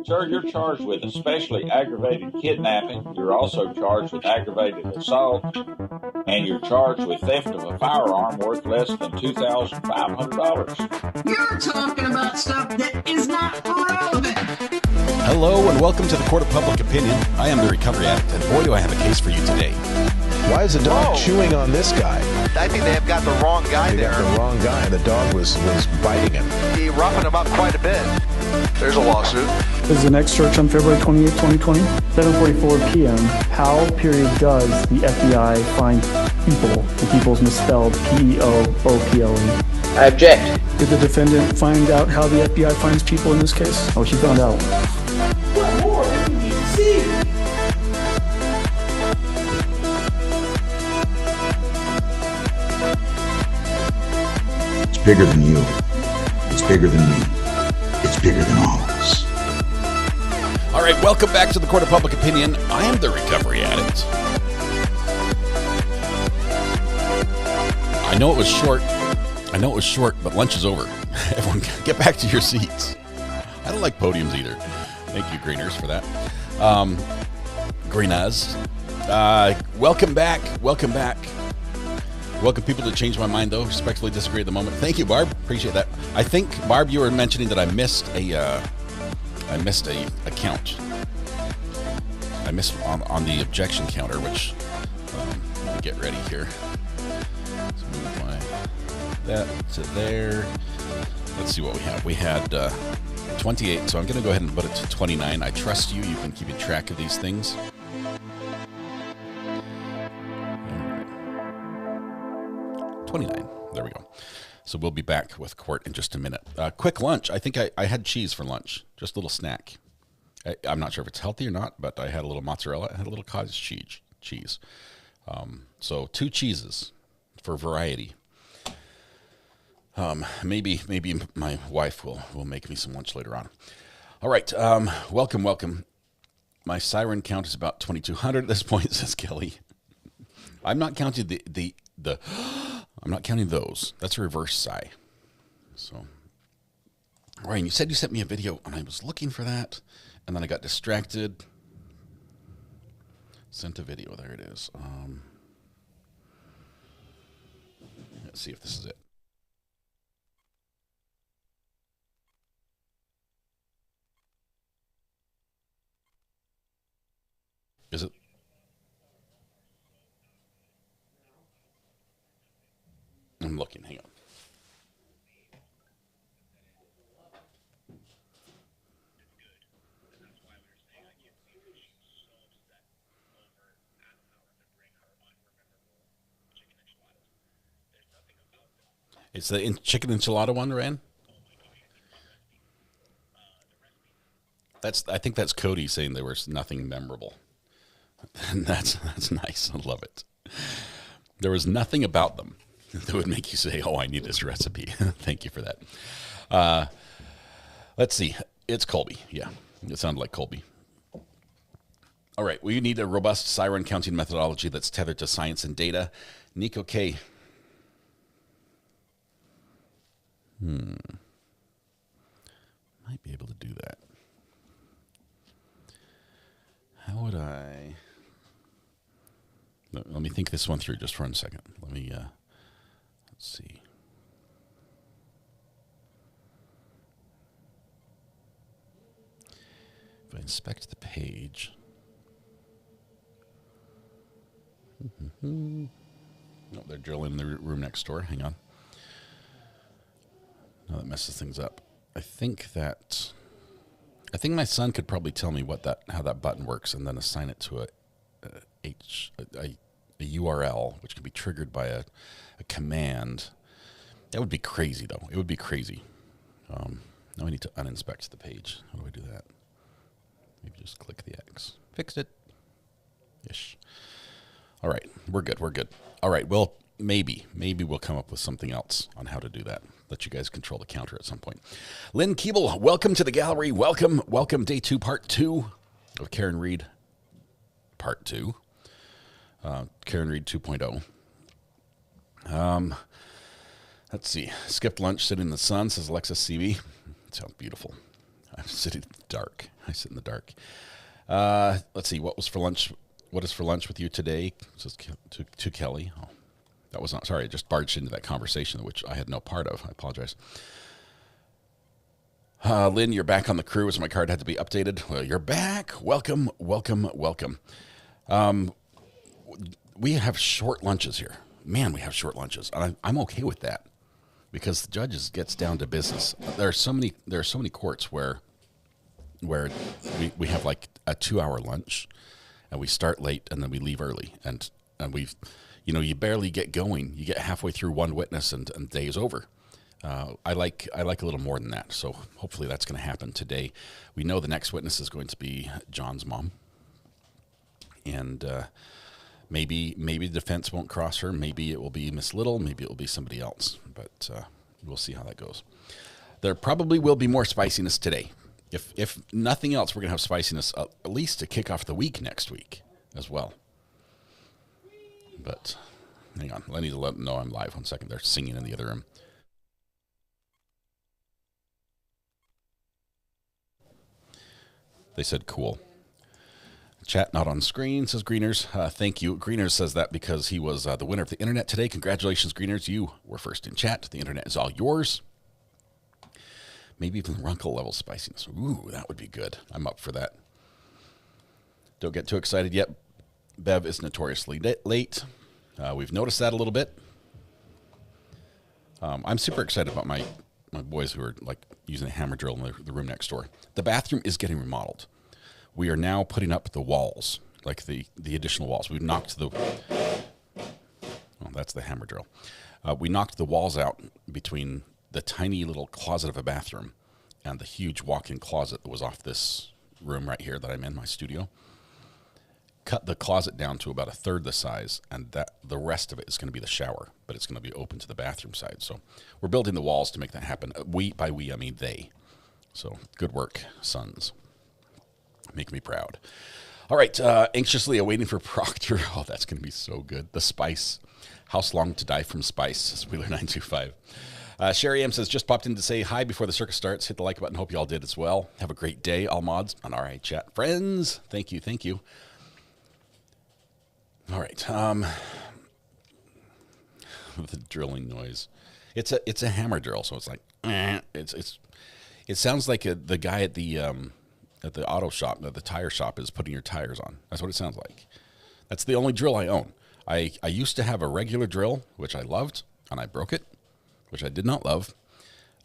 Sir, you're charged with especially aggravated kidnapping. You're also charged with aggravated assault, and you're charged with theft of a firearm worth less than $2,500. You're talking about stuff that is not relevant. Hello and welcome to the Court of Public Opinion. I am the Recovery Addict, and boy do I have a case for you today. Why is the dog chewing on this guy? I think they have got the wrong guy there. Got the wrong guy. The dog was biting him. He roughing him up quite a bit. There's a lawsuit. This is the next search on February 28, 2020. 7:44 p.m. How, does the FBI find people? The people's misspelled P-E-O-O-P-L-E. I object. Did the defendant find out how the FBI finds people in this case? Oh, she found out. What more do we need to see? It's bigger than you. It's bigger than me. It's bigger than all of us. All right, welcome back to the Court of Public Opinion. I am the Recovery Addict. I know it was short, but lunch is over. Everyone get back to your seats. I don't like podiums either. Thank you, Greeners, for that. Greeners. Welcome back. Welcome people to Change My Mind, though. Respectfully disagree at the moment. Thank you, Barb. Appreciate that. I think, Barb, you were mentioning that I missed a count. I missed on the objection counter, which let me get ready here. Let's move that to there. Let's see what we have. We had 28, so I'm going to go ahead and put it to 29. I trust you. You've been keeping track of these things. 29. There we go. So we'll be back with court in just a minute. Quick lunch. I think I had cheese for lunch. Just a little snack. I'm not sure if it's healthy or not, but I had a little mozzarella. I had a little cottage cheese. So 2 cheeses for variety. Maybe my wife will make me some lunch later on. All right. Welcome. My siren count is about 2,200 at this point, says Kelly. I'm not counting the I'm not counting those. That's a reverse sigh. So, Ryan, you said you sent me a video, and I was looking for that, and then I got distracted. Sent a video. There it is. Let's see if this is it. Is it? I'm looking. Hang on. It's the chicken enchilada one, Rand? I think that's Cody saying there was nothing memorable. And that's nice. I love it. There was nothing about them that would make you say, oh, I need this recipe. Thank you for that. Let's see. It's Colby. Yeah, it sounded like Colby. All right. We need a robust siren counting methodology that's tethered to science and data. Nico K. Might be able to do that. How would I... Let me think this one through just for 1 second. Let me... Let's see. If I inspect the page. No, they're drilling in the room next door. Hang on. No, that messes things up. I think my son could probably tell me how that button works and then assign it to a URL, which can be triggered by a command. That would be crazy, though. It would be crazy. Now I need to uninspect the page. How do I do that? Maybe just click the X. Fixed it. Ish. All right. We're good. All right. Well, maybe we'll come up with something else on how to do that. Let you guys control the counter at some point. Lynn Keeble, welcome to the gallery. Welcome. Day 2, part 2 of Karen Reed, part 2. Karen Reed 2.0. Let's see. Skipped lunch, sitting in the sun, says Alexis CB. Sounds beautiful. I'm sitting in the dark. I sit in the dark. Let's see. What was for lunch? What is for lunch with you today? Says to Kelly. Oh, that was not, sorry. I just barged into that conversation, which I had no part of. I apologize. Lynn, you're back on the crew, so my card had to be updated. Well, you're back. Welcome, welcome, welcome. We have short lunches here. Man, we have short lunches. And I'm okay with that because the judges gets down to business. There are so many courts where we have like a 2-hour lunch and we start late and then we leave early. And we've, you barely get going. You get halfway through one witness and the day is over. I like a little more than that. So hopefully that's going to happen today. We know the next witness is going to be John's mom. And maybe the defense won't cross her. Maybe it will be Miss Little. Maybe it will be somebody else. But we'll see how that goes. There probably will be more spiciness today. If nothing else, we're going to have spiciness at least to kick off the week next week as well. But hang on. I need to let them know I'm live. 1 second. They're singing in the other room. They said cool. Chat not on screen, says Greeners. Thank you. Greeners says that because he was the winner of the internet today. Congratulations, Greeners. You were first in chat. The internet is all yours. Maybe even Runkle level spiciness. Ooh, that would be good. I'm up for that. Don't get too excited yet. Bev is notoriously late. We've noticed that a little bit. I'm super excited about my boys who are like using a hammer drill in the room next door. The bathroom is getting remodeled. We are now putting up the walls, like the additional walls. We've knocked that's the hammer drill. We knocked the walls out between the tiny little closet of a bathroom and the huge walk-in closet that was off this room right here that I'm in, my studio. Cut the closet down to about a third the size, and that the rest of it is going to be the shower, but it's going to be open to the bathroom side. So we're building the walls to make that happen. By we, I mean they. So good work, sons. Make me proud. All right, anxiously awaiting for Proctor. Oh, that's going to be so good. The spice. House long to die from spice, Wheeler925. Sherry M says, just popped in to say hi before the circus starts. Hit the like button. Hope you all did as well. Have a great day, all mods on RI Chat. Friends, thank you, thank you. All right. The drilling noise. It's a hammer drill, so it's like it sounds like the guy at the auto shop, the tire shop, is putting your tires on. That's what it sounds like. That's the only drill I own. I used to have a regular drill, which I loved, and I broke it, which I did not love.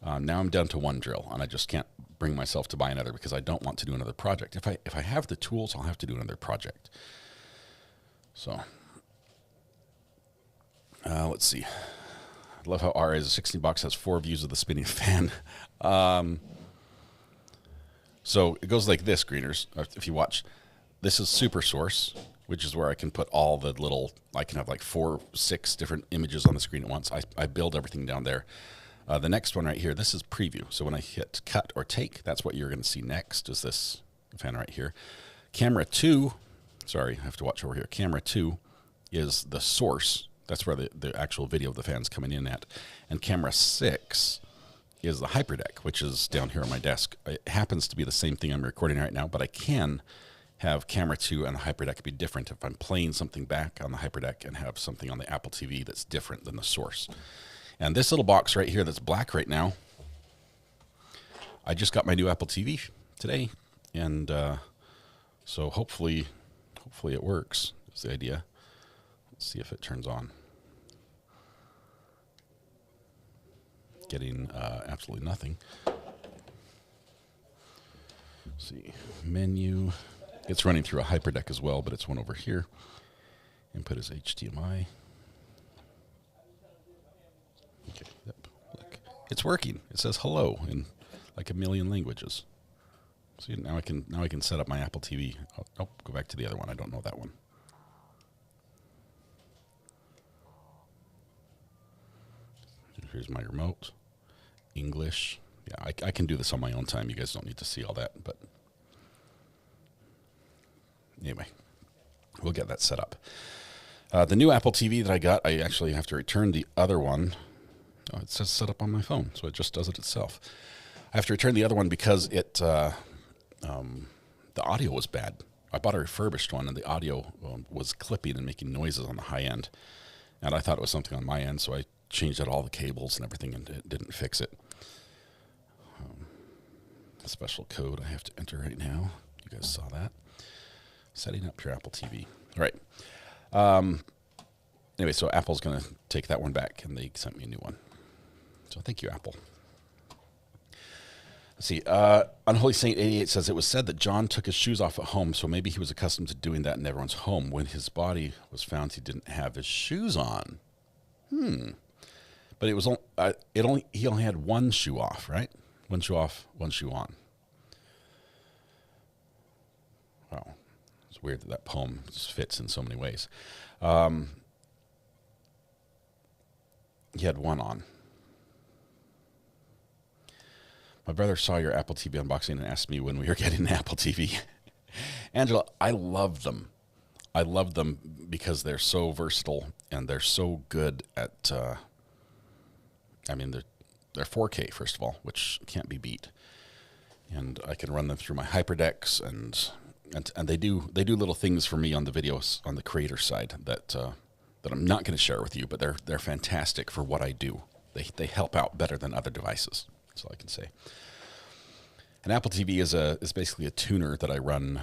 Now I'm down to one drill, and I just can't bring myself to buy another because I don't want to do another project. If I have the tools, I'll have to do another project. So, let's see. I love how RA's 16 bucks has 4 views of the spinning fan. So it goes like this, Greeners. If you watch, this is Super Source, which is where I can put all the little, I can have like 4, 6 different images on the screen at once. I build everything down there. The next one right here, this is preview. So when I hit cut or take, that's what you're going to see next, is this fan right here. Camera 2, sorry, I have to watch over here. Camera 2 is the source. That's where the actual video of the fan's coming in at. And camera 6 is the hyperdeck, which is down here on my desk. It happens to be the same thing I'm recording right now, but I can have camera 2 and the hyperdeck be different if I'm playing something back on the hyperdeck and have something on the Apple TV that's different than the source. And this little box right here that's black right now, I just got my new Apple TV today, and so hopefully it works, is the idea. Let's see if it turns on. Getting absolutely nothing. Let's see, menu. It's running through a hyperdeck as well, but it's one over here. Input is HDMI. Okay, yep. Look, it's working. It says hello in like a million languages. See, now I can set up my Apple TV. Oh, go back to the other one. I don't know that one. Here's my remote. English. Yeah, I can do this on my own time. You guys don't need to see all that, but anyway, we'll get that set up. The new Apple TV that I got, I actually have to return the other one. Oh, it says set up on my phone, so it just does it itself. I have to return the other one because the audio was bad. I bought a refurbished one, and the audio was clipping and making noises on the high end. And I thought it was something on my end, so I changed out all the cables and everything, and it didn't fix it. A special code I have to enter right now. You guys saw that. Setting up your Apple TV. All right. Anyway, so Apple's going to take that one back, and they sent me a new one. So thank you, Apple. Let's see. Unholy Saint 88 says, it was said that John took his shoes off at hhome, so maybe he was accustomed to doing that in everyone's home. When his body was found, he didn't have his shoes on. But it was he only had one shoe off, right? One shoe off, one shoe on. Wow. It's weird that poem just fits in so many ways. He had one on. My brother saw your Apple TV unboxing and asked me when we were getting an Apple TV. Angela, I love them. I love them because they're so versatile and they're so good at, they're 4K, first of all, which can't be beat. And I can run them through my HyperDecks, and they do little things for me on the videos, on the creator side that I'm not going to share with you, but they're fantastic for what I do. They help out better than other devices. That's all I can say. An Apple TV is basically a tuner that I run.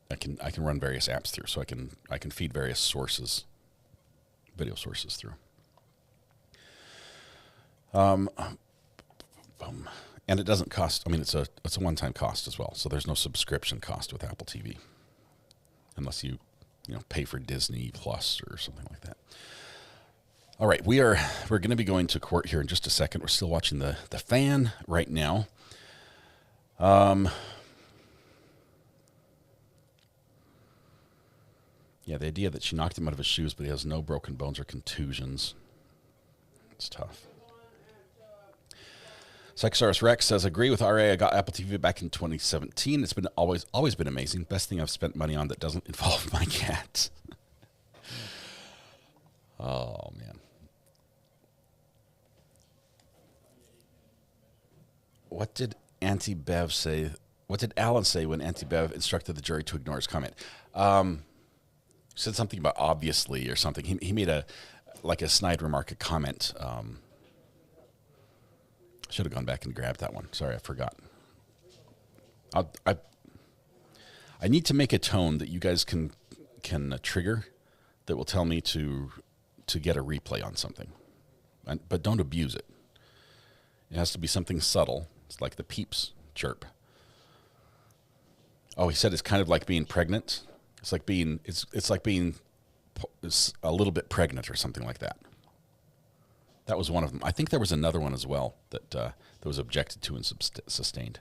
I can run various apps through, so I can feed various sources, video sources through. And it doesn't cost. I mean, it's a one-time cost as well. So there's no subscription cost with Apple TV, unless you pay for Disney Plus or something like that. All right, we're going to be going to court here in just a second. We're still watching the Fan right now. Yeah, the idea that she knocked him out of his shoes, but he has no broken bones or contusions. It's tough. Psychosaurus Rex says, agree with RA. I got Apple TV back in 2017. It's been always been amazing. Best thing I've spent money on that doesn't involve my cats. Oh, man. What did Auntie Bev say? What did Alan say when Auntie Bev instructed the jury to ignore his comment? Said something about obviously or something. He made a snide remark, a comment. Should have gone back and grabbed that one. Sorry, I forgot. I need to make a tone that you guys can trigger that will tell me to get a replay on something, but don't abuse it. It has to be something subtle. It's like the peeps chirp. Oh, he said it's kind of like being pregnant. It's like being a little bit pregnant or something like that. That was one of them. I think there was another one as well that was objected to and sustained.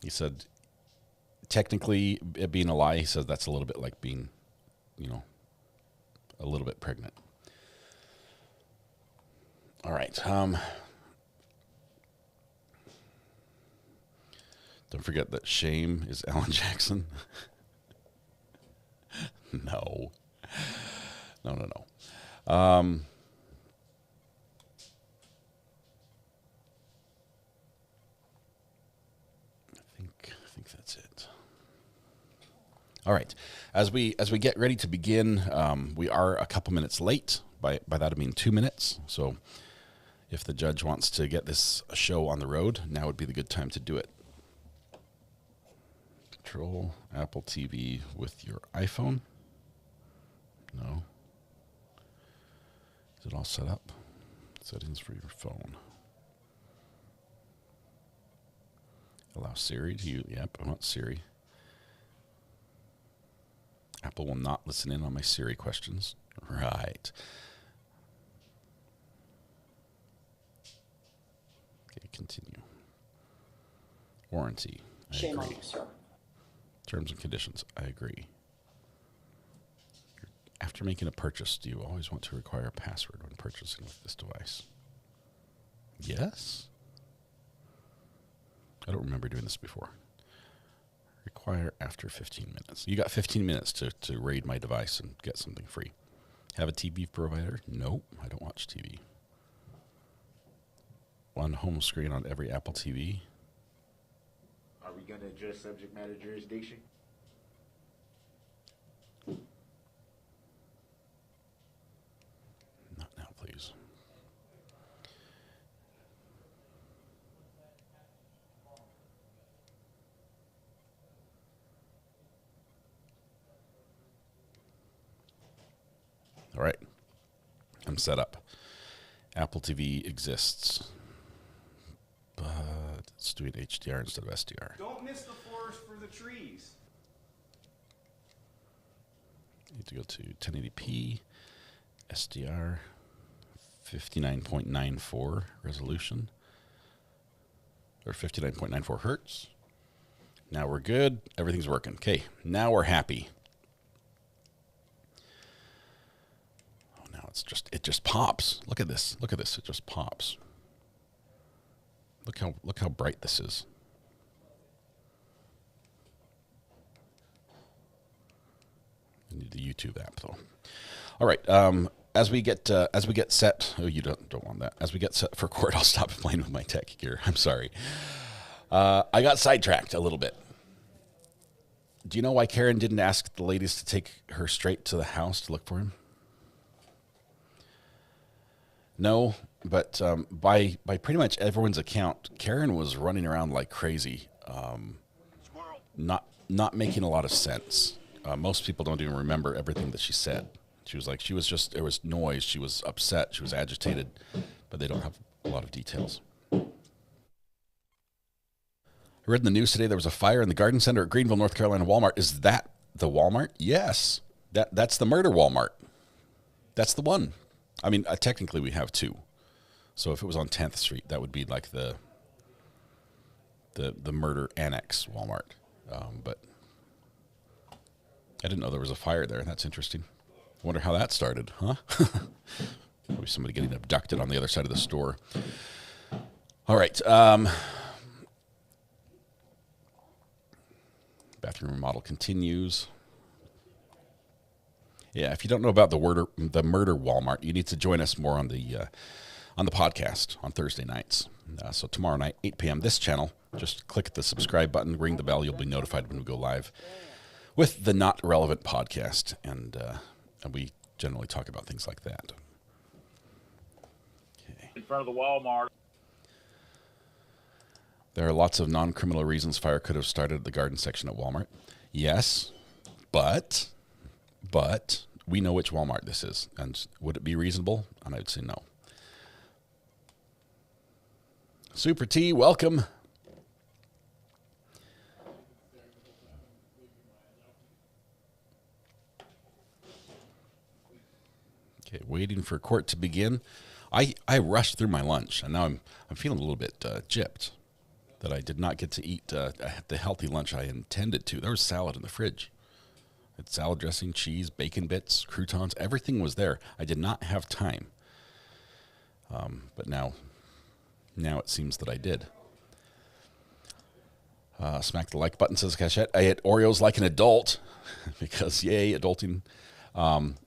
He said, technically, it being a lie, he says that's a little bit like being, a little bit pregnant. All right. Don't forget that shame is Alan Jackson. No. I think that's it. All right. As we get ready to begin, we are a couple minutes late. By that I mean 2 minutes. So if the judge wants to get this show on the road, now would be the good time to do it. Control Apple TV with your iPhone. No. Is it all set up? Settings for your phone. Allow Siri to use. Yep, I want Siri. Apple will not listen in on my Siri questions. Right. Okay, continue. Warranty. I Shame agree. on you, sir. Terms and conditions. I agree. After making a purchase, do you always want to require a password when purchasing with this device? Yes. I don't remember doing this before. Require after 15 minutes. You got 15 minutes to raid my device and get something free. Have a TV provider? Nope, I don't watch TV. on home screen on every Apple TV. Are we going to address subject matter jurisdiction? Not now, please. All right. I'm set up. Apple TV exists, but it's doing HDR instead of SDR. Don't miss the forest for the trees. Need to go to 1080p, SDR, 59.94 resolution, or 59.94 hertz. Now we're good. Everything's working. Okay, now we're happy. It just pops. Look at this. Look at this. It just pops. Look how bright this is. I need the YouTube app though. All right. As we get set. Oh, you don't want that. As we get set for court, I'll stop playing with my tech gear. I'm sorry. I got sidetracked a little bit. Do you know why Karen didn't ask the ladies to take her straight to the house to look for him? No, but by pretty much everyone's account, Karen was running around like crazy, not making a lot of sense. Most people don't even remember everything that she said. She was just there was noise. She was upset. She was agitated, but they don't have a lot of details. I read in the news today there was a fire in the garden center at Greenville, North Carolina Walmart. Is that the Walmart? Yes, that's the murder Walmart. That's the one. I mean, technically we have two. So if it was on 10th Street, that would be like the murder annex Walmart. But I didn't know there was a fire there. That's interesting. I wonder how that started, huh? Maybe somebody getting abducted on the other side of the store. All right. Bathroom remodel continues. Yeah, if you don't know about the murder Walmart, you need to join us more on the podcast on Thursday nights. So tomorrow night, 8 p.m., this channel, just click the subscribe button, ring the bell. You'll be notified when we go live with the Not Relevant podcast, and we generally talk about things like that. Okay. In front of the Walmart. There are lots of non-criminal reasons fire could have started at the garden section at Walmart. Yes, but we know which Walmart this is. And would it be reasonable? And I would say no. Super T, welcome. Okay, waiting for court to begin. I rushed through my lunch, and now I'm feeling a little bit gypped that I did not get to eat the healthy lunch I intended to. There was salad in the fridge. It's salad dressing, cheese, bacon bits, croutons. Everything was there. I did not have time. But now it seems that I did. Smack the like button, says Cachette. I ate Oreos like an adult because, yay, adulting.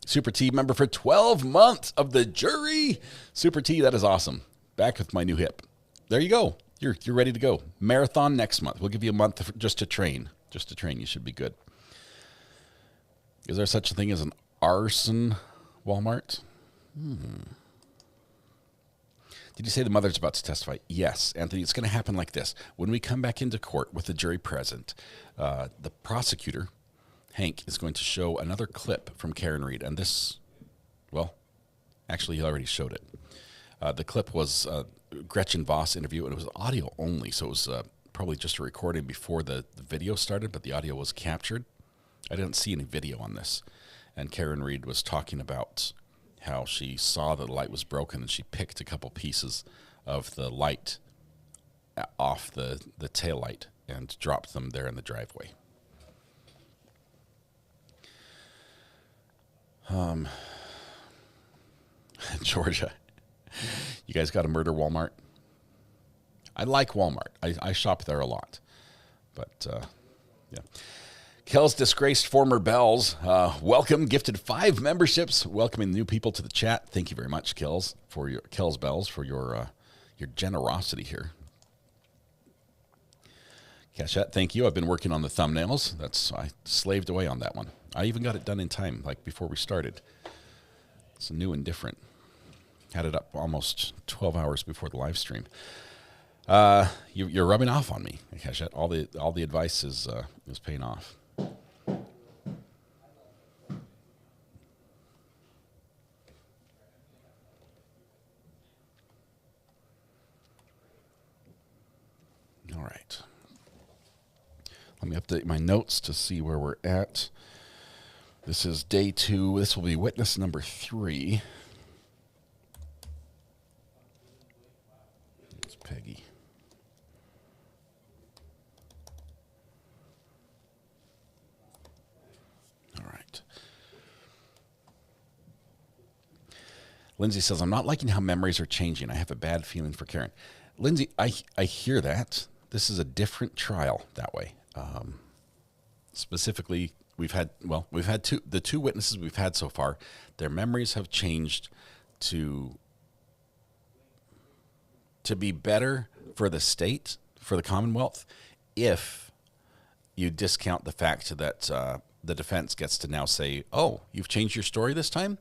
Super T, member for 12 months of the jury. Super T, that is awesome. Back with my new hip. There you go. You're ready to go. Marathon next month. We'll give you a month just to train. Just to train. You should be good. Is there such a thing as an arson Walmart? Did you say the mother's about to testify? Yes, Anthony. It's going to happen like this. When we come back into court with the jury present, the prosecutor, Hank, is going to show another clip from Karen Reed. And this, well, actually, he already showed it. The clip was Gretchen Voss interview, and it was audio only. So it was probably just a recording before the video started, but the audio was captured. I didn't see any video on this. And Karen Reed was talking about how she saw that the light was broken and she picked a couple pieces of the light off the tail light and dropped them there in the driveway. Georgia, you guys got a murder Walmart? I like Walmart. I shop there a lot. But, yeah. Kel's disgraced former Bells, welcome, gifted 5 memberships, welcoming new people to the chat. Thank you very much, Kel's Bells, for your your generosity here. Cachette, thank you. I've been working on the thumbnails. I slaved away on that one. I even got it done in time, like before we started. It's new and different. Had it up almost 12 hours before the live stream. You're rubbing off on me, Cachette. All the advice is paying off. All right. Let me update my notes to see where we're at. This is day 2. This will be witness number 3. It's Peggy. All right. Lindsay says, I'm not liking how memories are changing. I have a bad feeling for Karen. Lindsay, I hear that. This is a different trial that way. Specifically, we've had the two witnesses we've had so far. Their memories have changed to be better for the state, for the Commonwealth, if you discount the fact that the defense gets to now say, "Oh, you've changed your story this time."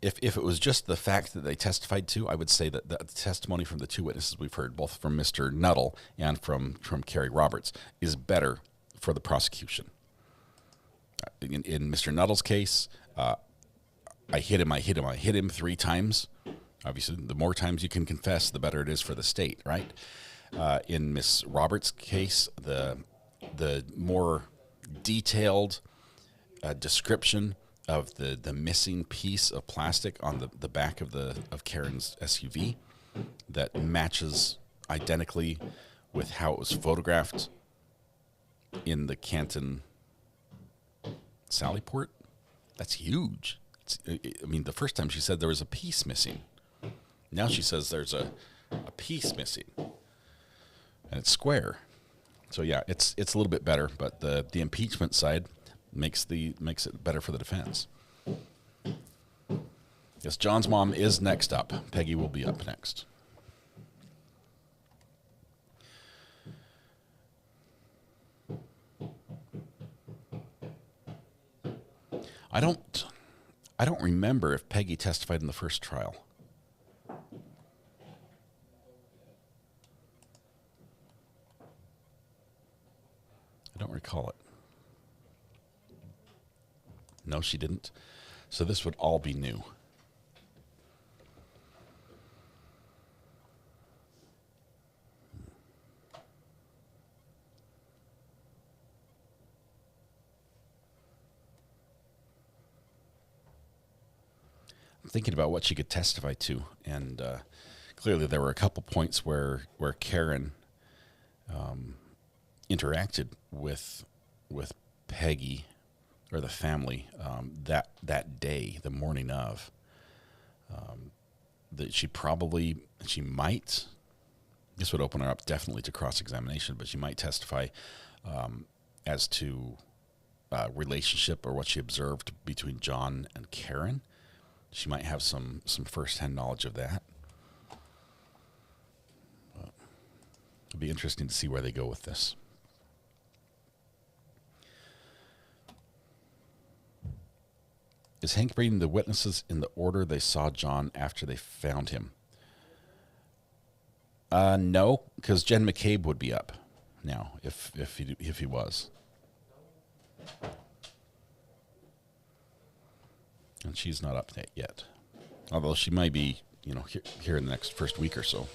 If it was just the fact that they testified to, I would say that the testimony from the two witnesses we've heard, both from Mr. Nuttall and from Kerry Roberts, is better for the prosecution. In Mr. Nuttall's case, I hit him 3 times. Obviously, the more times you can confess, the better it is for the state, right? In Miss Roberts' case, the more detailed description of the missing piece of plastic on the back of Karen's SUV that matches identically with how it was photographed in the Canton Sallyport. That's huge. The first time she said there was a piece missing. Now she says there's a piece missing, and it's square. So yeah, it's a little bit better, but the impeachment side makes it better for the defense. Yes, John's mom is next up. Peggy will be up next. I don't remember if Peggy testified in the first trial. I don't recall it. No, she didn't. So this would all be new. I'm thinking about what she could testify to, and clearly there were a couple points where Karen interacted with Peggy or the family that day, the morning of. That she might, this would open her up definitely to cross-examination, but she might testify as to relationship or what she observed between John and Karen. She might have some first-hand knowledge of that. It'll be interesting to see where they go with this. Is Hank reading the witnesses in the order they saw John after they found him? No, because Jen McCabe would be up now if he was. And she's not up yet. Although she might be, here in the next first week or so.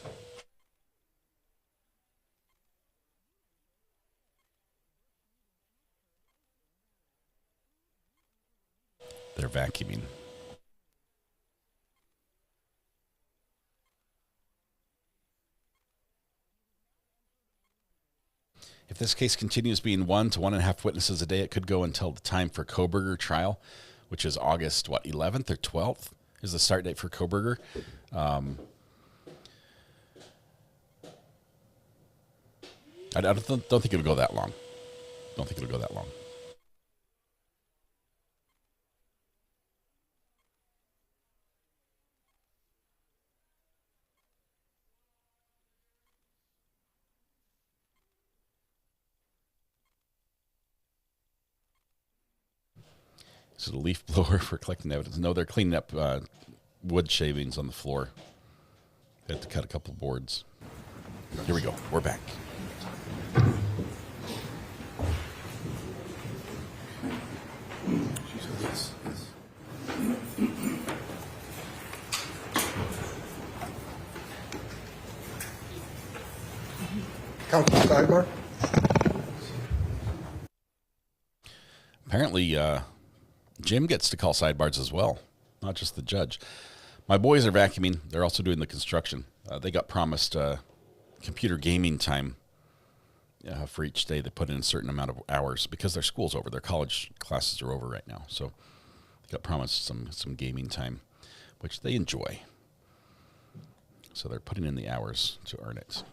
They're vacuuming. If this case continues being 1 to 1.5 witnesses a day, it could go until the time for Koberger trial, which is August, 11th or 12th is the start date for Koberger. I don't think it'll go that long. Don't think it'll go that long. Is it a leaf blower for collecting evidence? No, they're cleaning up wood shavings on the floor. They had to cut a couple of boards. Here we go. We're back. Counsel Sidebar. Apparently, Jim gets to call sidebars as well, not just the judge. My boys are vacuuming. They're also doing the construction. They got promised computer gaming time for each day. They put in a certain amount of hours because their school's over. Their college classes are over right now. So they got promised some gaming time, which they enjoy. So they're putting in the hours to earn it.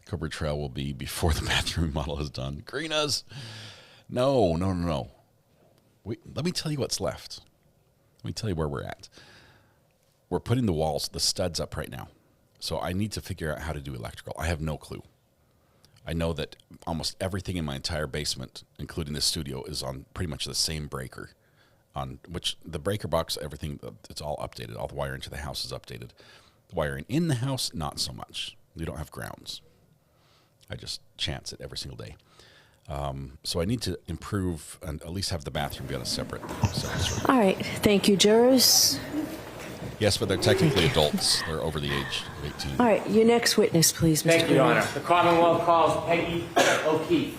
The Cobra Trail will be before the bathroom model is done. Greenas! No. Let me tell you what's left. Let me tell you where we're at. We're putting the walls, the studs up right now. So I need to figure out how to do electrical. I have no clue. I know that almost everything in my entire basement, including the studio, is on pretty much the same breaker. On which the breaker box, everything, it's all updated. All the wiring to the house is updated. The wiring in the house, not so much. We don't have grounds. I just chance it every single day. So I need to improve and at least have the bathroom be on a separate room. All right. Thank you, jurors. Yes, but they're technically adults. They're over the age of 18. All right. Your next witness, please, Mr. Thank you, Your Honor. The Commonwealth calls Peggy O'Keefe.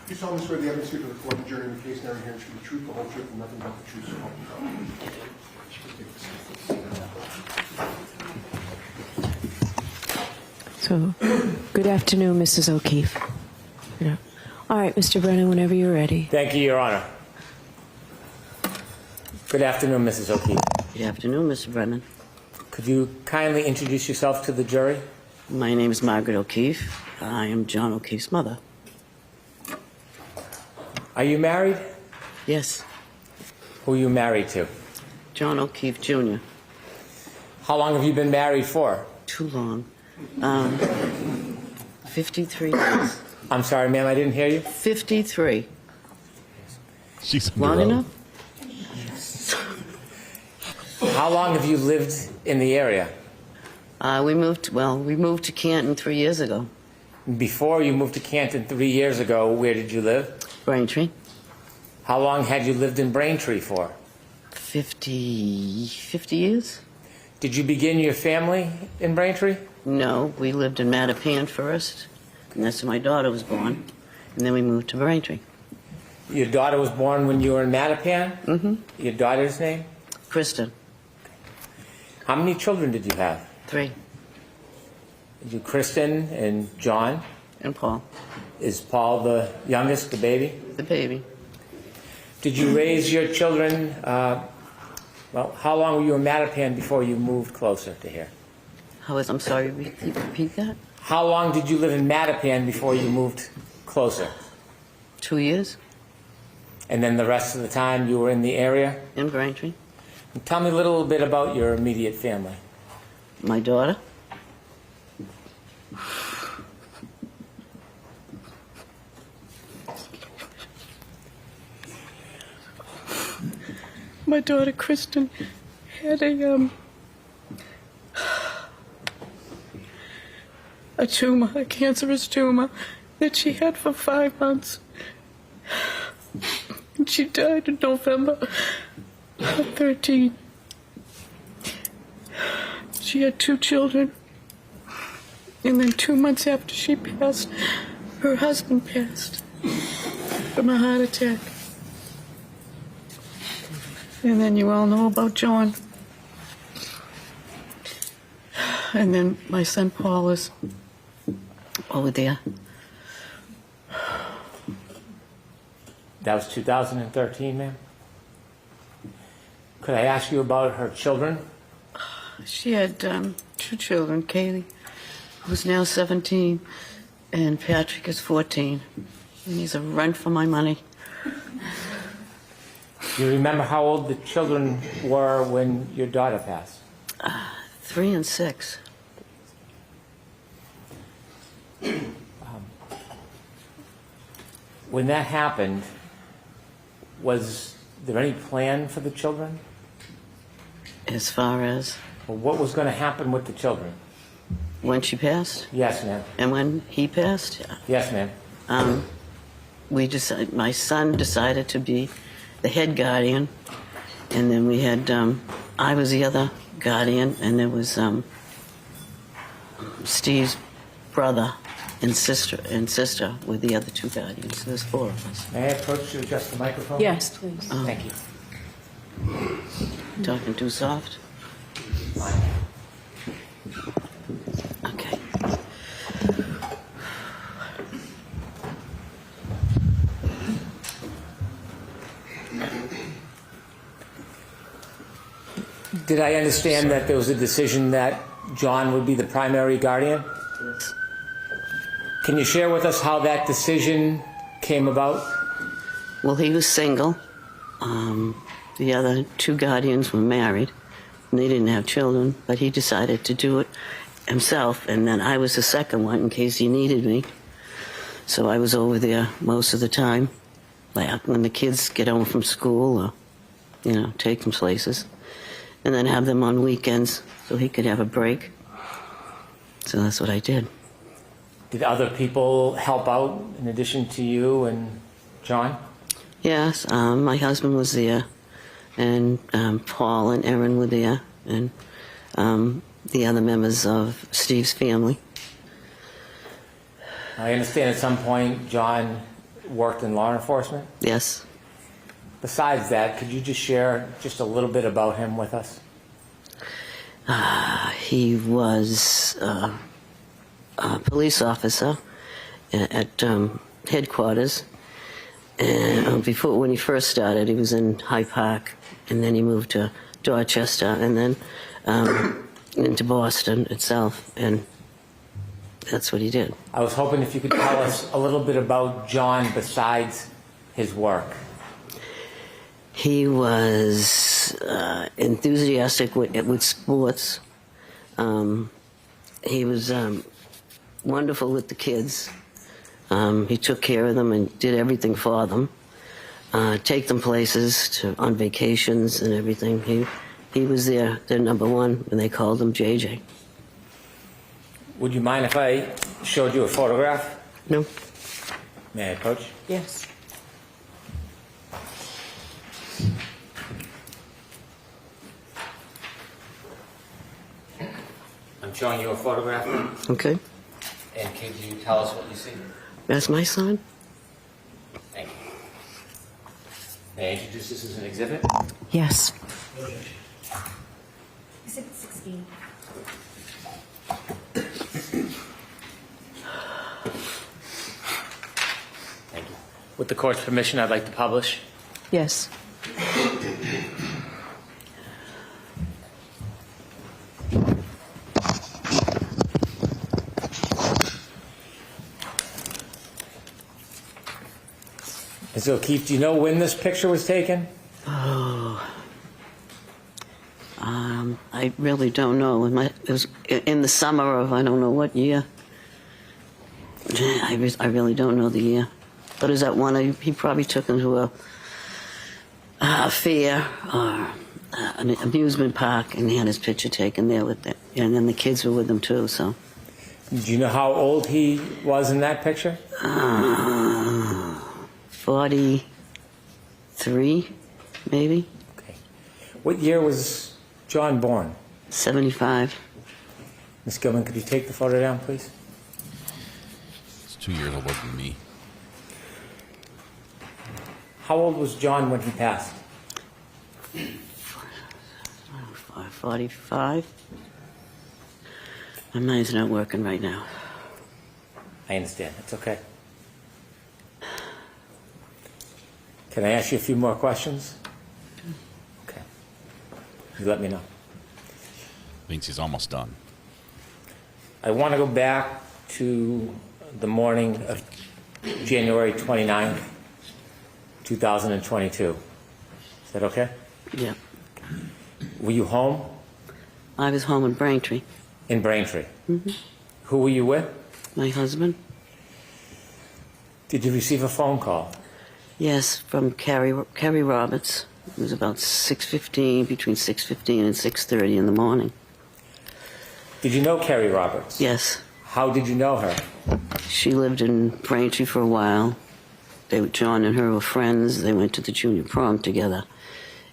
You solemnly swear the evidence here to the court, the jury, in the case now here should be the truth, the whole truth, and nothing but the truth, so help you God. So, good afternoon, Mrs. O'Keefe. Yeah. All right, Mr. Brennan, whenever you're ready. Thank you, Your Honor. Good afternoon, Mrs. O'Keefe. Good afternoon, Mr. Brennan. Could you kindly introduce yourself to the jury? My name is Margaret O'Keefe. I am John O'Keefe's mother. Are you married? Yes. Who are you married to? John O'Keefe, Jr. How long have you been married for? Too long. 53 years. I'm sorry, ma'am, I didn't hear you. 53. She's long enough? How long have you lived in the area? We moved to Canton 3 years ago. Before you moved to Canton 3 years ago, where did you live? Braintree. How long had you lived in Braintree for? 50 years. Did you begin your family in Braintree? No, we lived in Mattapan first, and that's where my daughter was born, and then we moved to Braintree. Your daughter was born when you were in Mattapan? Mm-hmm. Your daughter's name? Kristen. How many children did you have? 3. Did you Kristen and John? And Paul. Is Paul the youngest, the baby? The baby. Did you raise your children, how long were you in Mattapan before you moved closer to here? I'm sorry, repeat that? How long did you live in Mattapan before you moved closer? 2 years. And then the rest of the time you were in the area? In Braintree. And tell me a little bit about your immediate family. My daughter. My daughter Kristen had a tumor, a cancerous tumor that she had for 5 months. And she died in November 13. She had 2 children. And then 2 months after she passed, her husband passed from a heart attack. And then you all know about John. And then my son Paul is over there. That was 2013, ma'am? Could I ask you about her children? She had 2 children, Kaylee, who's now 17, and Patrick is 14. And he's a run for my money. Do you remember how old the children were when your daughter passed? 3 and 6. When that happened, was there any plan for the children? As far as? Well, what was going to happen with the children? When she passed? Yes, ma'am. And when he passed? Yes, ma'am. My son decided to be the head guardian, and then we had, I was the other guardian, and there was Steve's brother and sister were the other 2 guardians. There's 4 of us. May I approach you to adjust the microphone? Yes, please. Thank you. Talking too soft? Okay. Did I understand that there was a decision that John would be the primary guardian? Yes. Can you share with us how that decision came about? Well, he was single. The other 2 guardians were married, and they didn't have children, but he decided to do it himself, and then I was the second one in case he needed me. So I was over there most of the time, like when the kids get home from school or, take them places, and then have them on weekends so he could have a break. So that's what I did. Did other people help out in addition to you and John? Yes, my husband was there, and Paul and Erin were there, and the other members of Steve's family. I understand at some point John worked in law enforcement? Yes. Besides that, could you just share just a little bit about him with us? He was a police officer at headquarters. And when he first started, he was in Hyde Park, and then he moved to Dorchester, and then into Boston itself, and that's what he did. I was hoping if you could tell us a little bit about John besides his work. He was enthusiastic with sports. He was wonderful with the kids. He took care of them and did everything for them. Take them places on vacations and everything. He was their number one, and they called him JJ. Would you mind if I showed you a photograph? No. May I approach? Yes. I'm showing you a photograph. Okay. And could you tell us what you see? That's my son. Thank you. May I introduce this as an exhibit? Yes. Exhibit 16. Thank you. With the court's permission, I'd like to publish. Yes. Ms. O'Keefe, do you know when this picture was taken? Oh, I really don't know. It was in the summer of I don't know what year. I really don't know the year. But is that one he probably took him to a fair or an amusement park, and he had his picture taken there with it. And then the kids were with him too. So. Do you know how old he was in that picture? 43, maybe. Okay. What year was John born? 75. Ms. Gilman, could you take the photo down, please? It's 2 years older than me. How old was John when he passed? 45. My mind's not working right now. I understand. It's okay. Can I ask you a few more questions? Okay. You let me know. Means he's almost done. I want to go back to the morning of January 29th, 2022. Is that okay? Yeah. Were you home? I was home in Braintree. In Braintree? Mm-hmm. Who were you with? My husband. Did you receive a phone call? Yes, from Carrie Roberts. It was about 6:15, between 6:15 and 6:30 in the morning. Did you know Carrie Roberts? Yes. How did you know her? She lived in Braintree for a while. John and her were friends. They went to the junior prom together.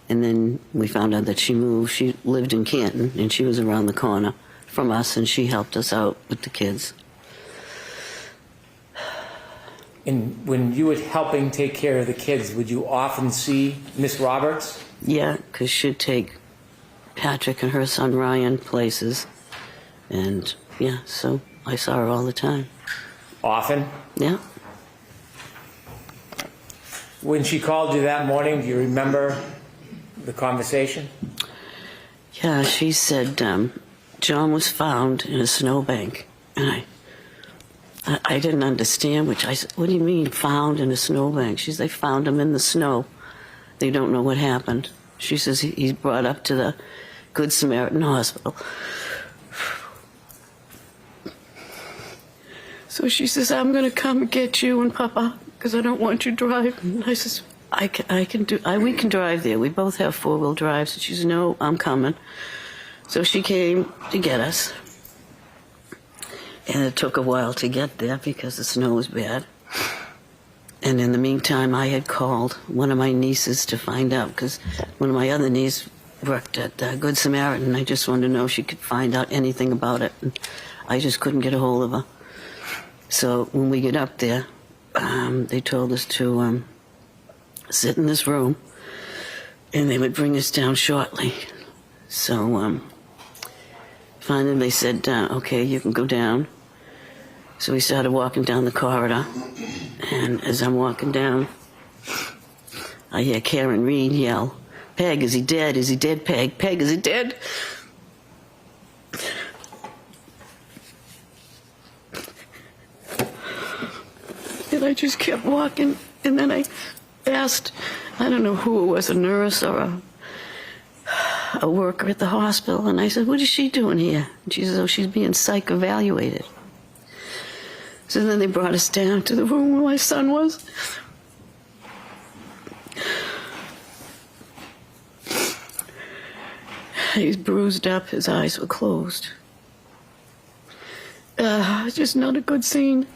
And then we found out that she moved. She lived in Canton, and she was around the corner from us, and she helped us out with the kids. And when you were helping take care of the kids, would you often see Miss Roberts? Yeah, because she'd take Patrick and her son Ryan places. And, yeah, so I saw her all the time. Often? Yeah. When she called you that morning, do you remember the conversation? Yeah, she said John was found in a snowbank. And I didn't understand, which I said, what do you mean, found in a snowbank? She said, they found him in the snow. They don't know what happened. She says he's brought up to the Good Samaritan Hospital. So she says, I'm going to come get you and Papa because I don't want you driving. I says, we can drive there. We both have four-wheel drives. And she says, no, I'm coming. So she came to get us. And it took a while to get there because the snow was bad. And in the meantime, I had called one of my nieces to find out, because one of my other nieces worked at Good Samaritan. I just wanted to know if she could find out anything about it. And I just couldn't get a hold of her. So when we get up there, they told us to sit in this room, and they would bring us down shortly. So finally they said, okay, you can go down. So we started walking down the corridor, and as I'm walking down, I hear Karen Reed yell, Peg, is he dead? Is he dead, Peg? Peg, is he dead? And I just kept walking, and then I asked, I don't know who it was, a nurse or a worker at the hospital, and I said, what is she doing here? And she said, oh, she's being psych evaluated. So then they brought us down to the room where my son was. He's bruised up, his eyes were closed. Just not a good scene.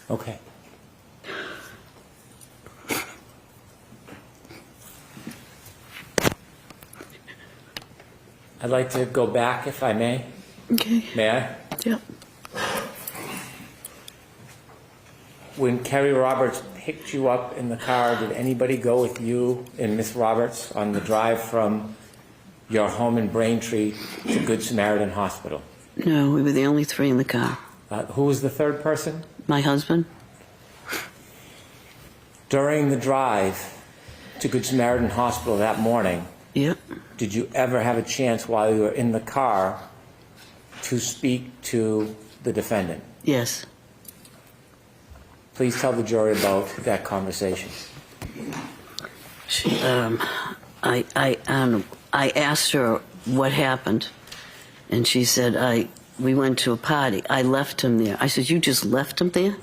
Okay. I'd like to go back, if I may. Okay. May I? Yep. When Carrie Roberts picked you up in the car, did anybody go with you and Miss Roberts on the drive from your home in Braintree to Good Samaritan Hospital? No, we were the only three in the car. Who was the third person? My husband. During the drive to Good Samaritan Hospital that morning, yep, did you ever have a chance while you were in the car to speak to the defendant? Yes. Please tell the jury about that conversation. She, I asked her what happened, and she said, we went to a party. I left him there. I said, you just left him there?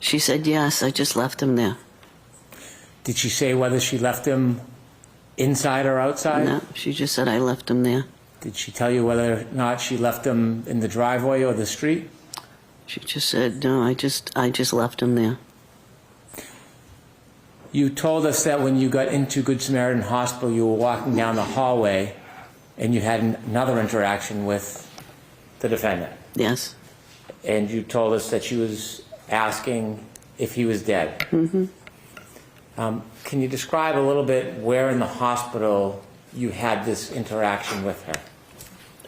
She said, yes, I just left him there. Did she say whether she left him inside or outside? No, she just said, I left him there. Did she tell you whether or not she left him in the driveway or the street? She just said, no, I just left him there. You told us that when you got into Good Samaritan Hospital, you were walking down the hallway and you had another interaction with the defendant. Yes. And you told us that she was asking if he was dead. Mm-hmm. Can you describe a little bit where in the hospital you had this interaction with her?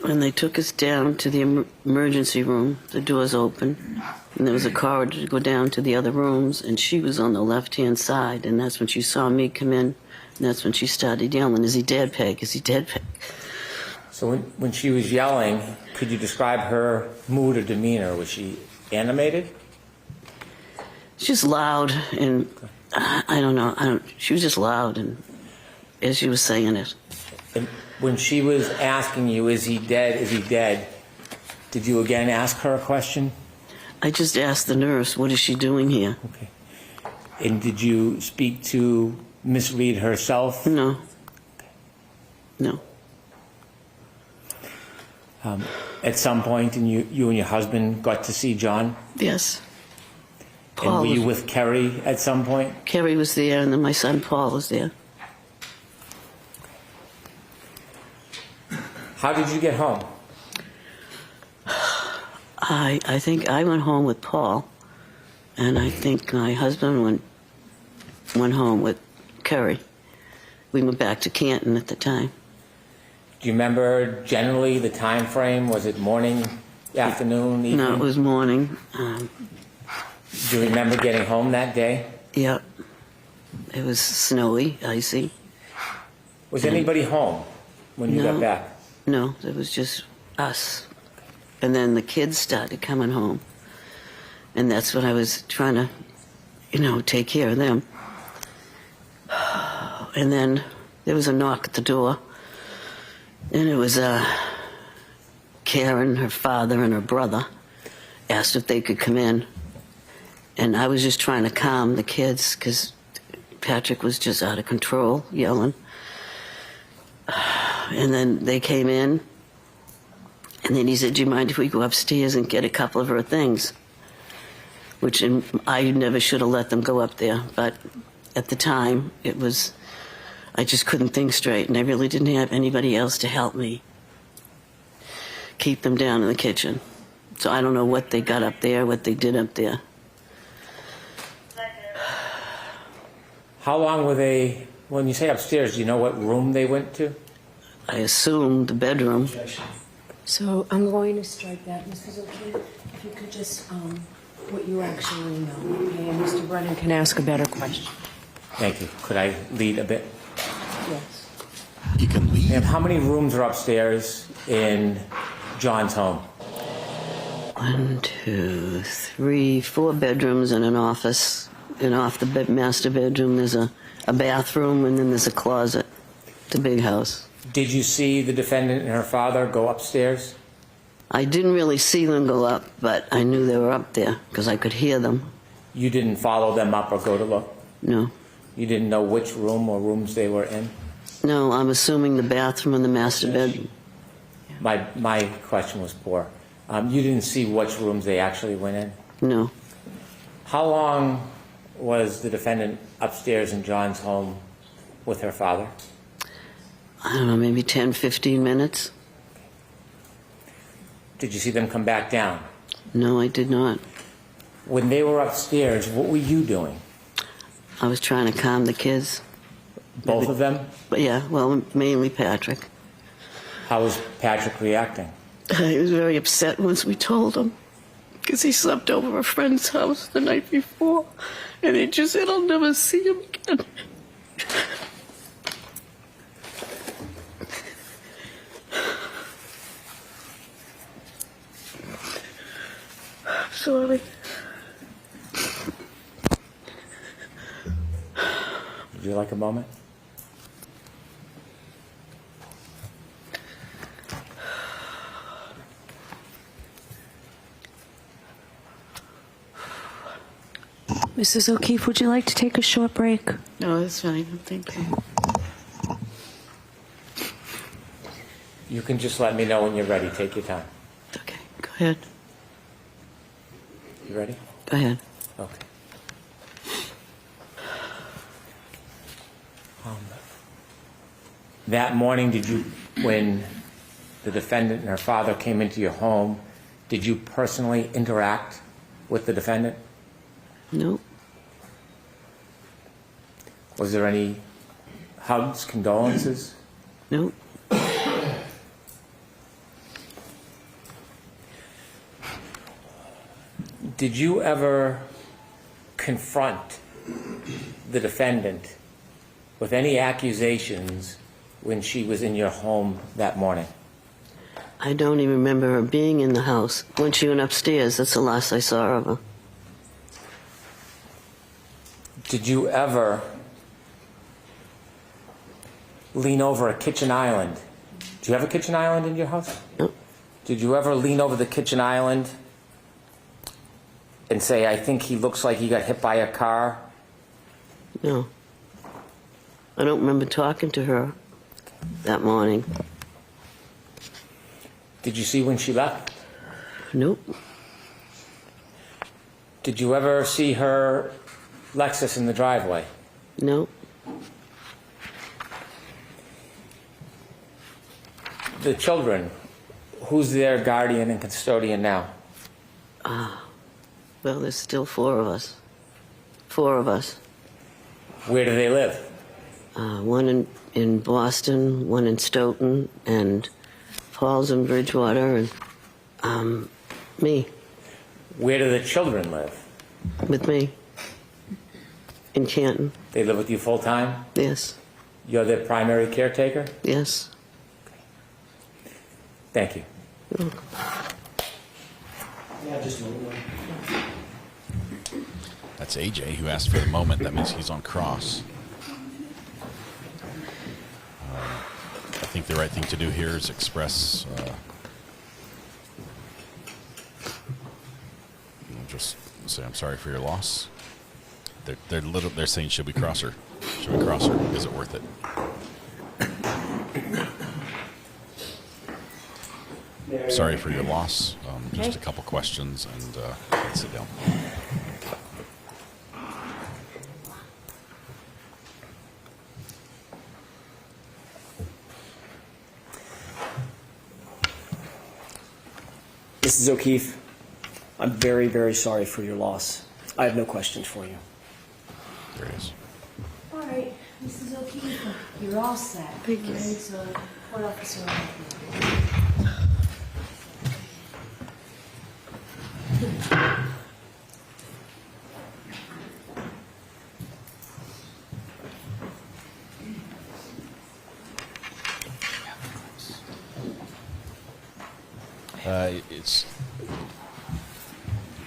when they took us down to the emergency room, the doors open, and there was a corridor to go down to the other rooms, and she was on the left-hand side, and that's when she saw me come in, and that's when she started yelling, "Is he dead, Peg? Is he dead, Peg?" So when she was yelling, could you describe her mood or demeanor? Was she animated? She's loud, and I don't know. She was just loud, and as she was saying it. And when she was asking you, "Is he dead? Is he dead?" did you again ask her a question? I just asked the nurse, "What is she doing here?" Okay. And did you speak to Miss Reed herself? No. No. At some point, and you and your husband got to see John? Yes. And were you with Kerry at some point? Kerry was there, and then my son Paul was there. How did you get home? I think I went home with Paul, and I think my husband went home with Kerry. We went back to Canton at the time. Do you remember generally the time frame? Was it morning, afternoon, evening? No, it was morning. Do you remember getting home that day? Yep. It was snowy, icy. Was anybody home when you got back? No, it was just us. And then the kids started coming home. And that's when I was trying to, take care of them. And then there was a knock at the door. And it was Karen, her father, and her brother asked if they could come in. And I was just trying to calm the kids because Patrick was just out of control, yelling. And then they came in. And then he said, "Do you mind if we go upstairs and get a couple of her things?" Which I never should have let them go up there. But at the time, I just couldn't think straight, and I really didn't have anybody else to help me keep them down in the kitchen. So I don't know what they got up there, what they did up there. How long were they, when you say upstairs, do you know what room they went to? I assume the bedroom. So I'm going to strike that, Mrs. O'Keefe. If you could just, what you actually know, okay? And Mr. Brennan can ask a better question. Thank you. Could I lead a bit? Yes. You can lead. And how many rooms are upstairs in John's home? 1, 2, 3, 4 bedrooms and an office. And off the master bedroom, there's a bathroom, and then there's a closet. It's a big house. Did you see the defendant and her father go upstairs? I didn't really see them go up, but I knew they were up there because I could hear them. You didn't follow them up or go to look? No. You didn't know which room or rooms they were in? No, I'm assuming the bathroom and the master bedroom. My question was poor. You didn't see which rooms they actually went in? No. How long was the defendant upstairs in John's home with her father? I don't know, maybe 10, 15 minutes. Did you see them come back down? No, I did not. When they were upstairs, what were you doing? I was trying to calm the kids. Both of them? Yeah, well, mainly Patrick. How was Patrick reacting? He was very upset once we told him because he slept over a friend's house the night before, and he just said, "I'll never see him again." Sorry. Would you like a moment? Mrs. O'Keefe, would you like to take a short break? No, that's fine. Thank you. You can just let me know when you're ready. Take your time. Okay, go ahead. You ready? Go ahead. Okay. That morning, when the defendant and her father came into your home, did you personally interact with the defendant? Nope. Was there any hugs, condolences? Nope. Did you ever confront the defendant with any accusations when she was in your home that morning? I don't even remember her being in the house. When she went upstairs, that's the last I saw of her. Did you ever lean over a kitchen island? Do you have a kitchen island in your house? No. Did you ever lean over the kitchen island and say, I think he looks like he got hit by a car? No. I don't remember talking to her that morning. Did you see when she left? Nope. Did you ever see her Lexus in the driveway? No. The children, who's their guardian and custodian now? Well, there's still 4 of us. 4 of us. Where do they live? One in Boston, one in Stoughton, and Paul's in Bridgewater, and me. Where do the children live? With me. In Canton. They live with you full time? Yes. You're their primary caretaker? Yes. Thank you. You're welcome. Yeah, just a moment. That's AJ who asked for the moment. That means he's on cross. I think the right thing to do here is express, just say, I'm sorry for your loss. They're saying, should we cross her? Should we cross her? Is it worth it? Sorry for your loss. Just a couple questions, and let's sit down. Mrs. O'Keefe, I'm very, very sorry for your loss. I have no questions for you. There it is. All right, Mrs. O'Keefe, you're all set. Thank you. Right, so, what officer are it's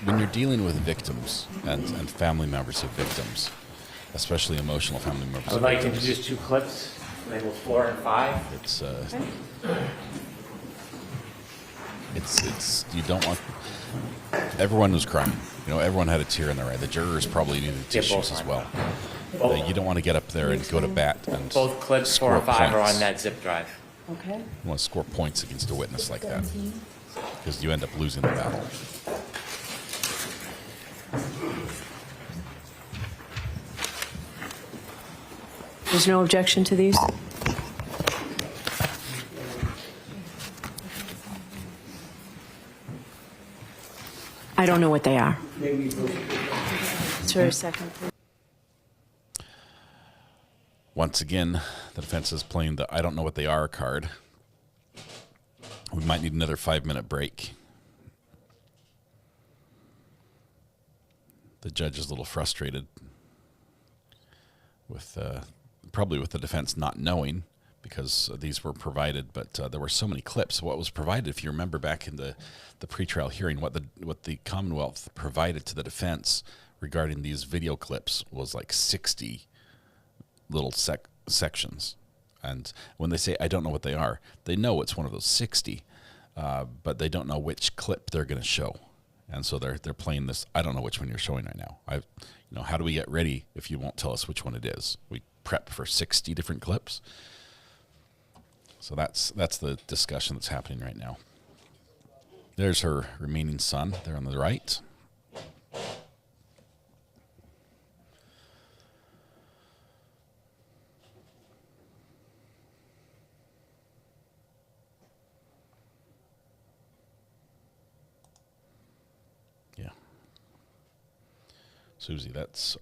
when you're dealing with victims and family members of victims, especially emotional family members. I would like to introduce 2 clips, labeled 4 and 5. It's you don't want. Everyone was crying. You know, everyone had a tear in their eye. The jurors probably needed tissues as well. You don't want to get up there and go to bat and both clips 4 and 5 are on that zip drive. Okay. You want to score points against a witness like that because you end up losing the battle. There's no objection to these? I don't know what they are. Is there a second, please? Once again, the defense is playing the I don't know what they are card. We might need another 5-minute break. The judge is a little frustrated with probably with the defense not knowing because these were provided, but there were so many clips. What was provided, if you remember back in the pretrial hearing, what the Commonwealth provided to the defense regarding these video clips was like 60 little sections. And when they say, I don't know what they are, they know it's one of those 60, but they don't know which clip they're going to show. And so they're playing this, I don't know which one you're showing right now. How do we get ready if you won't tell us which one it is? We prep for 60 different clips. So that's the discussion that's happening right now. There's her remaining son there on the right. Susie, there's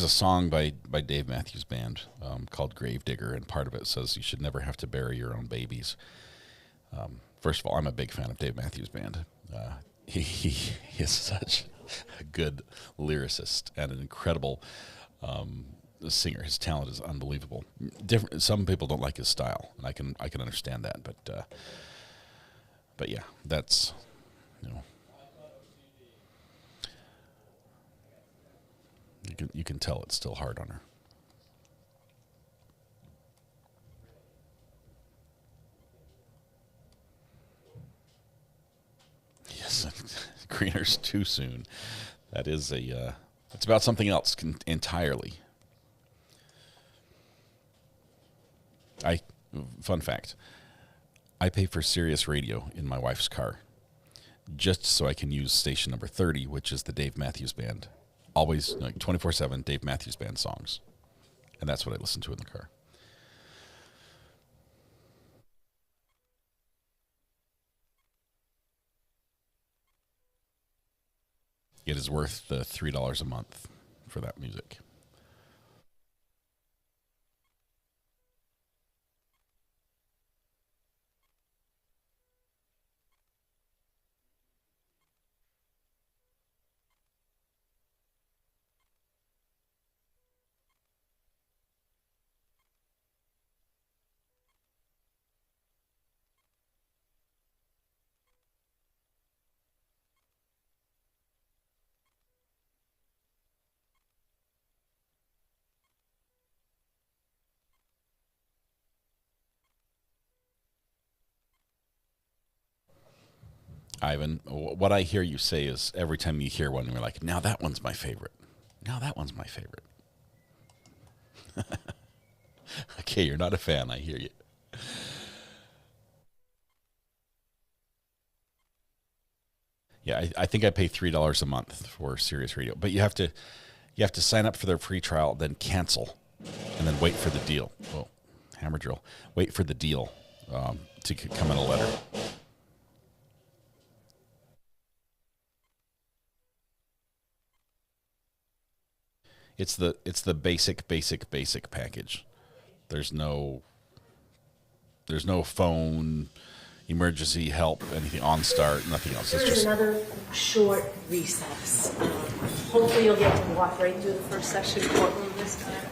a song by Dave Matthews Band called Gravedigger, and part of it says you should never have to bury your own babies. First of all, I'm a big fan of Dave Matthews Band. he is such a good lyricist and an incredible singer. His talent is unbelievable. Some people don't like his style, and I can understand that. But yeah, that's, you know, you can tell it's still hard on her. Yes, greener's too soon. That is it's about something else entirely. Fun fact, I pay for Sirius Radio in my wife's car just so I can use station number 30, which is the Dave Matthews Band. Always, like, 24/7 Dave Matthews Band songs. And that's what I listen to in the car. It is worth the $3 a month for that music. Ivan, what I hear you say is every time you hear one, you're like, now that one's my favorite. Now that one's my favorite. Okay, you're not a fan. I hear you. Yeah, I think I pay $3 a month for Sirius Radio, but you have to sign up for their free trial, then cancel, and then wait for the deal. Oh, hammer drill. Wait for the deal to come in a letter. It's the basic package. There's no phone, emergency help, anything, OnStart, nothing else. It's just another short recess. Hopefully you'll get to walk right through the first session courtroom this time.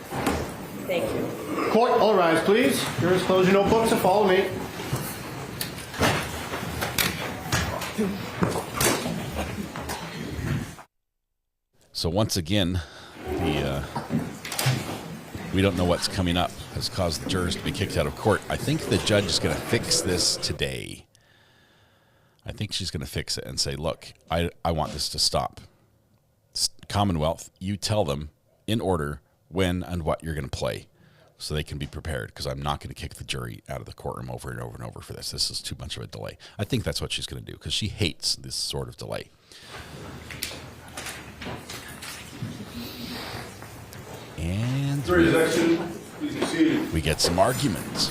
Thank you. Court, all rise, please. Jurors, close your notebooks and follow me. So once again, we don't know what's coming up has caused the jurors to be kicked out of court. I think the judge is going to fix this today. I think she's going to fix it and say, look, I want this to stop. Commonwealth, you tell them in order when and what you're going to play so they can be prepared, because I'm not going to kick the jury out of the courtroom over and over and over for this. This is too much of a delay. I think that's what she's going to do, because she hates this sort of delay. And we get some arguments.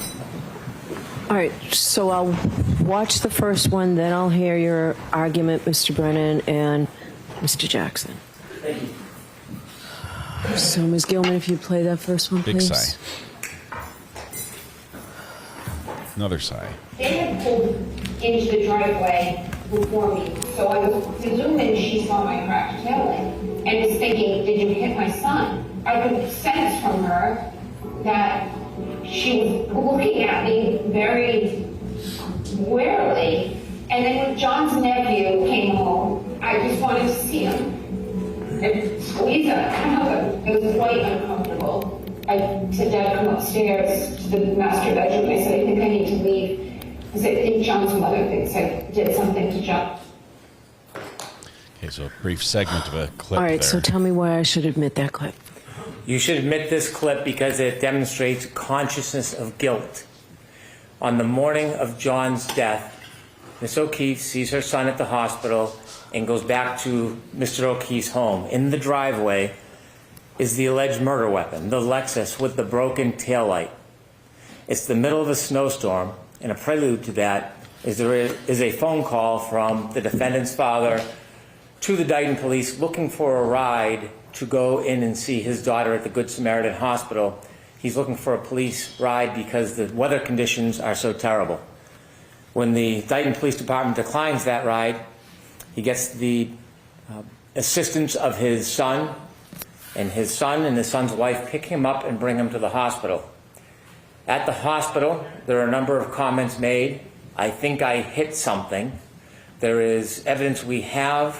All right, so I'll watch the first one, then I'll hear your argument, Mr. Brennan and Mr. Jackson. Thank you. So, Ms. Gilman, if you play that first one, Big please. sigh. Another sigh. They had pulled into the driveway before me, so I was presuming she saw my cracked taillight and was thinking, did you hit my son? I could sense from her that she was looking at me very warily. And then when John's nephew came home, I just wanted to see him and squeeze him. It was quite uncomfortable. I said, Dad, come upstairs to the master bedroom. I said, I think I need to leave. I said, I think John's mother thinks I did something to John. Okay, so a brief segment of a clip. All right, there. so tell me why I should admit that clip. You should admit this clip because it demonstrates consciousness of guilt. On the morning of John's death, Miss O'Keefe sees her son at the hospital and goes back to Mr. O'Keefe's home. In the driveway is the alleged murder weapon, the Lexus with the broken taillight. It's the middle of a snowstorm, and a prelude to that is there is a phone call from the defendant's father to the Dayton police looking for a ride to go in and see his daughter at the Good Samaritan Hospital. He's looking for a police ride because the weather conditions are so terrible. When the Dayton Police Department declines that ride, He gets the assistance of his son, and his son's wife pick him up and bring him to the hospital. At the hospital, there are a number of comments made. I think I hit something. There is evidence we have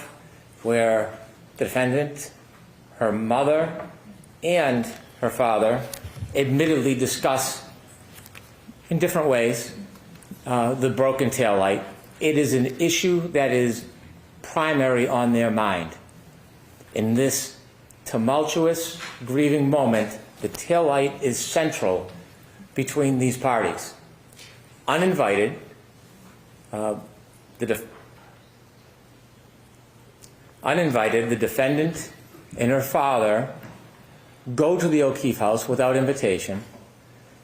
where the defendant, her mother, and her father admittedly discuss in different ways the broken taillight. It is an issue that is primary on their mind. In this tumultuous, grieving moment, the taillight is central between these parties. Uninvited, the defendant and her father go to the O'Keefe house without invitation.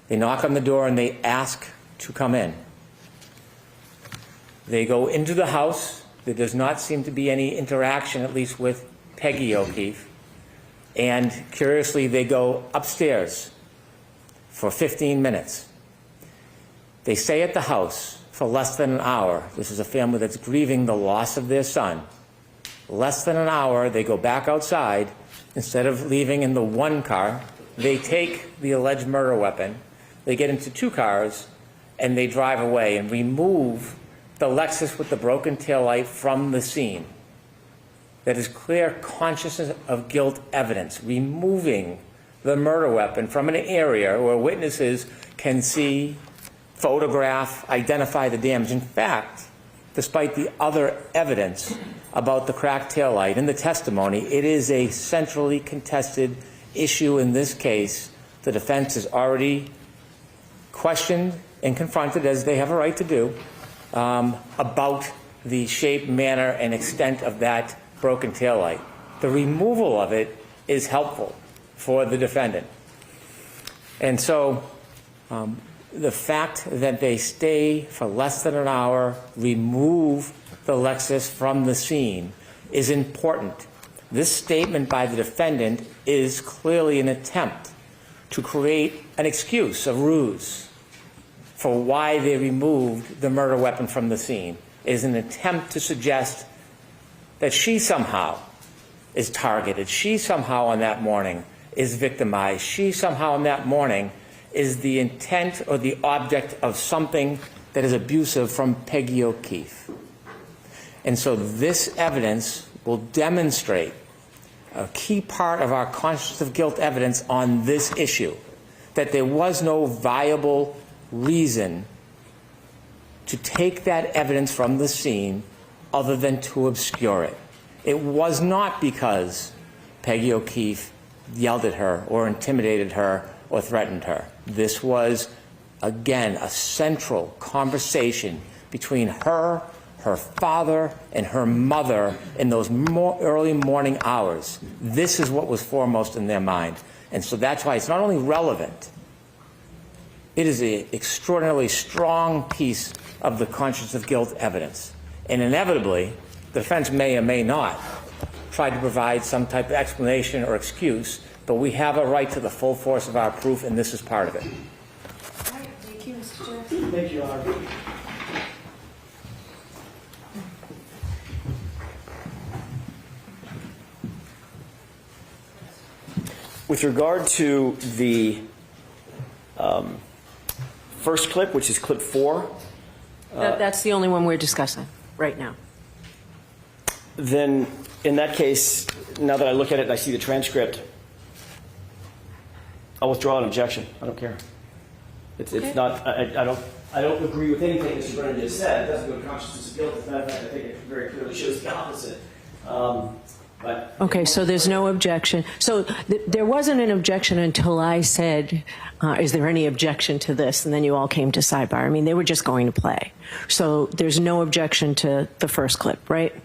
They knock on the door and they ask to come in. They go into the house. There does not seem to be any interaction, at least with Peggy O'Keefe. And curiously, they go upstairs for 15 minutes. They stay at the house for less than an hour. This is a family that's grieving the loss of their son. Less than an hour, they go back outside. Instead of leaving in the one car, they take the alleged murder weapon, they get into two cars, and they drive away and remove the Lexus with the broken taillight from the scene. That is clear consciousness of guilt evidence, removing the murder weapon from an area where witnesses can see, photograph, identify the damage. In fact, despite the other evidence about the cracked taillight in the testimony, it is a centrally contested issue in this case. The defense has already questioned and confronted, as they have a right to do, about the shape, manner, and extent of that broken taillight. The removal of it is helpful for the defendant. And so the fact that they stay for less than an hour, remove the Lexus from the scene, is important. This statement by the defendant is clearly an attempt to create an excuse, a ruse, for why they removed the murder weapon from the scene. It is an attempt to suggest that she somehow is targeted. She somehow on that morning is victimized. She somehow on that morning is the intent or the object of something that is abusive from Peggy O'Keefe. And so this evidence will demonstrate a key part of our consciousness of guilt evidence on this issue, that there was no viable reason to take that evidence from the scene other than to obscure it. It was not because Peggy O'Keefe yelled at her or intimidated her or threatened her. This was, again, a central conversation between her, her father, and her mother in those early morning hours. This is what was foremost in their mind. And so that's why it's not only relevant, it is an extraordinarily strong piece of the consciousness of guilt evidence. And inevitably, the defense may or may not try to provide some type of explanation or excuse, but we have a right to the full force of our proof, and this is part of it. All right, thank you, Mr. Jackson. Thank you, Your Honor. With regard to the first clip, which is clip 4. That's the only one we're discussing right now. Then, in that case, now that I look at it and I see the transcript, I'll withdraw an objection. I don't care. It's not. I don't agree with anything Mr. Brennan just said. It doesn't go to consciousness of guilt. As a matter of fact, I think it very clearly shows the opposite. Okay, so there's no objection. So there wasn't an objection until I said, is there any objection to this? And then you all came to sidebar. I mean, they were just going to play. So there's no objection to the first clip, right?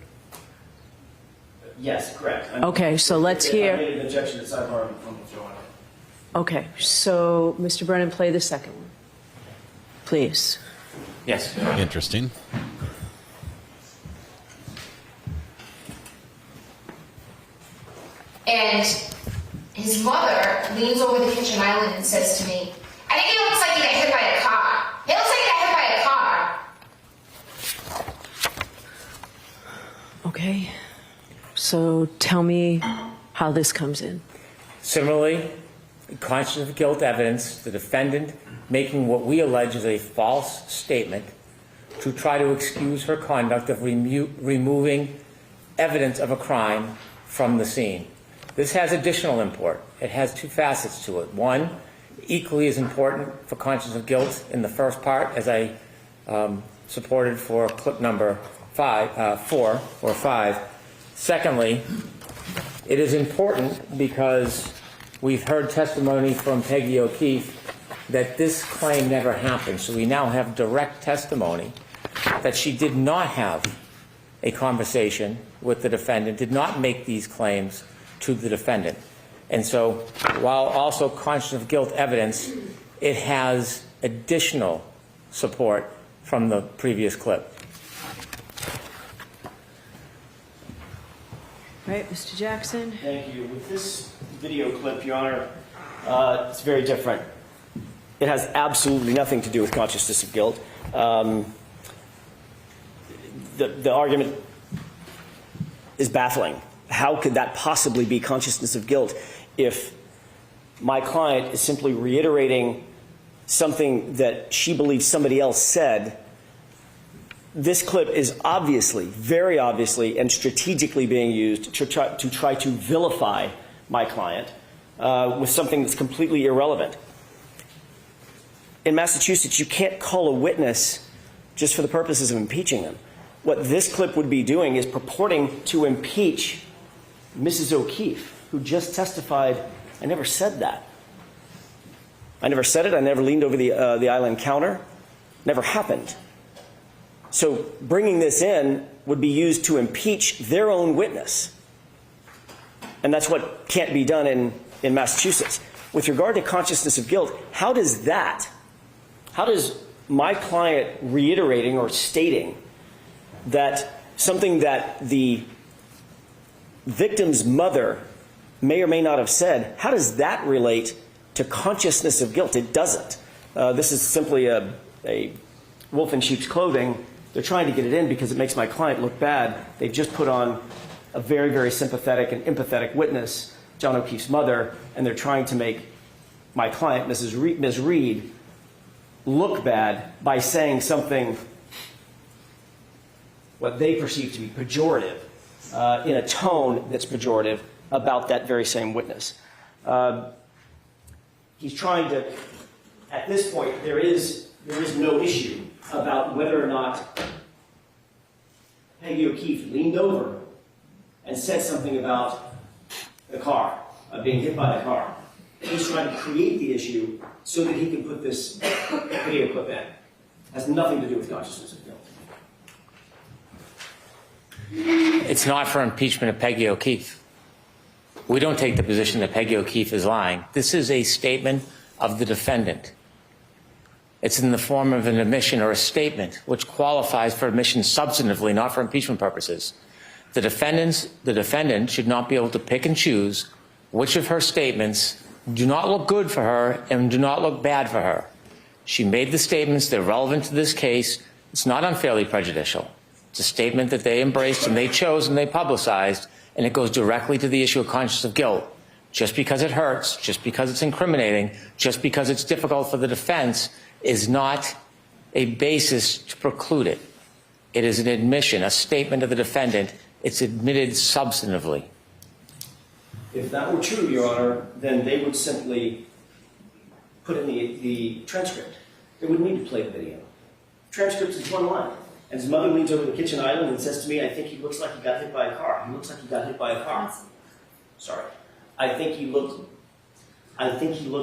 Yes, correct. Okay, so let's hear. I made an objection to sidebar from withdrawing it. Okay, so Mr. Brennan, play the second one, please. Yes. Interesting. And his mother leans over the kitchen island and says to me, I think it looks like you got hit by a car. It looks like you got hit by a car. Okay. So tell me how this comes in. Similarly, conscious of guilt evidence, the defendant making what we allege is a false statement to try to excuse her conduct of removing evidence of a crime from the scene. This has additional import. It has two facets to it. One, equally as important for conscience of guilt in the first part, as I supported for clip number 4 or 5. Secondly, it is important because we've heard testimony from Peggy O'Keefe that this claim never happened. So we now have direct testimony that she did not have a conversation with the defendant, did not make these claims to the defendant. And so while also conscious of guilt evidence, it has additional support from the previous clip. All right, Mr. Jackson. Thank you. With this video clip, Your Honor, it's very different. It has absolutely nothing to do with consciousness of guilt. The argument is baffling. How could that possibly be consciousness of guilt if my client is simply reiterating something that she believes somebody else said? This clip is obviously, very obviously, and strategically being used to try to vilify my client with something that's completely irrelevant. In Massachusetts, you can't call a witness just for the purposes of impeaching them. What this clip would be doing is purporting to impeach Mrs. O'Keefe, who just testified, I never said that. I never said it. I never leaned over the island counter. Never happened. So bringing this in would be used to impeach their own witness. And that's what can't be done in Massachusetts. With regard to consciousness of guilt, how does my client reiterating or stating that something that the victim's mother may or may not have said, how does that relate to consciousness of guilt? It doesn't. This is simply a wolf in sheep's clothing. They're trying to get it in because it makes my client look bad. They've just put on a very, very sympathetic and empathetic witness, John O'Keefe's mother, and they're trying to make my client, Ms. Reed, look bad by saying something what they perceive to be pejorative, in a tone that's pejorative about that very same witness. He's trying to, at this point, there is no issue about whether or not Peggy O'Keefe leaned over and said something about the car, being hit by the car. He's trying to create the issue so that he can put this video clip in. It has nothing to do with consciousness of guilt. It's not for impeachment of Peggy O'Keefe. We don't take the position that Peggy O'Keefe is lying. This is a statement of the defendant. It's in the form of an admission or a statement, which qualifies for admission substantively, not for impeachment purposes. The defendant should not be able to pick and choose which of her statements do not look good for her and do not look bad for her. She made the statements, they're relevant to this case. It's not unfairly prejudicial. It's a statement that they embraced and they chose and they publicized, and it goes directly to the issue of consciousness of guilt. Just because it hurts, just because it's incriminating, just because it's difficult for the defense is not a basis to preclude it. It is an admission, a statement of the defendant. It's admitted substantively. If that were true, Your Honor, then they would simply put in the transcript. They wouldn't need to play the video. Transcript is one line. And his mother leans over the kitchen island and says to me, I think he looks like he got hit by a car. He looks like he got hit by a car. Sorry. I think he looks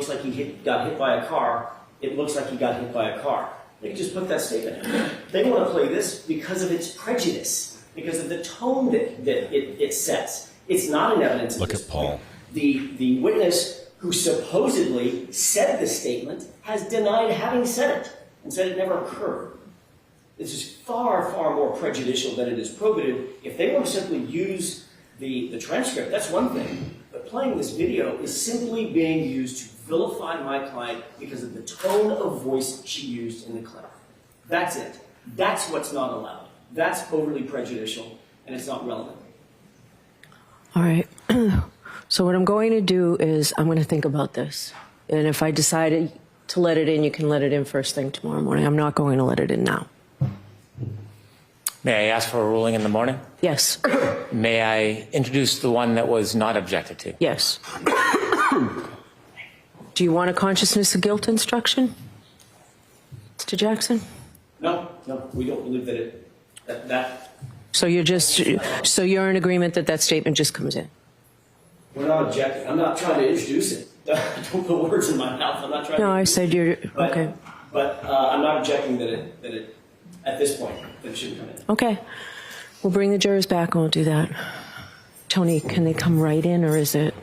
like he got hit by a car. It looks like he got hit by a car. They can just put that statement in. They want to play this because of its prejudice, because of the tone that it sets. It's not an evidence. Look at Paul. The witness who supposedly said the statement has denied having said it and said it never occurred. This is far, far more prejudicial than it is probative. If they want to simply use the transcript, that's one thing. But playing this video is simply being used to vilify my client because of the tone of voice she used in the clip. That's it. That's what's not allowed. That's overly prejudicial. and it's not relevant. All right. So what I'm going to do is I'm going to think about this. And if I decided to let it in, you can let it in first thing tomorrow morning. I'm not going to let it in now. May I ask for a ruling in the morning? Yes. May I introduce the one that was not objected to? Yes. Do you want a consciousness of guilt instruction, Mr. Jackson? No, we don't believe that So you're in agreement that that statement just comes in? we're not objecting. I'm not trying to introduce it. Don't put words in my mouth. I'm not trying. No, I said you're okay. But I'm not objecting that it at this point that it shouldn't come in. Okay. We'll bring the jurors back and we'll do that. Tony, can they come right in, or is it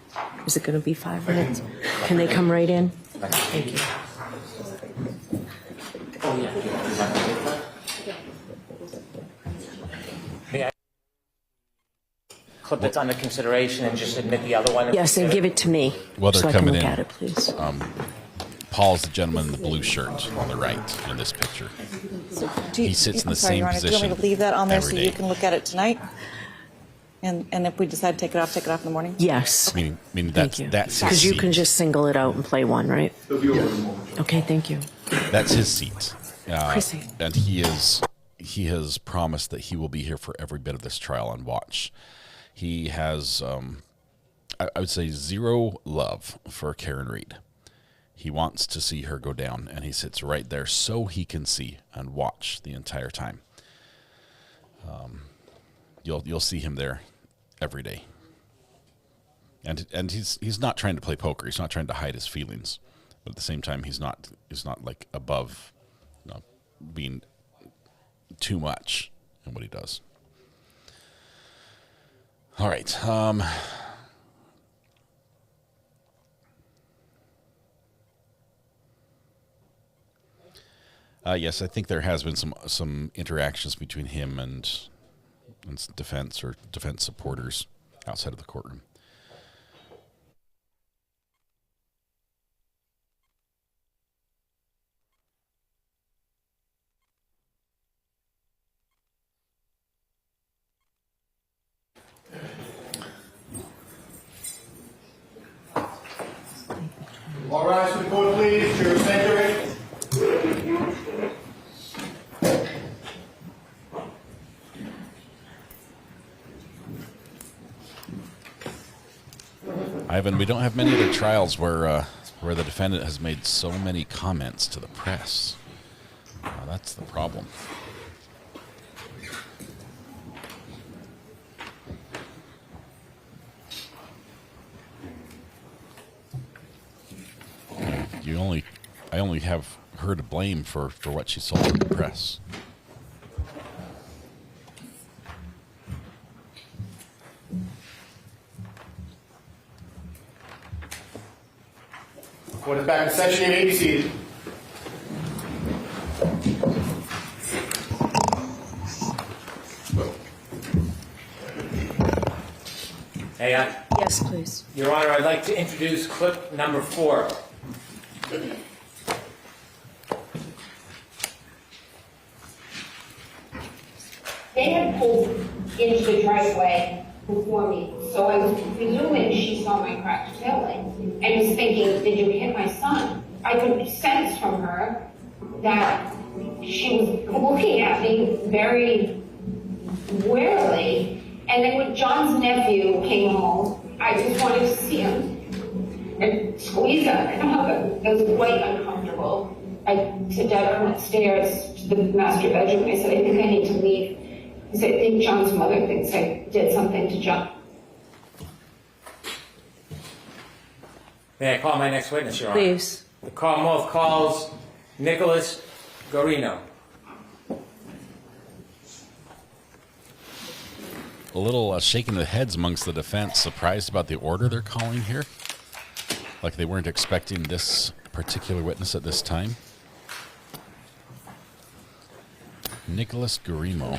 going to be 5 minutes? Can they come right in? Thank you. May I clip that's under consideration and just admit the other one? Yes, and give it to me Well, they're so I can coming look in. at it, please. Paul's the gentleman in the blue shirt on the right in this picture. So He sits in the I'm sorry, same Your Honor, do you want me position to leave that on there every so day. you can look at it tonight? And if we decide to take it off in the morning? Yes. Meaning Thank you. that's his Because you seat. can just single it out and play one, right? Okay, thank you. That's his seat. Chrissy. And he has promised that he will be here for every bit of this trial and watch. He has, I would say, zero love for Karen Reed. He wants to see her go down, and he sits right there so he can see and watch the entire time. You'll see him there every day. And he's not trying to play poker. He's not trying to hide his feelings, but at the same time, he's not like above, being too much in what he does. All right. Yes, I think there has been some interactions between him and defense or defense supporters outside of the courtroom. All rise for the court, please. Juror Sandery. Ivan, we don't have many other trials where the defendant has made so many comments to the press. That's the problem. I only have her to blame for what she sold to the press. Court is back in session. You may be seated. Yes, please. Your Honor, I'd like to introduce clip number 4. They had pulled into the driveway before me, so I was presuming she saw my cracked tail light and was thinking, did you hit my son? I could sense from her that she was looking at me very warily. And then when John's nephew came home, I just wanted to see him and squeeze him and hug him. It was quite uncomfortable. I said, Dad, come upstairs to the master bedroom. I said, I think I need to leave. I said, I think John's mother thinks I did something to John. May I call my next witness, Your Honor? Please. The Commonwealth calls Nicholas Gino. A little shaking of the heads amongst the defense, surprised about the order they're calling here. Like they weren't expecting this particular witness at this time. Nicholas Gurimo.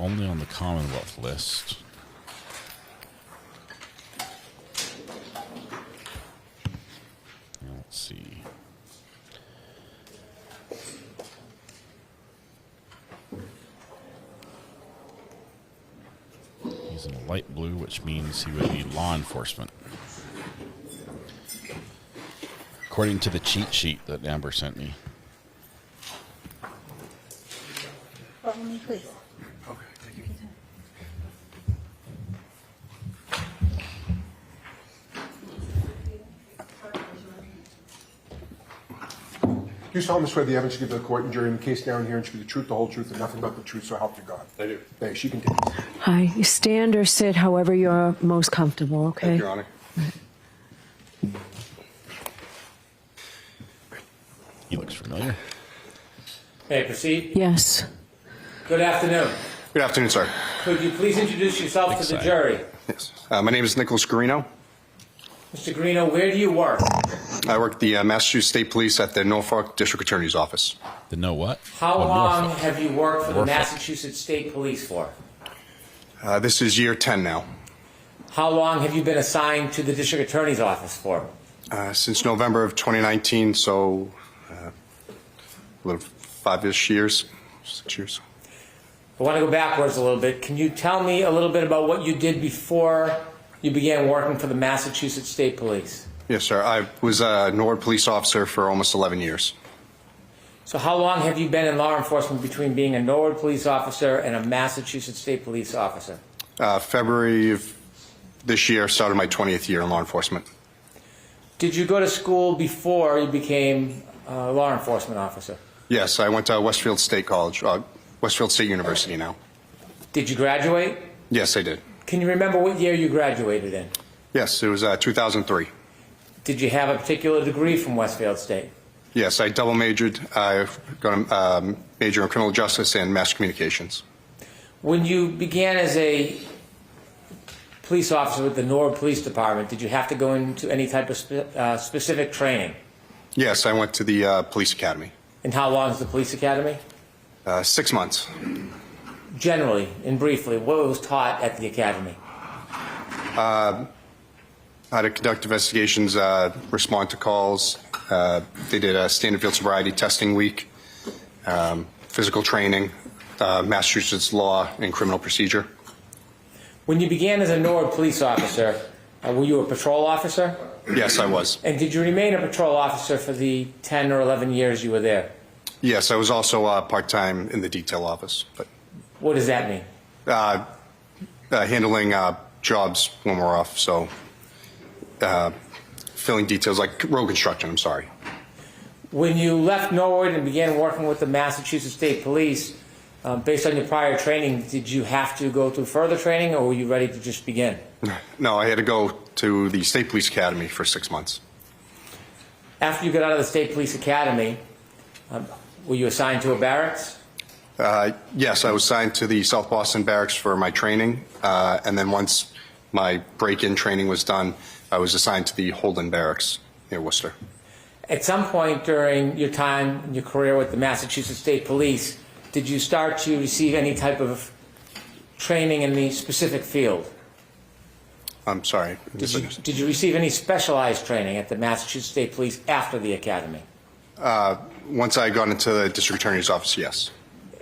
only on the Commonwealth list. Now, let's see. He's in light blue, which means he would be law enforcement. According to the cheat sheet that Amber sent me. Follow me, please. Okay, thank you. Do you solemnly swear the evidence you give to the court and jury in the case now and here and should be the truth, the whole truth, and nothing but the truth, so help you God? I do. Thanks. She continues. Hi. You stand or sit however you're most comfortable, okay? Thank you, Your Honor. He looks familiar. May I proceed? Yes. Good afternoon. Good afternoon, sir. Could you please introduce yourself to the jury? Yes. My name is Nicholas Guarino. Mr. Gino, where do you work? I work at the Massachusetts State Police at the Norfolk District Attorney's Office. The no what? How Oh, long Norfolk. have you worked for the Norfolk. Massachusetts State Police for? This is year 10 now. How long have you been assigned to the District Attorney's Office for? Since November of 2019, so a little 5-ish years, 6 years. I want to go backwards a little bit. Can you tell me a little bit about what you did before you began working for the Massachusetts State Police? Yes, sir. I was a Norwood police officer for almost 11 years. So how long have you been in law enforcement between being a Norwood police officer and a Massachusetts State Police officer? February of this year started my 20th year in law enforcement. Did you go to school before you became a law enforcement officer? Yes, I went to Westfield State College, Westfield State University now. Did you graduate? Yes, I did. Can you remember what year you graduated in? Yes, it was 2003. Did you have a particular degree from Westfield State? Yes, I double majored. I got a major in criminal justice and mass communications. When you began as a police officer with the Norwood Police Department, did you have to go into any type of specific training? Yes, I went to the police academy. And how long is the police academy? 6 months. Generally and briefly, what was taught at the academy? How to conduct investigations, respond to calls. They did a standard field sobriety testing week, physical training, Massachusetts law and criminal procedure. When you began as a Norwood police officer, were you a patrol officer? Yes, I was. And did you remain a patrol officer for the 10 or 11 years you were there? Yes, I was also part-time in the detail office. But what does that mean? Handling jobs when we're off, so filling details like road construction, I'm sorry. When you left Norwood and began working with the Massachusetts State Police, based on your prior training, did you have to go through further training or were you ready to just begin? No, I had to go to the State Police Academy for 6 months. After you got out of the State Police Academy, were you assigned to a barracks? Yes, I was assigned to the South Boston Barracks for my training, and then once my break-in training was done, I was assigned to the Holden Barracks near Worcester. At some point during your time in your career with the Massachusetts State Police, did you start to receive any type of training in the specific field? I'm sorry. Did you receive any specialized training at the Massachusetts State Police after the academy? Once I got into the district attorney's office, yes.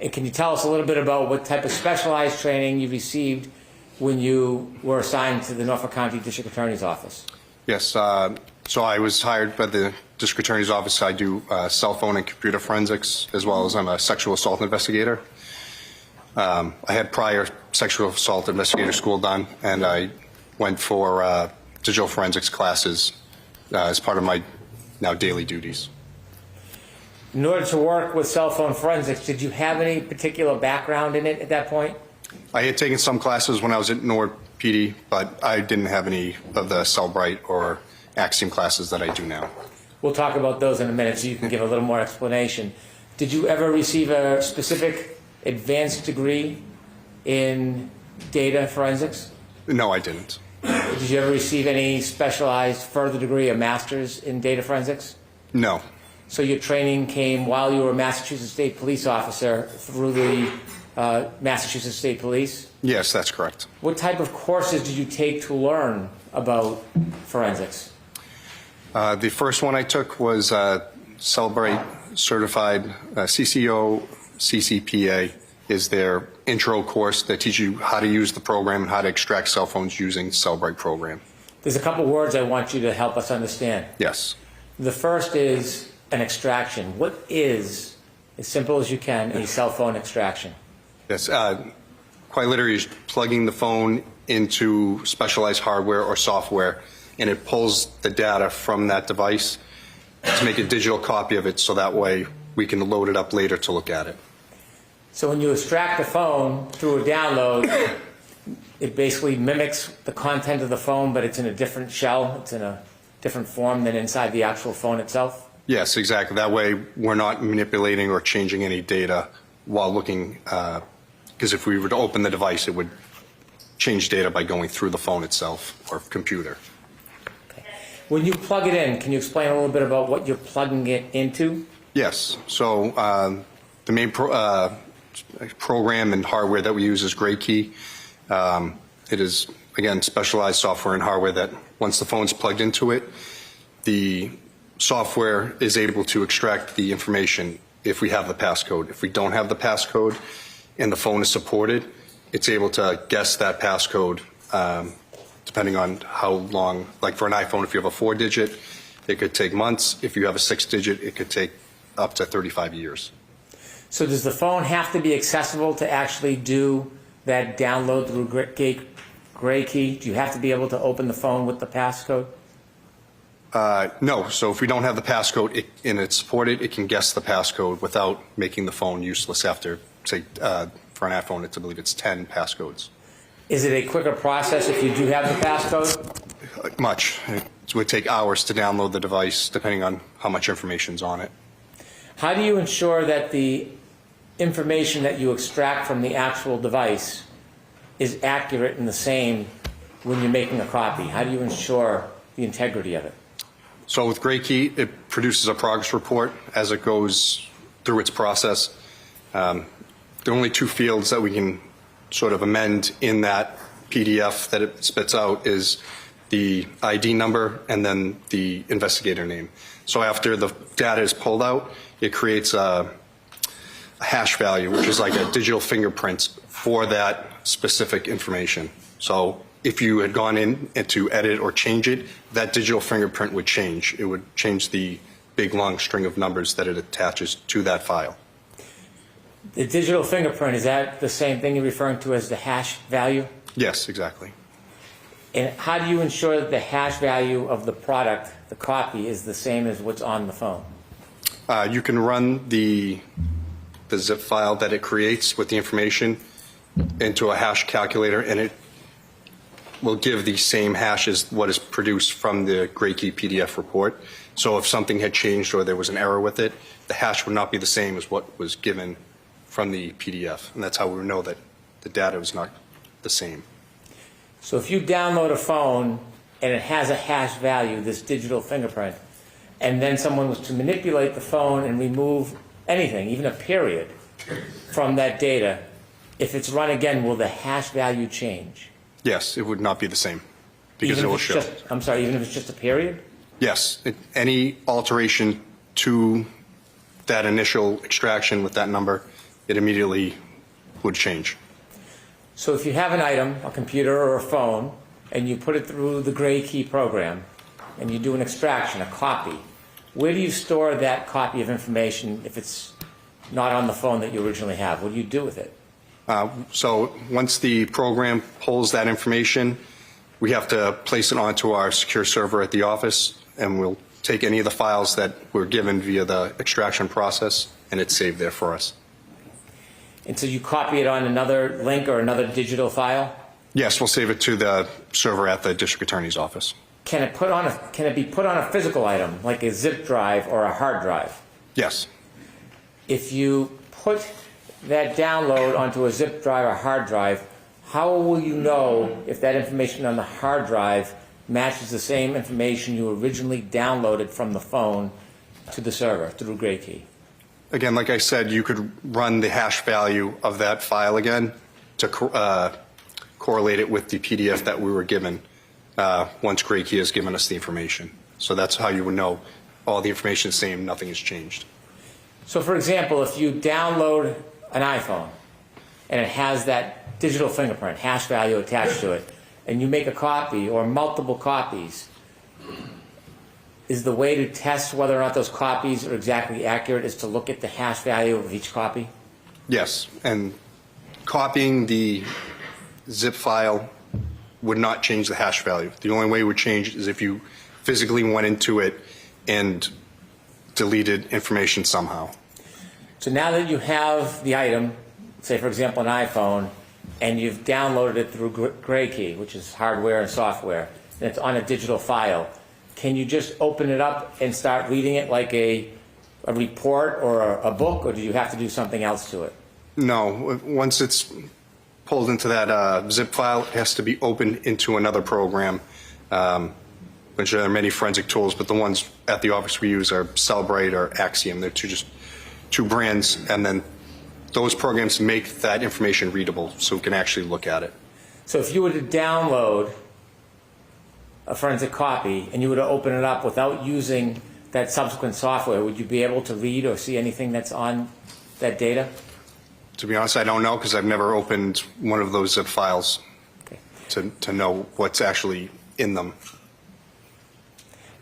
And can you tell us a little bit about what type of specialized training you received when you were assigned to the Norfolk County District Attorney's Office? Yes, so I was hired by the district attorney's office. I do cell phone and computer forensics, as well as I'm a sexual assault investigator. I had prior sexual assault investigator school done, and I went for digital forensics classes as part of my now daily duties. In order to work with cell phone forensics, did you have any particular background in it at that point? I had taken some classes when I was at Norwood PD, but I didn't have any of the Cellbrite or Axiom classes that I do now. We'll talk about those in a minute so you can give a little more explanation. Did you ever receive a specific advanced degree in data forensics? No, I didn't. Did you ever receive any specialized further degree, a master's in data forensics? No. So your training came while you were a Massachusetts State Police officer through the Massachusetts State Police? Yes, that's correct. What type of courses did you take to learn about forensics? The first one I took was Celebrate Certified CCO CCPA is their intro course that teaches you how to use the program and how to extract cell phones using Celebrate program. There's a couple words I want you to help us understand. Yes. The first is an extraction. What is, as simple as you can, a cell phone extraction? Yes. Quite literally is plugging the phone into specialized hardware or software, and it pulls the data from that device to make a digital copy of it, so that way we can load it up later to look at it. So when you extract the phone through a download, it basically mimics the content of the phone, but it's in a different shell, it's in a different form than inside the actual phone itself? Yes, exactly. That way we're not manipulating or changing any data while looking, because if we were to open the device, it would change data by going through the phone itself or computer. Okay. When you plug it in, can you explain a little bit about what you're plugging it into? Yes. So the main program and hardware that we use is GrayKey. It is, again, specialized software and hardware that once the phone's plugged into it, the software is able to extract the information if we have the passcode. If we don't have the passcode and the phone is supported, it's able to guess that passcode depending on how long. Like for an iPhone, if you have a 4-digit, it could take months. If you have a 6-digit, it could take up to 35 years. So does the phone have to be accessible to actually do that download through GrayKey? Do you have to be able to open the phone with the passcode? No. So if we don't have the passcode and it's supported, it can guess the passcode without making the phone useless after, say, for an iPhone, I believe it's 10 passcodes. Is it a quicker process if you do have the passcode? Much. It would take hours to download the device, depending on how much information's on it. How do you ensure that the information that you extract from the actual device is accurate and the same when you're making a copy? How do you ensure the integrity of it? So with GrayKey, it produces a progress report as it goes through its process. The only two fields that we can sort of amend in that PDF that it spits out is the ID number and then the investigator name. So after the data is pulled out, it creates a hash value, which is like a digital fingerprint for that specific information. So if you had gone in and to edit or change it, that digital fingerprint would change. It would change the big long string of numbers that it attaches to that file. The digital fingerprint, is that the same thing you're referring to as the hash value? Yes, exactly. And how do you ensure that the hash value of the product, the copy, is the same as what's on the phone? You can run the zip file that it creates with the information into a hash calculator, and it will give the same hash as what is produced from the GrayKey PDF report. So if something had changed or there was an error with it, the hash would not be the same as what was given from the PDF, and that's how we know that the data is not the same. So if you download a phone and it has a hash value, this digital fingerprint, and then someone was to manipulate the phone and remove anything, even a period, from that data, if it's run again, will the hash value change? Yes, it would not be the same because it will show. I'm sorry, even if it's just a period? Yes, any alteration to that initial extraction with that number, it immediately would change. So if you have an item, a computer or a phone, and you put it through the GrayKey program, and you do an extraction, a copy, where do you store that copy of information if it's not on the phone that you originally have? What do you do with it? So once the program pulls that information, we have to place it onto our secure server at the office, and we'll take any of the files that were given via the extraction process, and it's saved there for us. And so you copy it on another link or another digital file? Yes, we'll save it to the server at the district attorney's office. Can it be put on a physical item, like a zip drive or a hard drive? Yes. If you put that download onto a zip drive or hard drive, how will you know if that information on the hard drive matches the same information you originally downloaded from the phone to the server through GrayKey? Again, like I said, you could run the hash value of that file again to correlate it with the PDF that we were given once Gray Key has given us the information. So that's how you would know all the information is the same, nothing has changed. So for example, if you download an iPhone and it has that digital fingerprint, hash value attached to it, and you make a copy or multiple copies, is the way to test whether or not those copies are exactly accurate is to look at the hash value of each copy? Yes, and copying the zip file would not change the hash value. The only way it would change is if you physically went into it and deleted information somehow. So now that you have the item, say for example an iPhone, and you've downloaded it through Gray Key, which is hardware and software, and it's on a digital file, can you just open it up and start reading it like a report or a book, or do you have to do something else to it? No, once it's pulled into that zip file, it has to be opened into another program, which there are many forensic tools, but the ones at the office we use are Cellbrite or Axiom. They're just two brands, and then those programs make that information readable so we can actually look at it. So if you were to download a forensic copy and you were to open it up without using that subsequent software, would you be able to read or see anything that's on that data? To be honest, I don't know because I've never opened one of those zip files to know what's actually in them.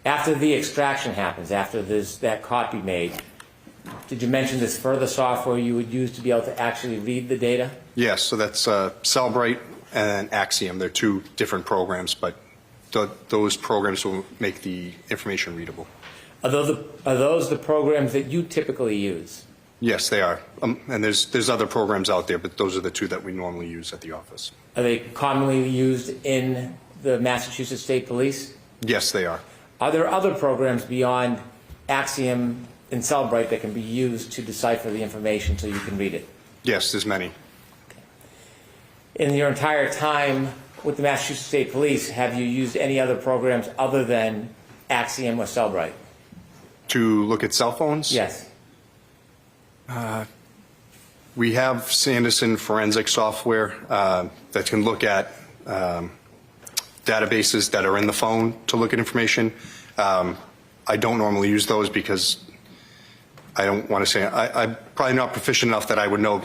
After the extraction happens, after there's that copy made, did you mention this further software you would use to be able to actually read the data? Yes, so that's Cellbrite and Axiom. They're two different programs, but those programs will make the information readable. Are those the programs that you typically use? Yes, they are. And there's other programs out there, but those are the two that we normally use at the office. Are they commonly used in the Massachusetts State Police? Yes, they are. Are there other programs beyond Axiom and Cellbrite that can be used to decipher the information so you can read it? Yes, there's many. In your entire time with the Massachusetts State Police, have you used any other programs other than Axiom or Cellbrite? To look at cell phones? Yes. We have Sanderson forensic software that can look at databases that are in the phone to look at information. I don't normally use those because I don't want to say, I'm probably not proficient enough that I would know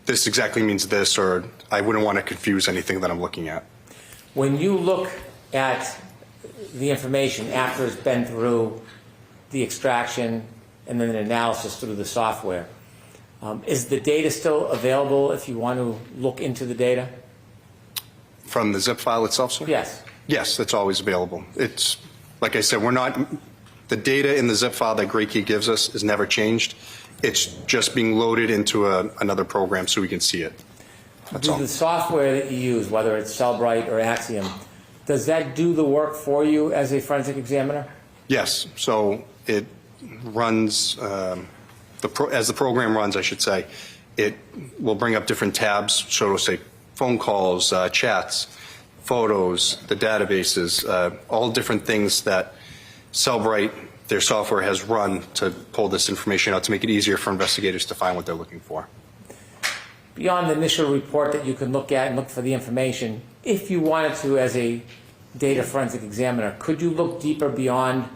this exactly means this, or I wouldn't want to confuse anything that I'm looking at. When you look at the information after it's been through the extraction and then the analysis through the software, is the data still available if you want to look into the data? From the zip file itself, sir? Yes. Yes, it's always available. It's, like I said, the data in the zip file that Gray Key gives us is never changed. It's just being loaded into another program so we can see it. That's all. The software that you use, whether it's Cellbrite or Axiom, does that do the work for you as a forensic examiner? Yes. So it runs, as the program runs, I should say, it will bring up different tabs. So it'll say phone calls, chats, photos, the databases, all different things that Cellbrite, their software, has run to pull this information out to make it easier for investigators to find what they're looking for. Beyond the initial report that you can look at and look for the information, if you wanted to as a data forensic examiner, could you look deeper beyond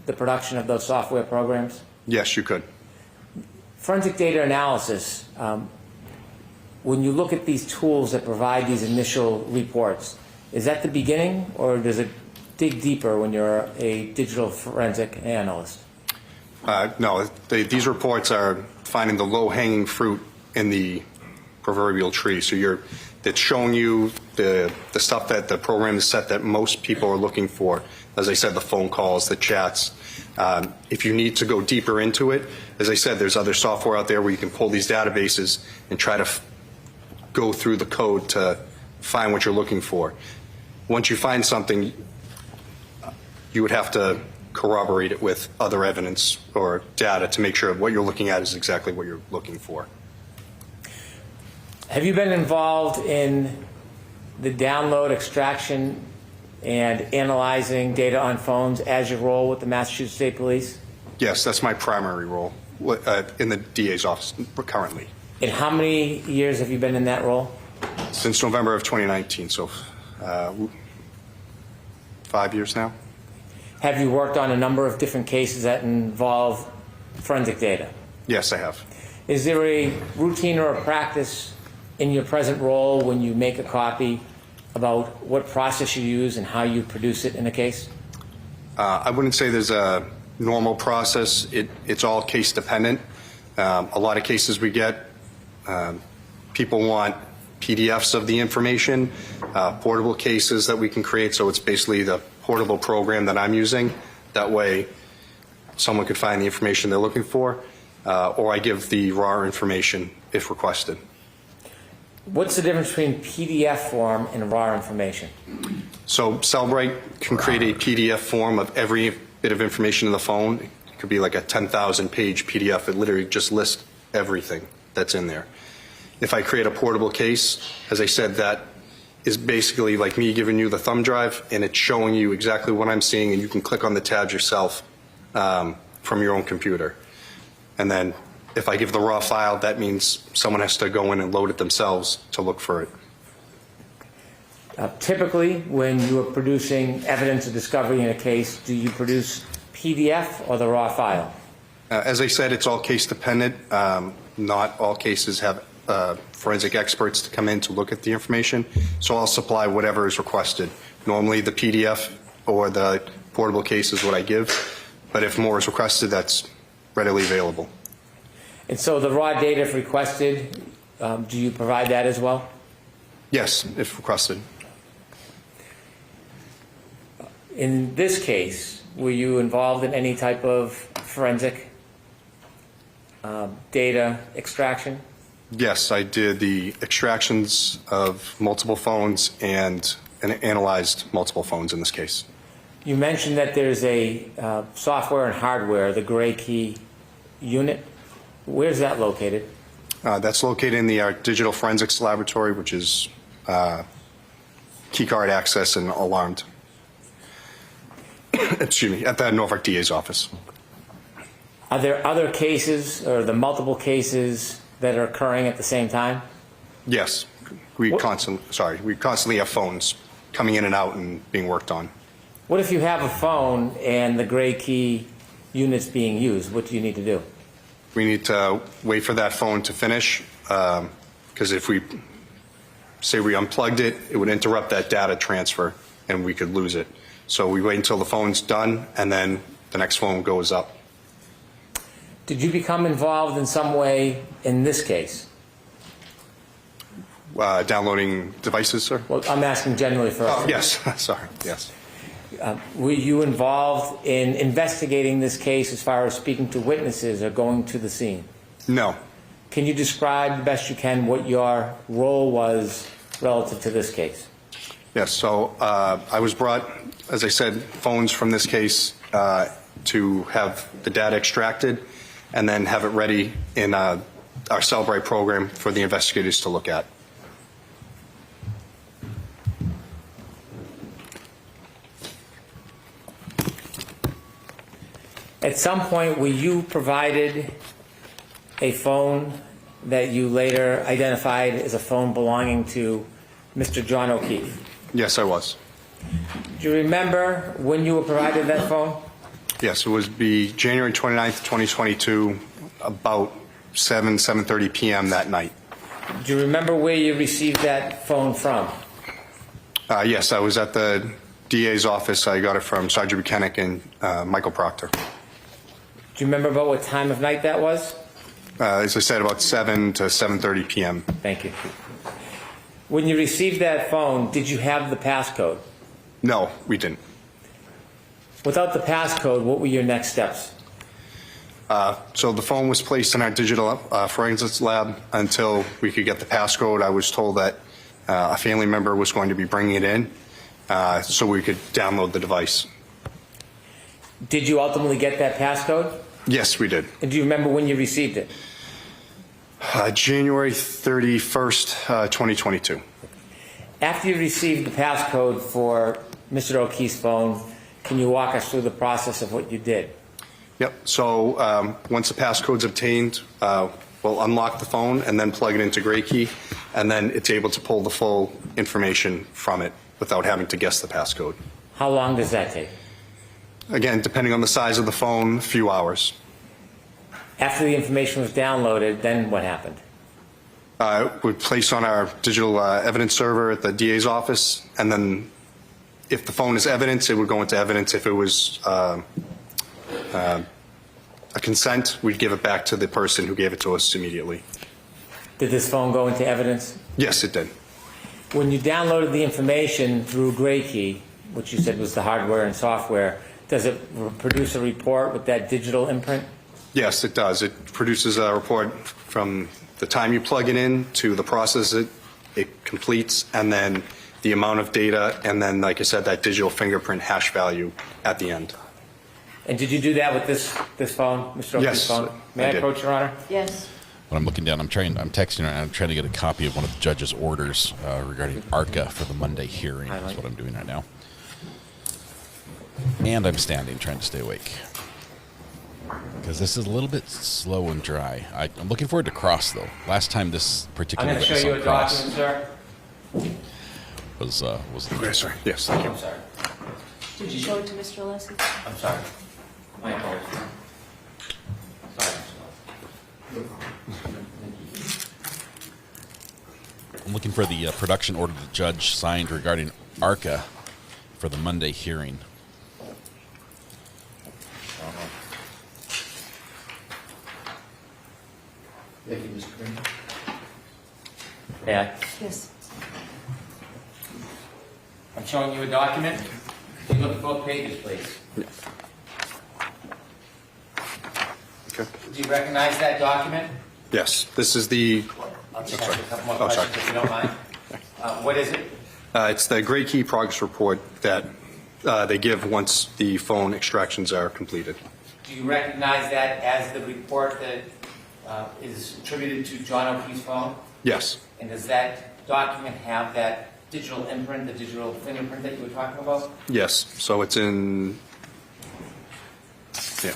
the production of those software programs? Yes, you could. Forensic data analysis, when you look at these tools that provide these initial reports, is that the beginning, or does it dig deeper when you're a digital forensic analyst? No, these reports are finding the low-hanging fruit in the proverbial tree. So it's showing you the stuff that the program is set that most people are looking for. As I said, the phone calls, the chats. If you need to go deeper into it, as I said, there's other software out there where you can pull these databases and try to go through the code to find what you're looking for. Once you find something, you would have to corroborate it with other evidence or data to make sure what you're looking at is exactly what you're looking for. Have you been involved in the download, extraction, and analyzing data on phones as your role with the Massachusetts State Police? Yes, that's my primary role. in the DA's office currently. And how many years have you been in that role? Since November of 2019, so 5 years now. Have you worked on a number of different cases that involve forensic data? Yes, I have. Is there a routine or a practice in your present role when you make a copy about what process you use and how you produce it in a case? I wouldn't say there's a normal process. It's all case dependent. A lot of cases we get, people want PDFs of the information, portable cases that we can create, so it's basically the portable program that I'm using. That way someone could find the information they're looking for, or I give the raw information if requested. What's the difference between PDF form and raw information? So Cellbrite can create a PDF form of every bit of information in the phone. It could be like a 10,000 page PDF. It literally just lists everything that's in there. If I create a portable case, as I said, that is basically like me giving you the thumb drive, and it's showing you exactly what I'm seeing, and you can click on the tabs yourself from your own computer. And then if I give the raw file, that means someone has to go in and load it themselves to look for it. Typically, when you are producing evidence of discovery in a case, do you produce PDF or the raw file? As I said, it's all case dependent. Not all cases have forensic experts to come in to look at the information, so I'll supply whatever is requested. Normally the PDF or the portable case is what I give, but if more is requested, that's readily available. And so the raw data, if requested, do you provide that as well? Yes, if requested. In this case, were you involved in any type of forensic data extraction? Yes, I did the extractions of multiple phones and analyzed multiple phones in this case. You mentioned that there's a software and hardware, the gray key unit. Where's that located? That's located in the digital forensics laboratory, which is keycard access and alarmed. Excuse me, at the Norfolk DA's office. Are there other cases, or the multiple cases that are occurring at the same time? Yes, we constantly have phones coming in and out and being worked on. What if you have a phone and the gray key unit's being used? What do you need to do? We need to wait for that phone to finish, because if we say we unplugged it, it would interrupt that data transfer and we could lose it. So we wait until the phone's done, and then the next phone goes up. Did you become involved in some way in this case? Downloading devices, sir? Well, I'm asking generally for... Oh, yes, sorry, yes. Were you involved in investigating this case as far as speaking to witnesses or going to the scene? No. Can you describe the best you can what your role was relative to this case? Yes, so I was brought, as I said, phones from this case to have the data extracted and then have it ready in our Cellbrite program for the investigators to look at. At some point, were you provided a phone that you later identified as a phone belonging to Mr. John O'Keefe? Yes, I was. Do you remember when you were provided that phone? Yes, it would be January 29th, 2022, about 7:30 p.m. that night. Do you remember where you received that phone from? Yes, I was at the DA's office. I got it from Sergeant Buchanan and Michael Proctor. Do you remember about what time of night that was? As I said, about 7 to 7:30 p.m. Thank you. When you received that phone, did you have the passcode? No, we didn't. Without the passcode, what were your next steps? So the phone was placed in our digital forensics lab until we could get the passcode. I was told that a family member was going to be bringing it in so we could download the device. Did you ultimately get that passcode? Yes, we did. And do you remember when you received it? January 31st, 2022. After you received the passcode for Mr. O'Keefe's phone, can you walk us through the process of what you did? Yep. So once the passcode's obtained, we'll unlock the phone and then plug it into Gray Key, and then it's able to pull the full information from it without having to guess the passcode. How long does that take? Again, depending on the size of the phone, a few hours. After the information was downloaded, then what happened? We'd place on our digital evidence server at the DA's office, and then if the phone is evidence, it would go into evidence. If it was a consent, we'd give it back to the person who gave it to us immediately. Did this phone go into evidence? Yes, it did. When you downloaded the information through Gray Key, which you said was the hardware and software, does it produce a report with that digital imprint? Yes, it does. It produces a report from the time you plug it in to the process it completes, and then the amount of data, and then, like I said, that digital fingerprint hash value at the end. And did you do that with this phone, Mr. O'Keefe's Yes, phone? May I approach, Your Honor? Yes. When I'm looking down, I'm texting her, and I'm trying to get a copy of one of the judge's orders regarding ARCA for the Monday hearing. That's what I'm doing right now. And I'm standing, trying to stay awake. Because this is a little bit slow and dry. I'm looking forward to cross, though. Last time this particular I'm going to show you a document, sir. Was okay, sorry. Yes, thank you. I'm sorry. Did you show it to Mr. Alessi? I'm sorry. My apologies. Sorry, Mr. I'm looking for the production order the judge signed regarding ARCA for the Monday hearing. Thank you, Mr. Green. May I? Yes. I'm showing you a document. Can you look at both pages, please? Okay. Do you recognize that document? Yes, this is the. I'll just ask you a couple more questions if you don't mind. What is it? It's the Gray Key progress report that they give once the phone extractions are completed. Do you recognize that as the report that is attributed to John O'Keefe's phone? Yes. And does that document have that digital imprint, the digital fingerprint that you were talking about? Yes. So it's in. Yeah.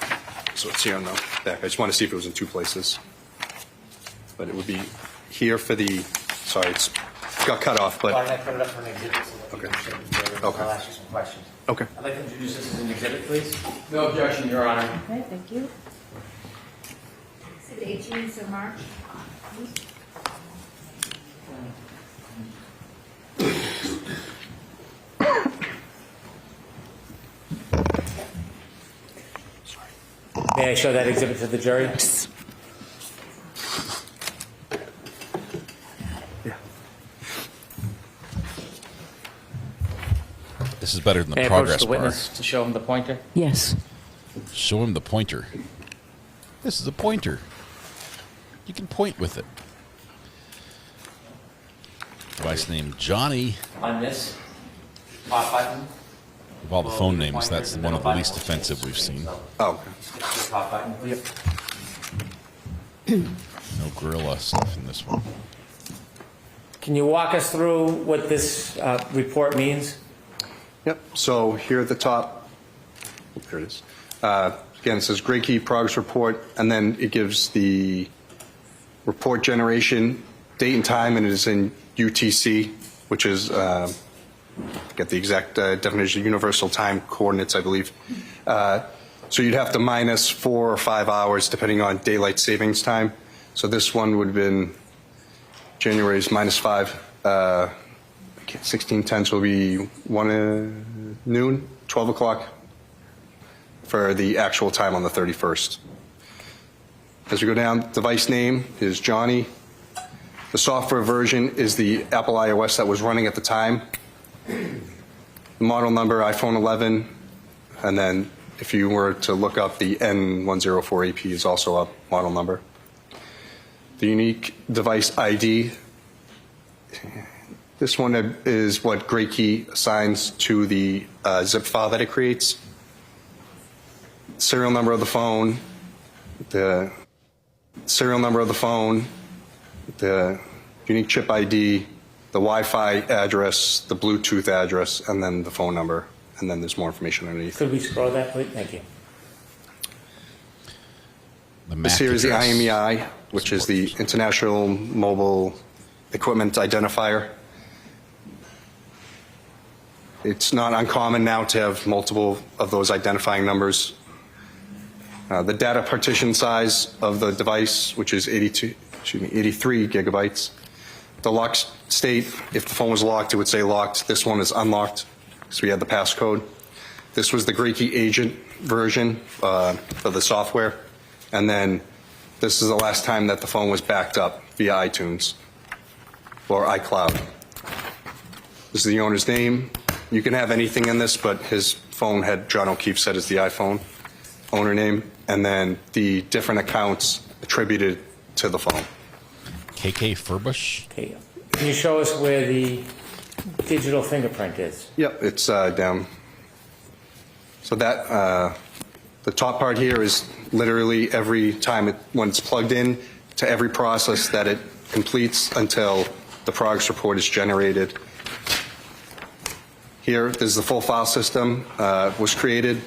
So it's here on the back. I just want to see if it was in two places. But it would be here for the. Sorry, it's got cut off. But. Why don't I put it up for an exhibit so that Okay. you can show it? Okay. I'll ask you some questions. Okay. I'd like to introduce this as an exhibit, please. No objection, Your Honor. Okay, thank you. Is it 18th of March? May I show that exhibit to the jury? This is better than the May I progress approach the bar. witness to show him the pointer? Yes. Show him the pointer. This is a pointer. You can point with it. Device name Johnny. On this top button. Of all the phone names, that's one of the least offensive we've seen. Oh. The top button, please. No gorilla stuff in this one. Can you walk us through what this report means? Yep. So here at the top, there it is. Again, it says Gray Key progress report, and then it gives the report generation date and time, and it is in UTC, which is get the exact definition, universal time coordinates, I believe. So you'd have to minus 4 or 5 hours depending on daylight savings time. So this one would have been January's -5. 16/10 will be 1 noon, 12 o'clock for the actual time on the 31st. As we go down, device name is Johnny. The software version is the Apple iOS that was running at the time. Model number, iPhone 11. And then if you were to look up the N104AP is also a model number. The unique device ID. This one is what Gray Key assigns to the zip file that it creates. Serial number of the phone, the serial number of the phone, the unique chip ID, the Wi-Fi address, the Bluetooth address, and then the phone number. And then there's more information underneath. Could we scroll that, please? Thank you. This here is the IMEI, which is the International Mobile Equipment Identifier. It's not uncommon now to have multiple of those identifying numbers. The data partition size of the device, which is 83 gigabytes. The lock state, if the phone was locked, it would say locked. This one is unlocked, because we had the passcode. This was the Gracie agent version of the software. And then this is the last time that the phone was backed up via iTunes or iCloud. This is the owner's name. You can have anything in this, but his phone had John O'Keefe set as the iPhone owner name, and then the different accounts attributed to the phone. KK Furbush? Okay. Can you show us where the digital fingerprint is? Yep, it's down. So that, the top part here is literally every time when it's plugged in to every process that it completes until the progress report is generated. Here is the full file system was created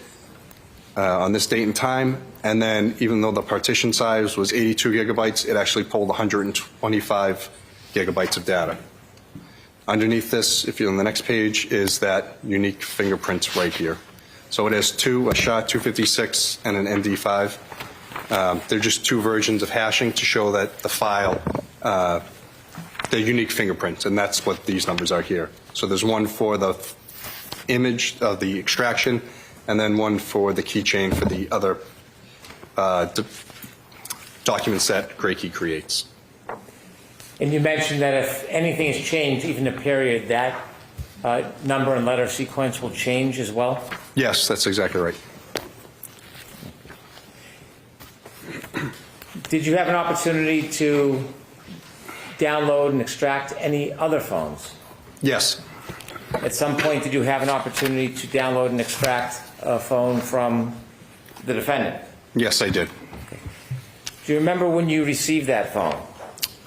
on this date and time, and then even though the partition size was 82 gigabytes, it actually pulled 125 gigabytes of data. Underneath this, if you're on the next page, is that unique fingerprint right here. So it has a SHA-256 and an MD5. They're just two versions of hashing to show that the file, the unique fingerprint, and that's what these numbers are here. So there's one for the image of the extraction, and then one for the keychain for the other documents that Gracie creates. And you mentioned that if anything has changed, even a period, that number and letter sequence will change as well? Yes, that's exactly right. Did you have an opportunity to download and extract any other phones? Yes. At some point, did you have an opportunity to download and extract a phone from the defendant? Yes, I did. Okay. Do you remember when you received that phone?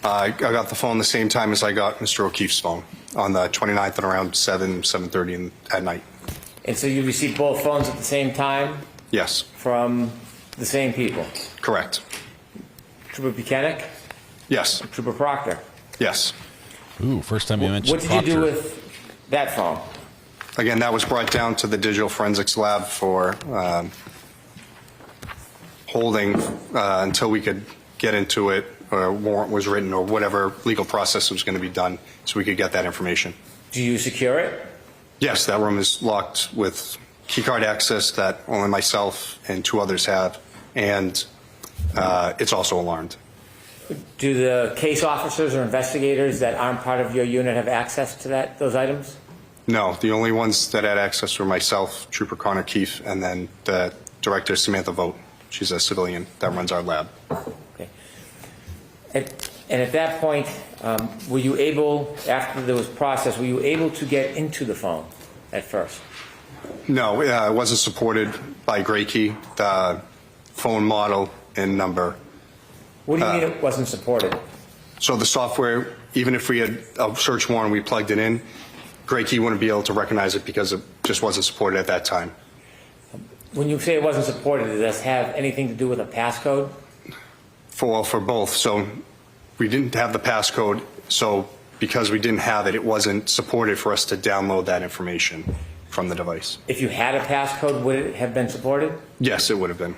I got the phone the same time as I got Mr. O'Keefe's phone, on the 29th at around 7:30 at night. And so you received both phones at the same time? Yes. From the same people? Correct. Trooper Buchanan? Yes. Trooper Proctor? Yes. Ooh, first time you mentioned What did you do with that phone? Again, that was brought down to the digital forensics lab for holding until we could get into it, or a warrant was written, or whatever legal process was going to be done, so we could get that information. Do you secure it? Yes, that room is locked with keycard access that only myself and two others have, and it's also alarmed. Do the case officers or investigators that aren't part of your unit have access to those items? No, the only ones that had access were myself, Trooper Connor Keefe, and then the director, Samantha Vogt. She's a civilian that runs our lab. Okay. And at that point, were you able, after there was process, were you able to get into the phone at first? No, it wasn't supported by Gracie, the phone model and number. What do you mean it wasn't supported? So the software, even if we had a search warrant, we plugged it in, Gracie wouldn't be able to recognize it because it just wasn't supported at that time. When you say it wasn't supported, does this have anything to do with a passcode? For both. So we didn't have the passcode, so because we didn't have it, it wasn't supported for us to download that information from the device. If you had a passcode, would it have been supported? Yes, it would have been.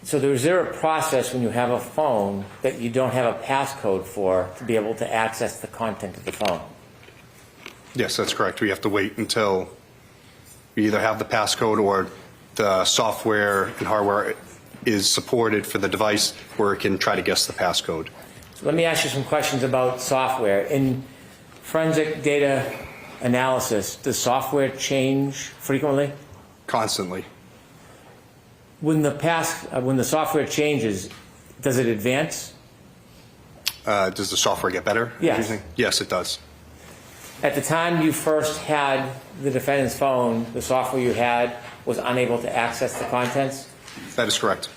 So is there a process when you have a phone that you don't have a passcode for to be able to access the content of the phone? Yes, that's correct. We have to wait until we either have the passcode or the software and hardware is supported for the device where it can try to guess the passcode. So let me ask you some questions about software. In forensic data analysis, does software change frequently? Constantly. When the software changes, does it advance? Does the software get better? Yes. Yes, it does. At the time you first had the defendant's phone, the software you had was unable to access the contents? That is correct.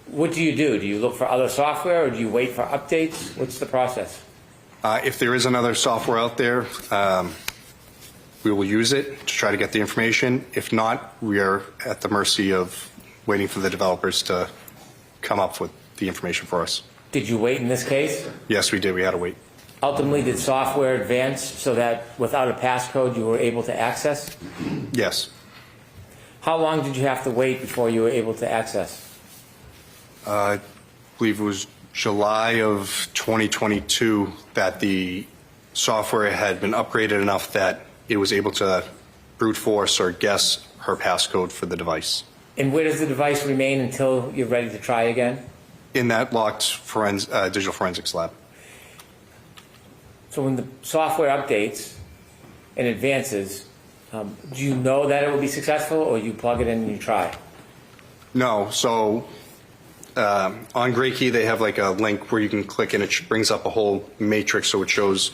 What do? Do you look for other software, or do you wait for updates? What's the process? If there is another software out there, we will use it to try to get the information. If not, we are at the mercy of waiting for the developers to come up with the information for us. Did you wait in this case? Yes, we did. We had to wait. Ultimately, did software advance so that without a passcode you were able to access? Yes. How long did you have to wait before you were able to access? I believe it was July of 2022 that the software had been upgraded enough that it was able to brute force or guess her passcode for the device. And where does the device remain until you're ready to try again? In that locked digital forensics lab. So when the software updates and advances, do you know that it will be successful, or you plug it in and you try? No. So on Grey Key, they have like a link where you can click and it brings up a whole matrix. So it shows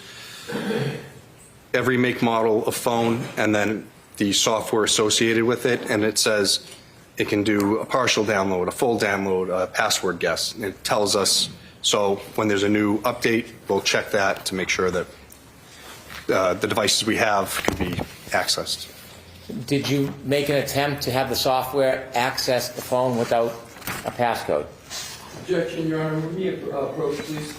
every make, model of phone and then the software associated with it. And it says it can do a partial download, a full download, a password guess. And it tells us, so when there's a new update, we'll check that to make sure that the devices we have can be accessed. Did you make an attempt to have the software access the phone without a passcode? Objection, Your Honor. Would me approach, please?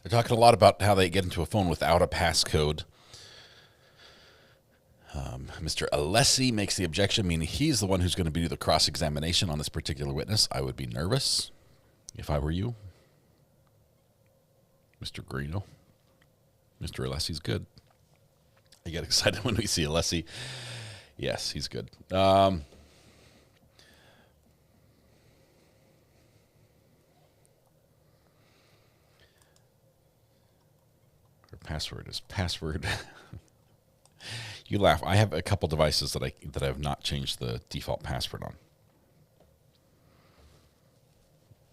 They're talking a lot about how they get into a phone without a passcode. Mr. Alessi makes the objection, meaning he's the one who's going to be the cross-examination on this particular witness. I would be nervous if I were you. Mr. Gino. Mr. Alessi's good. I get excited when we see Alessi. Yes, he's good. Her password is password. You laugh. I have a couple devices that I have not changed the default password on.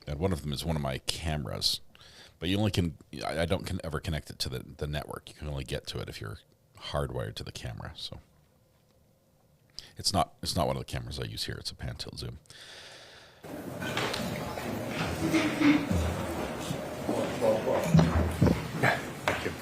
And one of them is one of my cameras. But you only can, I don't ever connect it to the network. You can only get to it if you're hardwired to the camera. So it's not one of the cameras I use here. It's a pan tilt zoom. Thank you.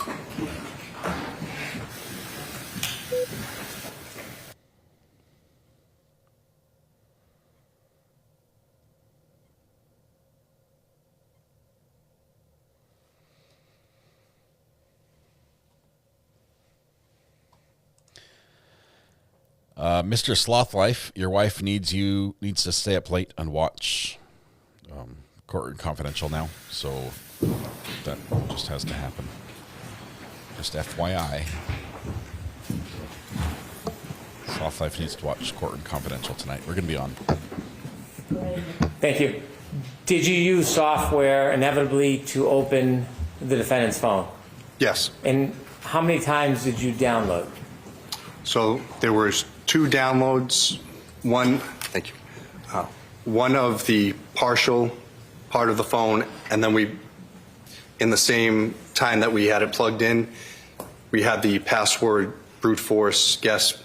Mr. Slothlife, your wife needs to stay up late and watch Courtroom Confidential now, so that just has to happen. Just FYI. Slothlife needs to watch Courtroom Confidential tonight. We're going to be on. Thank you. Did you use software inevitably to open the defendant's phone? Yes. And how many times did you download? So there was 2 downloads. One, thank you. One of the partial part of the phone, and then we, in the same time that we had it plugged in, we had the password brute force guess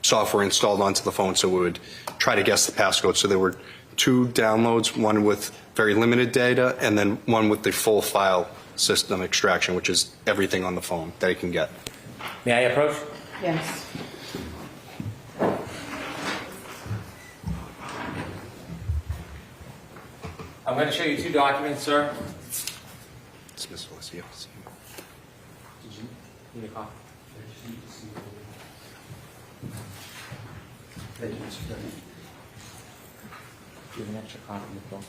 software installed onto the phone, so we would try to guess the passcode. So there were 2 downloads, one with very limited data, and then one with the full file system extraction, which is everything on the phone that it can get. May I approach? Yes. I'm going to show you 2 documents, sir. It's Ms. Felicity. Did you need a copy? Do you have an extra copy of both?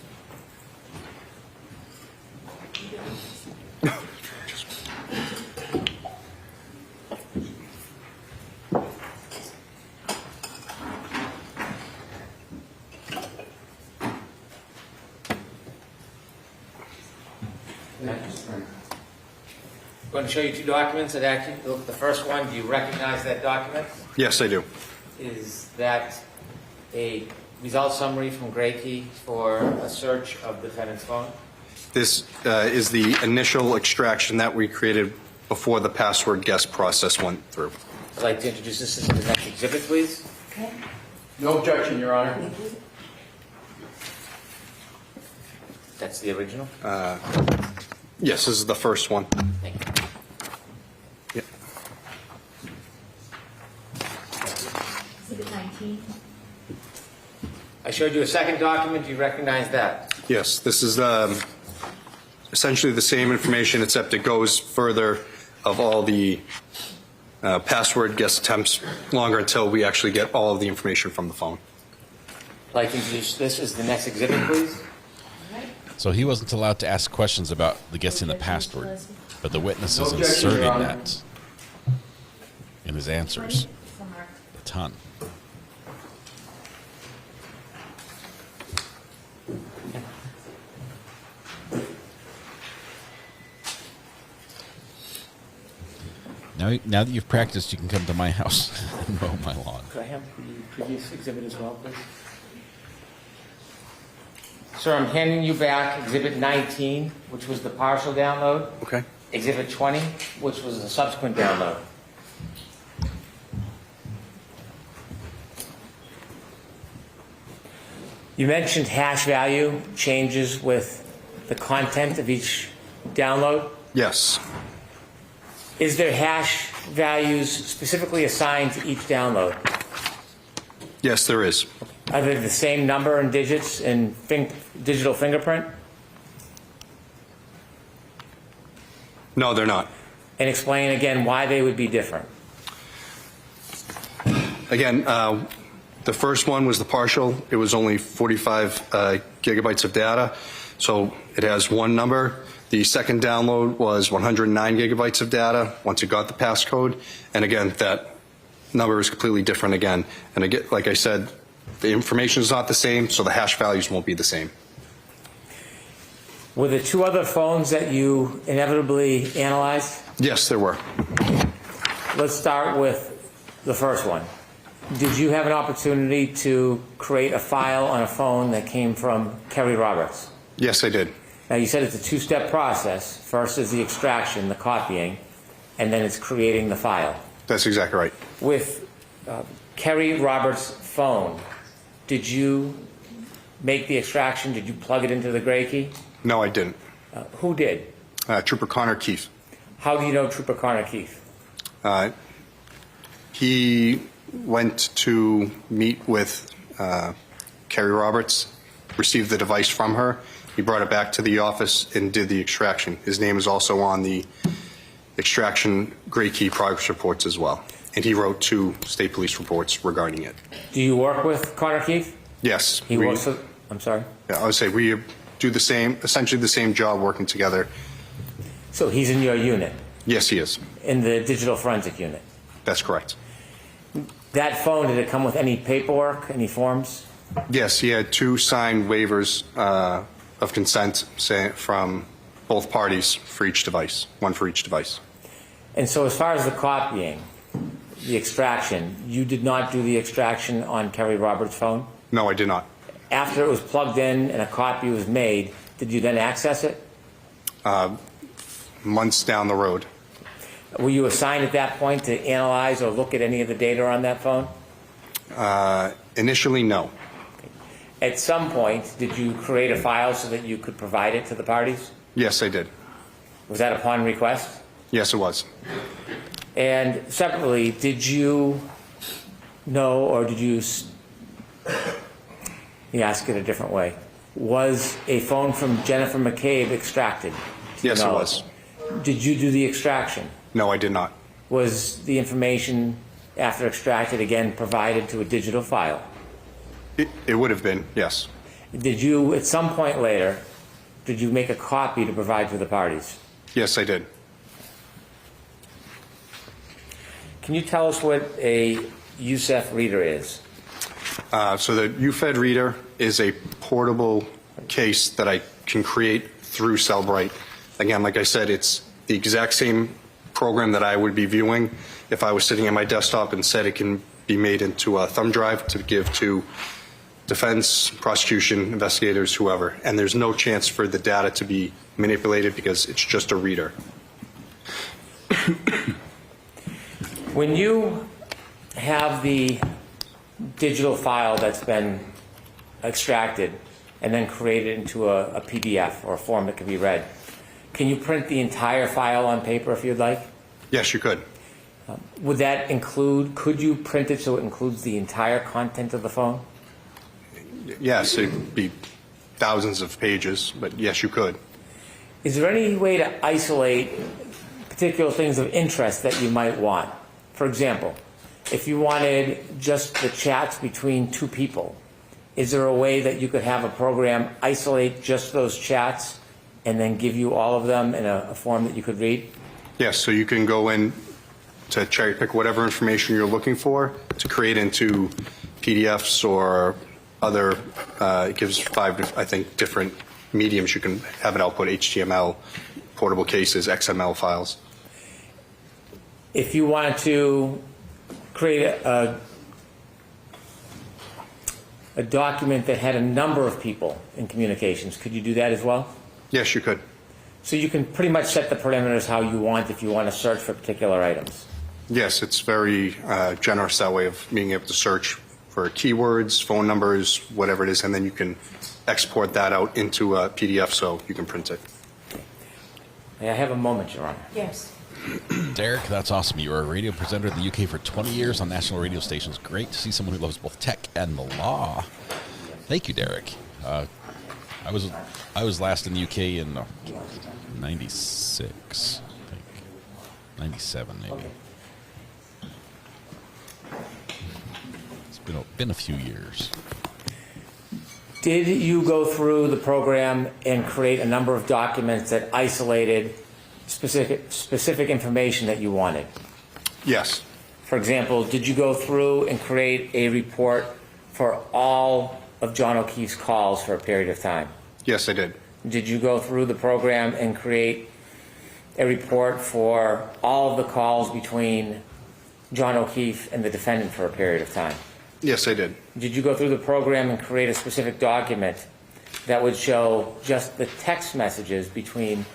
I'm going to show you 2 documents that actually look at the first one. Do you recognize that document? Yes, I do. Is that a result summary from Grey Key for a search of the defendant's phone? This is the initial extraction that we created before the password guess process went through. I'd like to introduce this as the next exhibit, please. Okay. No objection, Your Honor. That's the original? Yes, this is the first one. Thank you. Yep. Exhibit 19. I showed you a second document. Do you recognize that? Yes, this is essentially the same information, except it goes further of all the password guess attempts longer until we actually get all of the information from the phone. I'd like to introduce this as the next exhibit, please. So he wasn't allowed to ask questions about the guessing the password, but the witness is No objection, inserting Your Honor. that in his answers. A ton. Now that you've practiced, you can come to my house and mow my lawn. Could I have the previous exhibit as well, please? Sir, I'm handing you back Exhibit 19, which was the partial download. Okay. Exhibit 20, which was the subsequent download. You mentioned hash value changes with the content of each download. Yes. Is there hash values specifically assigned to each download? Yes, there is. Are they the same number and digits in digital fingerprint? No, they're not. And explain again why they would be different. Again, the first one was the partial. It was only 45 gigabytes of data, so it has one number. The second download was 109 gigabytes of data once it got the passcode. And again, that number is completely different again. And again, like I said, the information is not the same, so the hash values won't be the same. Were there two other phones that you inevitably analyzed? Yes, there were. Let's start with the first one. Did you have an opportunity to create a file on a phone that came from Kerry Roberts? Yes, I did. Now, you said it's a two-step process. First is the extraction, the copying, and then it's creating the file. That's exactly right. With Kerry Roberts' phone, did you make the extraction? Did you plug it into the gray key? No, I didn't. Who did? Trooper Connor Keefe. How do you know Trooper Connor Keefe? He went to meet with Kerry Roberts, received the device from her. He brought it back to the office and did the extraction. His name is also on the extraction gray key progress reports as well. And he wrote 2 state police reports regarding it. Do you work with Connor Keefe? Yes. He works with, I'm sorry? Yeah, I would say we do the same, essentially the same job working together. So he's in your unit? Yes, he is. In the digital forensic unit? That's correct. That phone, did it come with any paperwork, any forms? Yes, he had 2 signed waivers of consent from both parties for each device, one for each device. And so as far as the copying, the extraction, you did not do the extraction on Kerry Roberts' phone? No, I did not. After it was plugged in and a copy was made, did you then access it? Months down the road. Were you assigned at that point to analyze or look at any of the data on that phone? Initially, no. At some point, did you create a file so that you could provide it to the parties? Yes, I did. Was that upon request? Yes, it was. And separately, did you know, or did you, let me ask it a different way, was a phone from Jennifer McCabe extracted? Yes, it was. Did you do the extraction? No, I did not. Was the information after extracted again provided to a digital file? It would have been, yes. Did you, at some point later, did you make a copy to provide to the parties? Yes, I did. Can you tell us what a USEF reader is? So the UFED reader is a portable case that I can create through Cellbrite. Again, like I said, it's the exact same program that I would be viewing if I was sitting at my desktop, and said it can be made into a thumb drive to give to defense, prosecution, investigators, whoever. And there's no chance for the data to be manipulated because it's just a reader. When you have the digital file that's been extracted and then created into a PDF or a form that can be read, can you print the entire file on paper if you'd like? Yes, you could. Would that include, could you print it so it includes the entire content of the phone? Yes, it'd be thousands of pages, but yes, you could. Is there any way to isolate particular things of interest that you might want? For example, if you wanted just the chats between two people, is there a way that you could have a program isolate just those chats and then give you all of them in a form that you could read? Yes, so you can go in to cherry pick whatever information you're looking for to create into PDFs or other, it gives 5, I think, different mediums you can have it output: HTML, portable cases, XML files. If you wanted to create a document that had a number of people in communications, could you do that as well? Yes, you could. So you can pretty much set the parameters how you want if you want to search for particular items. Yes, it's very generous that way of being able to search for keywords, phone numbers, whatever it is, and then you can export that out into a PDF so you can print it. May I have a moment, Your Honor? Yes. Derek, that's awesome. You were a radio presenter in the UK for 20 years on national radio stations. Great to see someone who loves both tech and the law. Thank you, Derek. I was last in the UK in 96, I think. 97, maybe. Okay. It's been a few years. Did you go through the program and create a number of documents that isolated specific information that you wanted? Yes. For example, did you go through and create a report for all of John O'Keefe's calls for a period of time? Yes, I did. Did you go through the program and create a report for all of the calls between John O'Keefe and the defendant for a period of time? Yes, I did. Did you go through the program and create a specific document that would show just the text messages between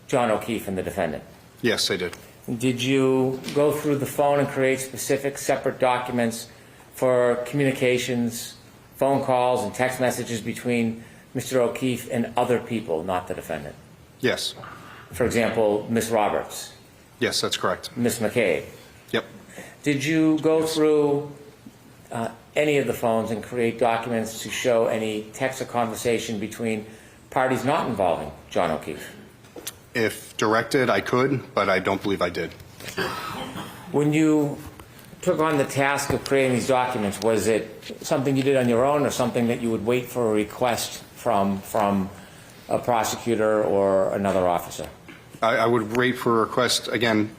John O'Keefe and the defendant? Yes, I did. Did you go through the phone and create specific separate documents for communications, phone calls, and text messages between Mr. O'Keefe and other people, not the defendant? Yes. For example, Ms. Roberts? Yes, that's correct. Ms. McCabe? Yep. Did you go through any of the phones and create documents to show any text or conversation between parties not involving John O'Keefe? If directed, I could, but I don't believe I did. When you took on the task of creating these documents, was it something you did on your own or something that you would wait for a request from a prosecutor or another officer? I would wait for a request. Again,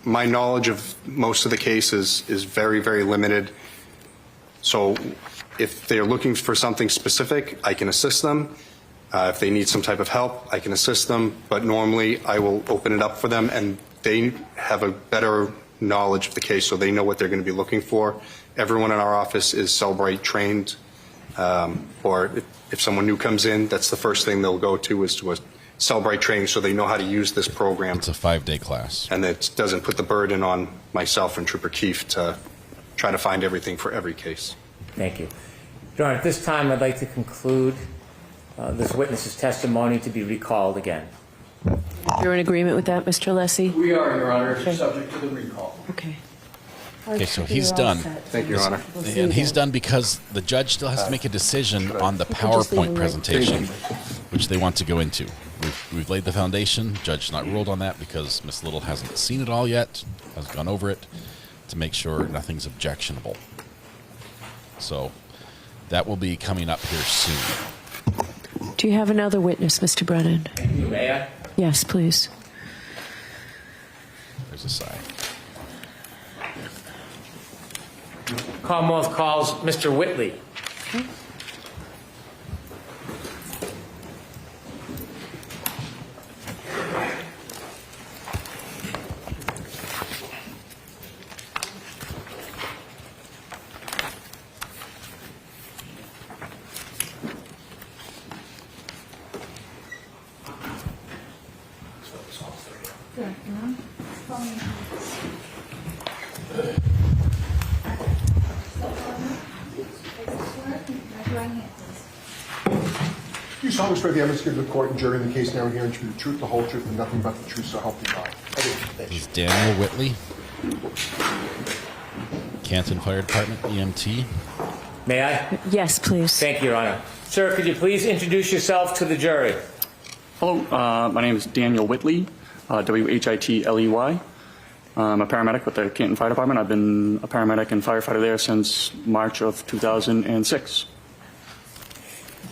my knowledge of most of the cases is very, very limited. So if they're looking for something specific, I can assist them. If they need some type of help, I can assist them. But normally, I will open it up for them, and they have a better knowledge of the case, so they know what they're going to be looking for. Everyone in our office is Cellbrite trained, or if someone new comes in, that's the first thing they'll go to is to a Cellbrite training, so they know how to use this program. It's a 5-day class. And it doesn't put the burden on myself and Trooper Keefe to try to find everything for every case. Thank you. Your Honor, at this time, I'd like to conclude this witness's testimony to be recalled again. You're in agreement with that, Mr. Lessie? We are, Your Honor, subject to the recall. Okay. Okay, so he's done. Thank you, Your Honor. And he's done because the judge still has to make a decision on the PowerPoint presentation, which they want to go into. We've laid the foundation. Judge not ruled on that because Ms. Little hasn't seen it all yet, hasn't gone over it, to make sure nothing's objectionable. So that will be coming up here soon. Do you have another witness, Mr. Brennan? May I? Yes, please. There's a sigh. Commonwealth calls Mr. Whitley. Okay. You solemnly swear the evidence given to the court and jury in the case now and hearing to be the truth, the whole truth, and nothing but the truth, so help you God. He's Daniel Whitley, Canton Fire Department, EMT. May I? Yes, please. Thank you, Your Honor. Sir, could you please introduce yourself to the jury? Hello, my name is Daniel Whitley, W-H-I-T-L-E-Y. I'm a paramedic with the Canton Fire Department. I've been a paramedic and firefighter there since March of 2006.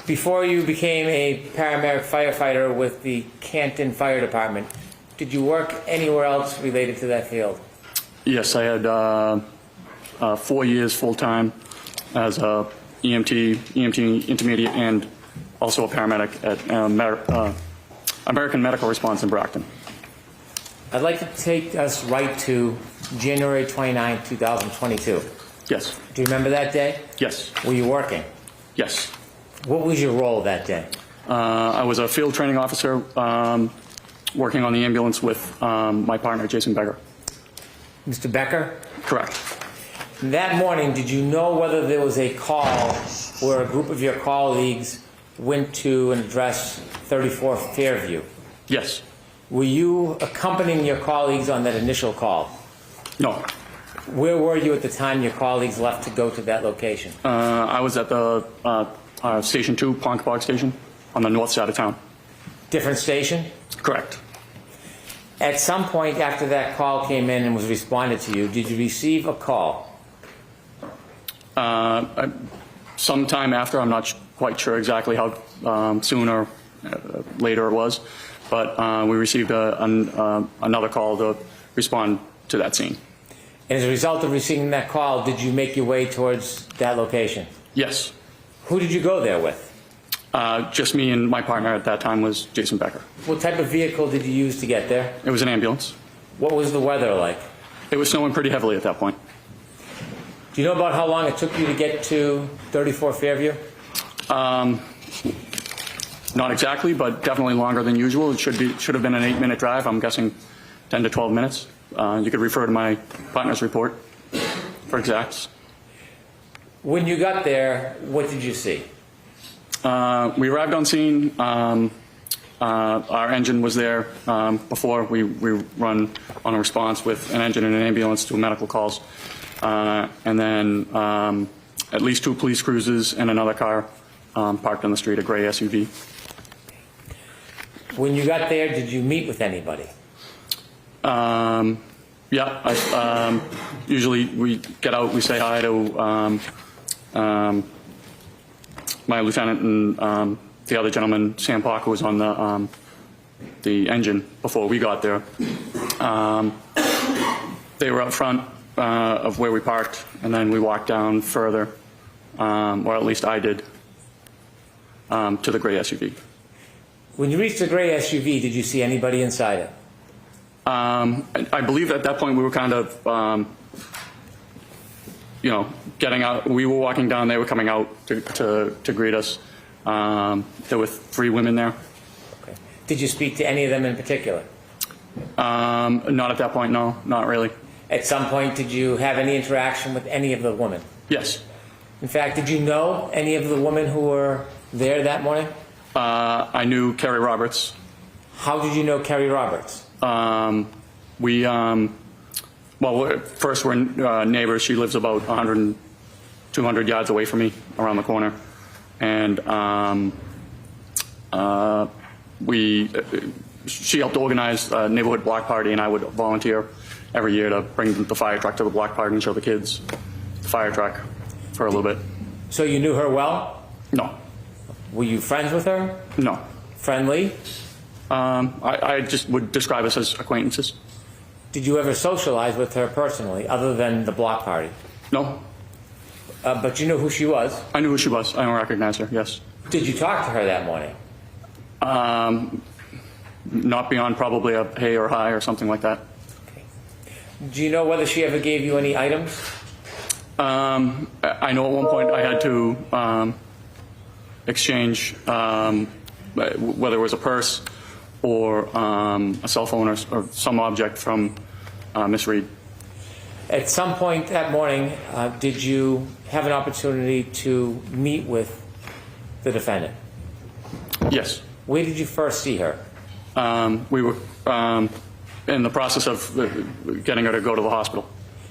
Before you became a paramedic firefighter with the Canton Fire Department, did you work anywhere else related to that field? Yes, I had 4 years full-time as a EMT intermediate, and also a paramedic at American Medical Response in Brockton. I'd like to take us right to January 29, 2022. Yes. Do you remember that day? Yes. Were you working? Yes. What was your role that day? I was a field training officer working on the ambulance with my partner, Jason Becker. Mr. Becker? Correct. That morning, did you know whether there was a call where a group of your colleagues went to and addressed 34 Fairview? Yes. Were you accompanying your colleagues on that initial call? No. Where were you at the time your colleagues left to go to that location? I was at the Station 2, Ponkapog Station, on the north side of town. Different station? Correct. At some point after that call came in and was responded to you, did you receive a call? Sometime after, I'm not quite sure exactly how soon or later it was, but we received another call to respond to that scene. And as a result of receiving that call, did you make your way towards that location? Yes. Who did you go there with? Just me and my partner at that time was Jason Becker. What type of vehicle did you use to get there? It was an ambulance. What was the weather like? It was snowing pretty heavily at that point. Do you know about how long it took you to get to 34 Fairview? Not exactly, but definitely longer than usual. It should have been an 8-minute drive. I'm guessing 10 to 12 minutes. You could refer to my partner's report for exacts. When you got there, what did you see? We arrived on scene. Our engine was there before. We run on a response with an engine and an ambulance to medical calls. And then at least 2 police cruisers and another car parked on the street, a gray SUV. When you got there, did you meet with anybody? Yeah. Usually we get out, we say hi to my lieutenant and the other gentleman, Sam Parker, who was on the engine before we got there. They were up front of where we parked, and then we walked down further, or at least I did, to the gray SUV. When you reached the gray SUV, did you see anybody inside it? I believe at that point we were kind of, getting out. We were walking down, they were coming out to greet us. There were 3 women there. Okay. Did you speak to any of them in particular? Not at that point, no, not really. At some point, did you have any interaction with any of the women? Yes. In fact, did you know any of the women who were there that morning? I knew Carrie Roberts. How did you know Carrie Roberts? First we're neighbors. She lives about 200 yards away from me, around the corner. And she helped organize a neighborhood block party, and I would volunteer every year to bring the fire truck to the block party and show the kids the fire truck for a little bit. So you knew her well? No. Were you friends with her? No. Friendly? I just would describe us as acquaintances. Did you ever socialize with her personally, other than the block party? No. But you knew who she was? I knew who she was. I don't recognize her, yes. Did you talk to her that morning? Not beyond probably a hey or hi or something like that. Okay. Do you know whether she ever gave you any items? I know at one point I had to exchange whether it was a purse or a cell phone or some object from Miss Reed. At some point that morning, did you have an opportunity to meet with the defendant? Yes. Where did you first see her? We were in the process of getting her to go to the hospital.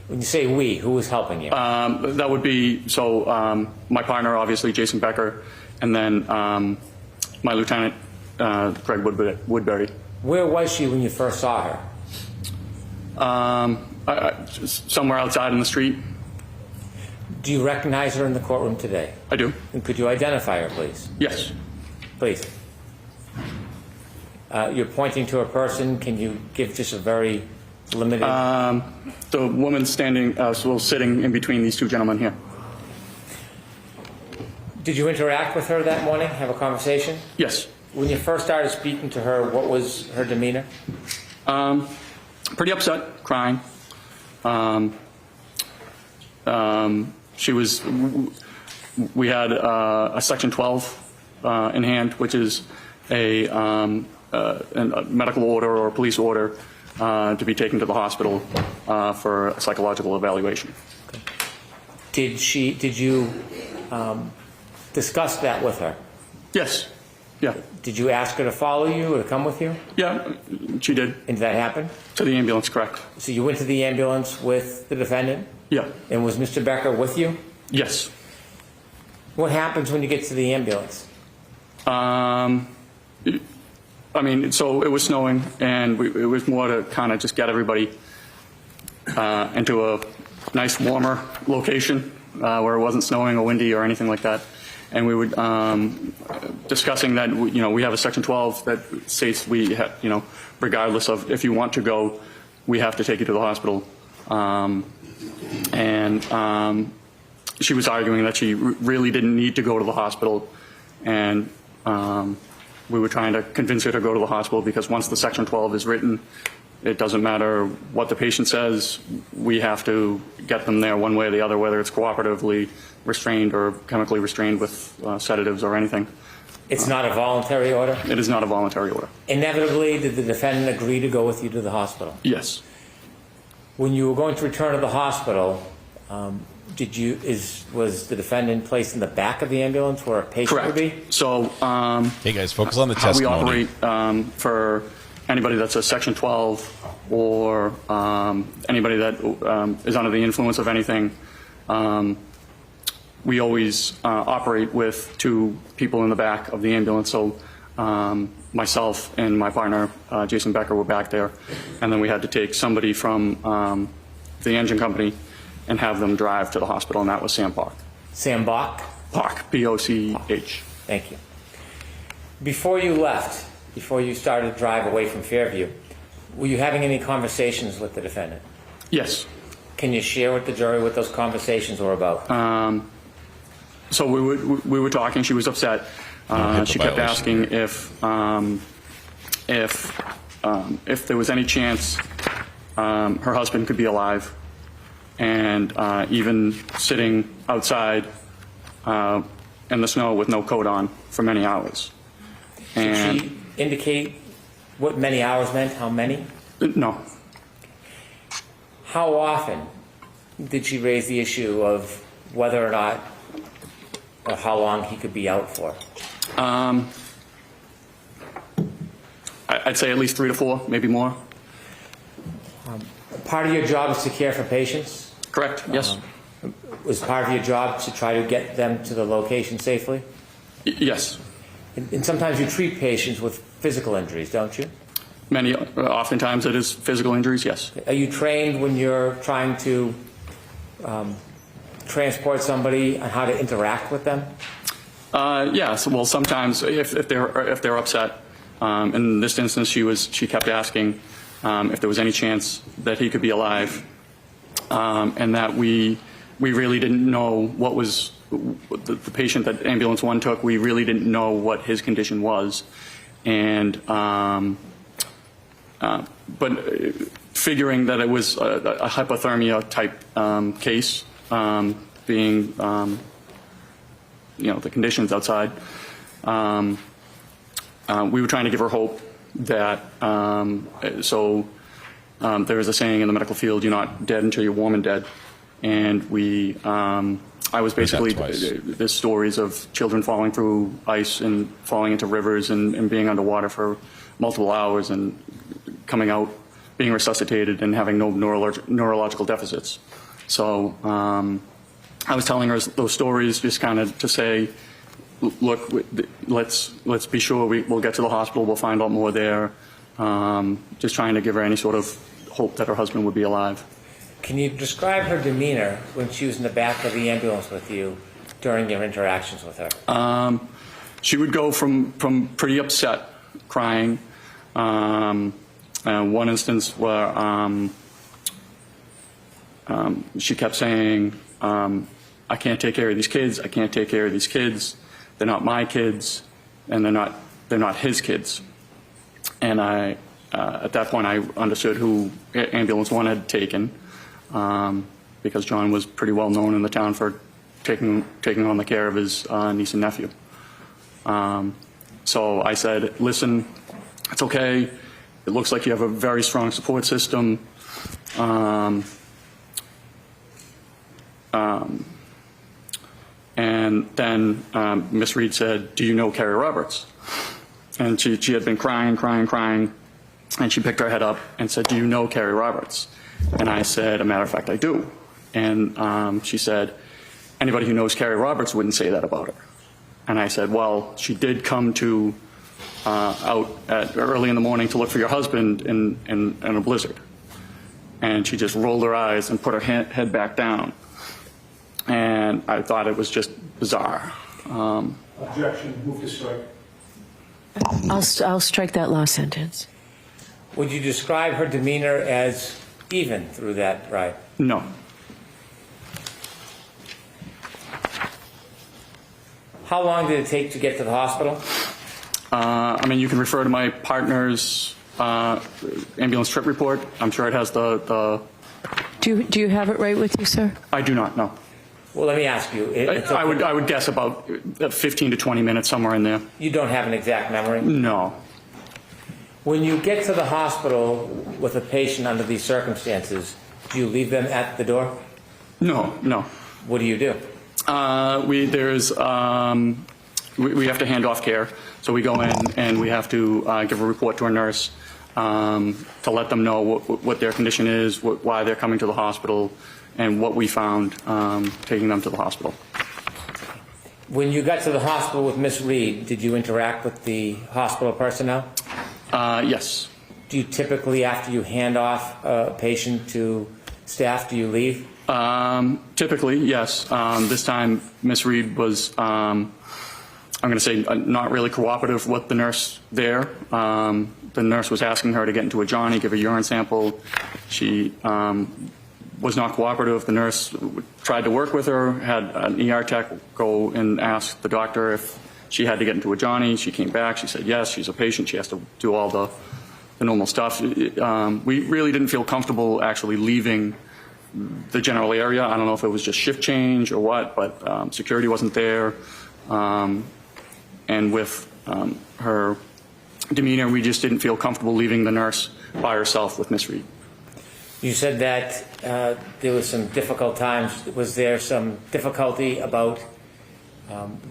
When you say we, who was helping you? That would be, my partner, obviously, Jason Becker, and then my lieutenant, Greg Woodbury. Where was she when you first saw her? Somewhere outside in the street. Do you recognize her in the courtroom today? I do. And could you identify her, please? Yes. Please. You're pointing to a person. Can you give just a very limited... The woman sitting in between these two gentlemen here. Did you interact with her that morning, have a conversation? Yes. When you first started speaking to her, what was her demeanor? Pretty upset, crying. We had a Section 12 in hand, which is a medical order or a police order to be taken to the hospital for a psychological evaluation. Did you discuss that with her? Yes. Yeah. Did you ask her to follow you or to come with you? Yeah, she did. And did that happen? To the ambulance, correct. So you went to the ambulance with the defendant? Yeah. And was Mr. Becker with you? Yes. What happens when you get to the ambulance? So it was snowing, and it was more to kind of just get everybody into a nice, warmer location where it wasn't snowing or windy or anything like that. And we were discussing that, we have a Section 12 that states regardless of if you want to go, we have to take you to the hospital. She was arguing that she really didn't need to go to the hospital, and we were trying to convince her to go to the hospital because once the Section 12 is written, it doesn't matter what the patient says, we have to get them there one way or the other, whether it's cooperatively restrained or chemically restrained with sedatives or anything. It's not a voluntary order? It is not a voluntary order. Inevitably, did the defendant agree to go with you to the hospital? Yes. When you were going to return to the hospital, was the defendant placed in the back of the ambulance where a patient would be? So, hey guys, focus on the how testimony. we operate for anybody that's a Section 12 or anybody that is under the influence of anything, we always operate with two people in the back of the ambulance. So myself and my partner, Jason Becker, were back there. And then we had to take somebody from the engine company and have them drive to the hospital, and that was Sam Park. Sam Bach? Park, P-O-C-H. Thank you. Before you left, before you started to drive away from Fairview, were you having any conversations with the defendant? Yes. Can you share with the jury what those conversations were about? So we were talking. She was upset. She kept asking if there was any chance her husband could be alive, and even sitting outside in the snow with no coat on for many hours. Did she indicate what many hours meant? How many? No. How often did she raise the issue of whether or not or how long he could be out for? I'd say at least 3 to 4, maybe more. Part of your job is to care for patients? Correct, yes. Was part of your job to try to get them to the location safely? Yes. And sometimes you treat patients with physical injuries, don't you? Oftentimes it is physical injuries, yes. Are you trained when you're trying to transport somebody on how to interact with them? Yes. Well, sometimes if they're upset, in this instance she kept asking if there was any chance that he could be alive, and that we really didn't know what was the patient that ambulance 1 took. We really didn't know what his condition was, and but figuring that it was a hypothermia type case, being the conditions outside, we were trying to give her hope that there is a saying in the medical field, you're not dead until you're warm and dead. And I was basically, there's stories of children falling through ice and falling into rivers and being underwater for multiple hours and coming out, being resuscitated and having no neurological deficits. So I was telling her those stories just kind of to say, look, let's be sure we'll get to the hospital. We'll find out more there. Just trying to give her any sort of hope that her husband would be alive. Can you describe her demeanor when she was in the back of the ambulance with you during your interactions with her? She would go from pretty upset, crying. One instance where she kept saying, I can't take care of these kids. I can't take care of these kids. They're not my kids, and they're not his kids. And at that point, I understood who Ambulance 1 had taken, because John was pretty well known in the town for taking on the care of his niece and nephew. So I said, listen, it's okay. It looks like you have a very strong support system. And then Miss Reed said, do you know Carrie Roberts? And she had been crying, and she picked her head up and said, do you know Carrie Roberts? And I said, a matter of fact, I do. And she said, anybody who knows Carrie Roberts wouldn't say that about her. And I said, well, she did come out early in the morning to look for your husband in a blizzard. And she just rolled her eyes and put her head back down. And I thought it was just bizarre. Objection. Move to strike. I'll strike that last sentence. Would you describe her demeanor as even through that ride? No. How long did it take to get to the hospital? I mean, you can refer to my partner's ambulance trip report. I'm sure it has the... Do you have it right with you, sir? I do not, no. Well, let me ask you. I would guess about 15 to 20 minutes, somewhere in there. You don't have an exact memory? No. When you get to the hospital with a patient under these circumstances, do you leave them at the door? No. What do you do? We have to hand off care. So we go in and we have to give a report to a nurse to let them know what their condition is, why they're coming to the hospital, and what we found taking them to the hospital. When you got to the hospital with Miss Reed, did you interact with the hospital personnel? Yes. Do you typically, after you hand off a patient to staff, do you leave? Typically, yes. This time, Miss Reed was, I'm going to say, not really cooperative with the nurse there. The nurse was asking her to get into a Johnny, give a urine sample. She was not cooperative. The nurse tried to work with her, had an ER tech go and ask the doctor if she had to get into a Johnny. She came back. She said, yes, she's a patient. She has to do all the normal stuff. We really didn't feel comfortable actually leaving the general area. I don't know if it was just shift change or what, but security wasn't there. And with her demeanor, we just didn't feel comfortable leaving the nurse by herself with Miss Reed. You said that there was some difficult times. Was there some difficulty about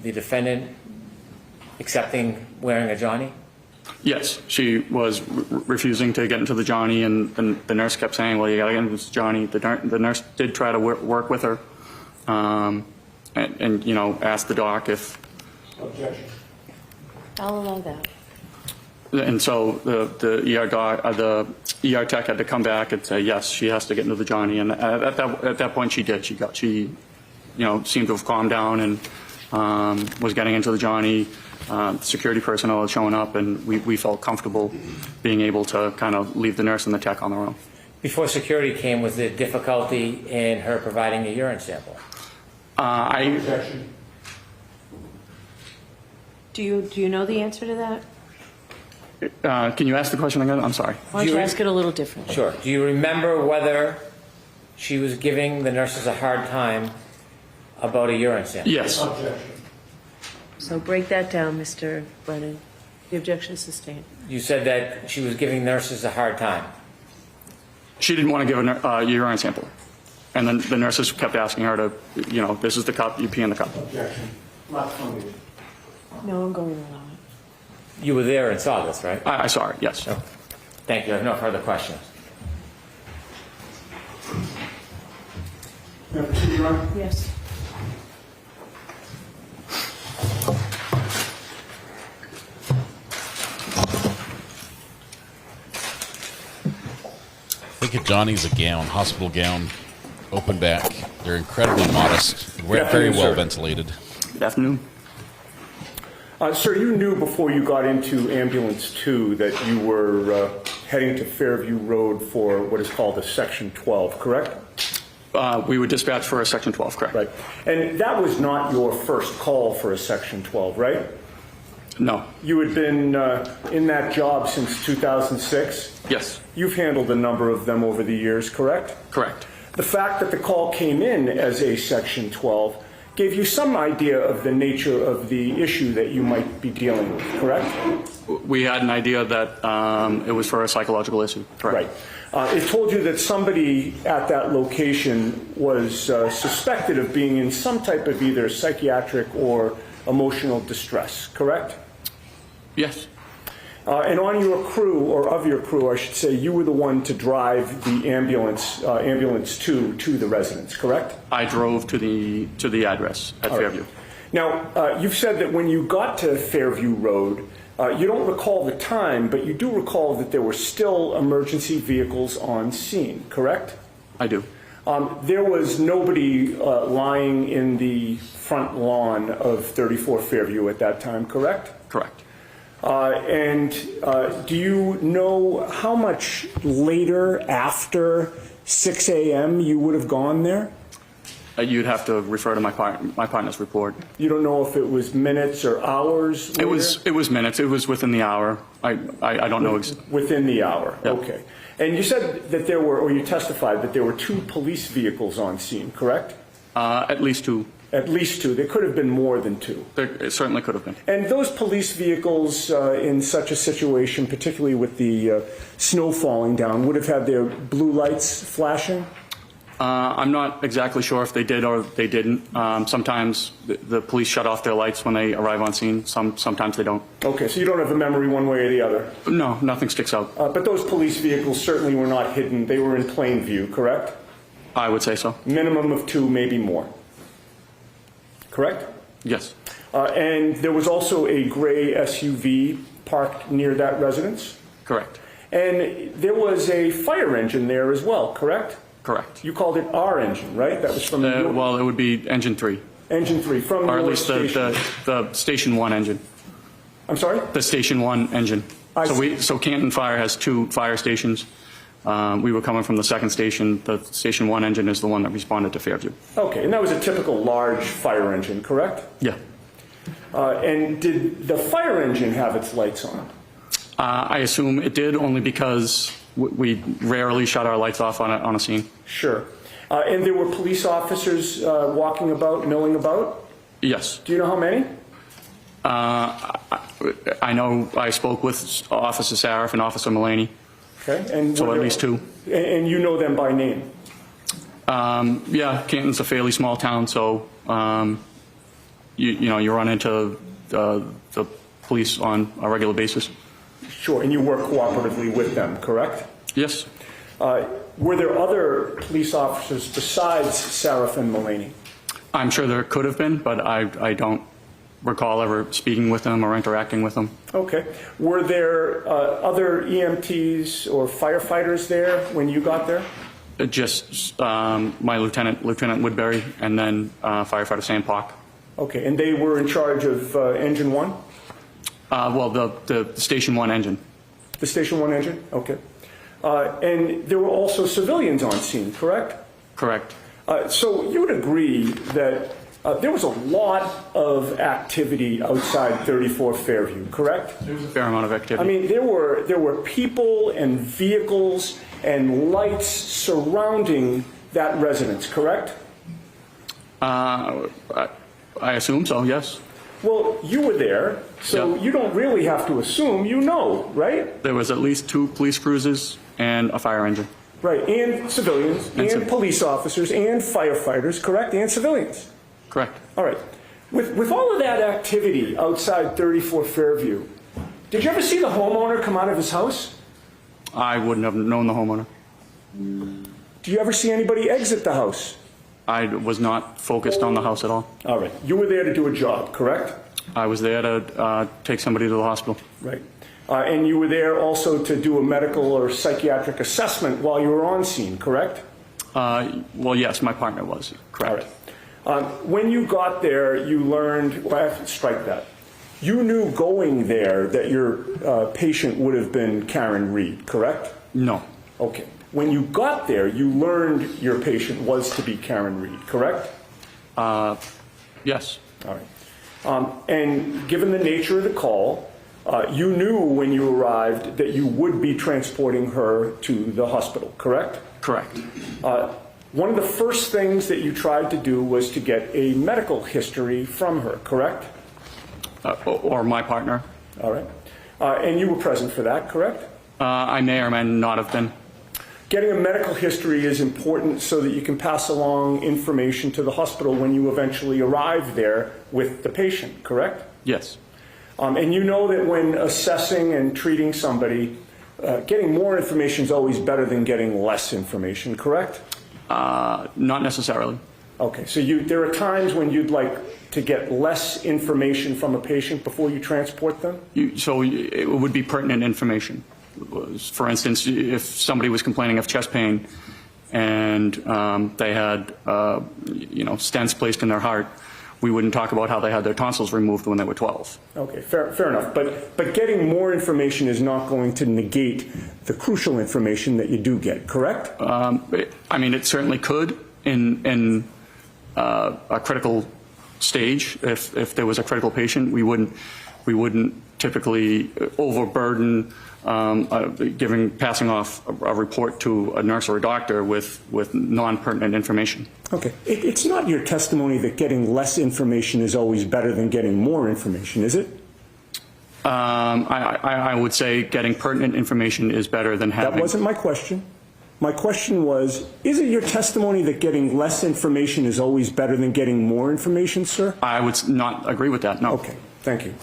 the defendant accepting wearing a Johnny? Yes, she was refusing to get into the Johnny, and the nurse kept saying, well, you got to get into this Johnny. The nurse did try to work with her and you know, asked the doc if... Objection. I'll allow that. And so the ER tech had to come back and say, yes, she has to get into the Johnny. And at that point, she did. She you know, seemed to have calmed down and was getting into the Johnny. Security personnel had shown up, and we felt comfortable being able to kind of leave the nurse and the tech on their own. Before security came, was there difficulty in her providing a urine sample? Objection. Do you know the answer to that? Can you ask the question again? I'm sorry. Why don't you ask it a little differently? Sure. Do you remember whether she was giving the nurses a hard time about a urine sample? Yes. Objection. So break that down, Mr. Brennan. The objection is sustained. You said that she was giving nurses a hard time. She didn't want to give a urine sample. And then the nurses kept asking her to, you know, this is the cup, you pee in the cup. Objection. Not funded. No, I'm going to allow it. You were there and saw this, right? I saw it, yes. Oh. Thank you. I have no further questions. May I proceed, Your Honor? Yes. Think of Johnny's a gown, hospital gown, open back. They're incredibly modest, very well ventilated. Good afternoon. Sir, you knew before you got into Ambulance 2 that you were heading to Fairview Road for what is called a Section 12, correct? We were dispatched for a Section 12, correct? Right. And that was not your first call for a Section 12, right? No. You had been in that job since 2006? Yes. You've handled a number of them over the years, correct? Correct. The fact that the call came in as a Section 12 gave you some idea of the nature of the issue that you might be dealing with, correct? We had an idea that it was for a psychological issue, correct? Right. It told you that somebody at that location was suspected of being in some type of either psychiatric or emotional distress, correct? Yes. And on your crew, or of your crew, I should say, you were the one to drive the ambulance 2 to the residence, correct? I drove to the address at Fairview. Right. Now, you've said that when you got to Fairview Road, you don't recall the time, but you do recall that there were still emergency vehicles on scene, correct? I do. There was nobody lying in the front lawn of 34 Fairview at that time, correct? Correct. And do you know how much later, after 6 a.m., you would have gone there? You'd have to refer to my partner's report. You don't know if it was minutes or hours later? It was minutes. It was within the hour. I don't know. Within the hour, Yep. Okay. And you said that there were, or you testified that there were 2 police vehicles on scene, correct? At least 2. At least 2. There could have been more than 2. It certainly could have been. And those police vehicles in such a situation, particularly with the snow falling down, would have had their blue lights flashing? I'm not exactly sure if they did or they didn't. Sometimes the police shut off their lights when they arrive on scene. Sometimes they don't. Okay, so you don't have a memory one way or the other? No, nothing sticks out. But those police vehicles certainly were not hidden. They were in plain view, correct? I would say so. Minimum of 2, maybe more. Correct? Yes. And there was also a gray SUV parked near that residence? Correct. And there was a fire engine there as well, correct? Correct. You called it our engine, right? That was from well, it would be engine 3. Engine 3 from or at your least the Station 1 engine. I'm sorry? The Station 1 engine. So Canton Fire has 2 fire stations. We were coming from the second station. The Station 1 engine is the one that responded to Fairview. Okay, and that was a typical large fire engine, correct? Yeah. And did the fire engine have its lights on? I assume it did, only because we rarely shut our lights off on a scene. Sure. And there were police officers walking about, milling about? Yes. Do you know how many? I know I spoke with Officer Saraf and Officer Mullaney. Okay. And so at least 2. And you know them by name? Yeah, Canton's a fairly small town, so you run into the police on a regular basis. Sure, and you work cooperatively with them, correct? Yes. Were there other police officers besides Saraf and Mullaney? I'm sure there could have been, but I don't recall ever speaking with them or interacting with them. Okay. Were there other EMTs or firefighters there when you got there? Just my Lieutenant Woodbury, and then firefighter Sam Park. Okay, and they were in charge of Engine 1? Well, the Station 1 engine. The Station 1 engine? Okay. And there were also civilians on scene, correct? Correct. So you would agree that there was a lot of activity outside 34 Fairview, correct? There was a fair amount of activity. I mean, there were people and vehicles and lights surrounding that residence, correct? I assume so, yes. Well, you were there, so you don't really have to assume, you know, right? There was at least 2 police cruisers and a fire engine. Right, and civilians, and police officers, and firefighters, correct? And civilians. Correct. All right. With all of that activity outside 34 Fairview, did you ever see the homeowner come out of his house? I wouldn't have known the homeowner. Do you ever see anybody exit the house? I was not focused on the house at all. All right. You were there to do a job, correct? I was there to take somebody to the hospital. Right. And you were there also to do a medical or psychiatric assessment while you were on scene, correct? Well, yes, my partner was. Correct. All right. When you got there, you learned, well, I have to strike that. You knew going there that your patient would have been Karen Reed, correct? No. Okay. When you got there, you learned your patient was to be Karen Reed, correct? Yes. All right. And given the nature of the call, you knew when you arrived that you would be transporting her to the hospital, correct? Correct. One of the first things that you tried to do was to get a medical history from her, correct? Or my partner. All right. And you were present for that, correct? I may or may not have been. Getting a medical history is important so that you can pass along information to the hospital when you eventually arrive there with the patient, correct? Yes. And you know that when assessing and treating somebody, getting more information is always better than getting less information, correct? Not necessarily. Okay, so there are times when you'd like to get less information from a patient before you transport them? So it would be pertinent information. For instance, if somebody was complaining of chest pain and they had, stents placed in their heart, we wouldn't talk about how they had their tonsils removed when they were 12. Okay, fair enough. But getting more information is not going to negate the crucial information that you do get, correct? I mean, it certainly could in a critical stage. If there was a critical patient, we wouldn't typically overburden passing off a report to a nurse or a doctor with non-pertinent information. Okay. It's not your testimony that getting less information is always better than getting more information, is it? I would say getting pertinent information is better than having... That wasn't my question. My question was, is it your testimony that getting less information is always better than getting more information, sir? I would not agree with that, no. Okay, thank you.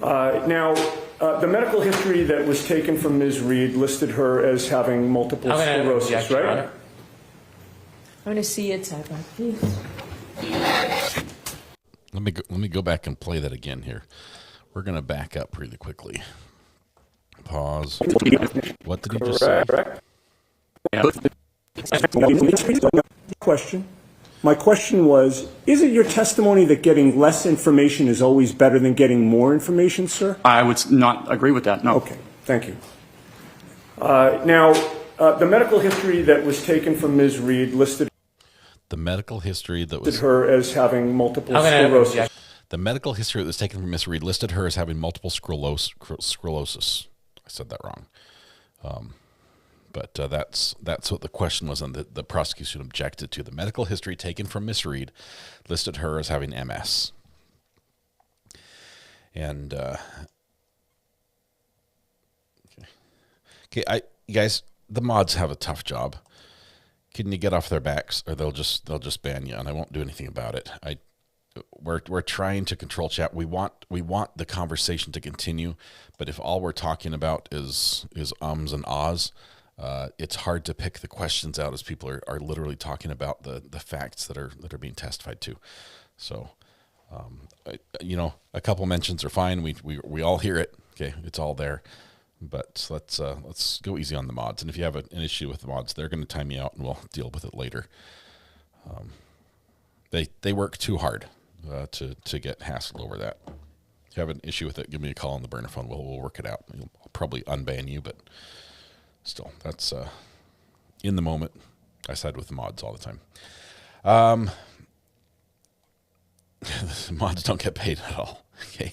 Now, the medical history that was taken from Ms. Reed listed her as having multiple sclerosis, right? I want to see it, Sidebar, please. Let me go back and play that again here. We're going to back up really quickly. Pause. What did he just say? My question was, is it your testimony that getting less information is always better than getting more information, sir? I would not agree with that, no. Okay, thank you. Now, the medical history that was taken from Ms. Reed listed the medical history that was her as having multiple sclerosis. The medical history that was taken from Ms. Reed listed her as having multiple sclerosis. I said that wrong. But that's what the question was, and the prosecution objected to. The medical history taken from Ms. Reed listed her as having MS. And okay, you guys, the mods have a tough job. Can you get off their backs, or they'll just ban you, and I won't do anything about it. We're trying to control chat. We want the conversation to continue, but if all we're talking about is ums and ahs, it's hard to pick the questions out as people are literally talking about the facts that are being testified to. So, a couple mentions are fine. We all hear it. Okay, it's all there. But let's go easy on the mods. And if you have an issue with the mods, they're going to time you out, and we'll deal with it later. They work too hard to get hassled over that. If you have an issue with it, give me a call on the burner phone. We'll work it out. I'll probably unban you, but still, that's in the moment. I side with the mods all the time. Mods don't get paid at all. Okay,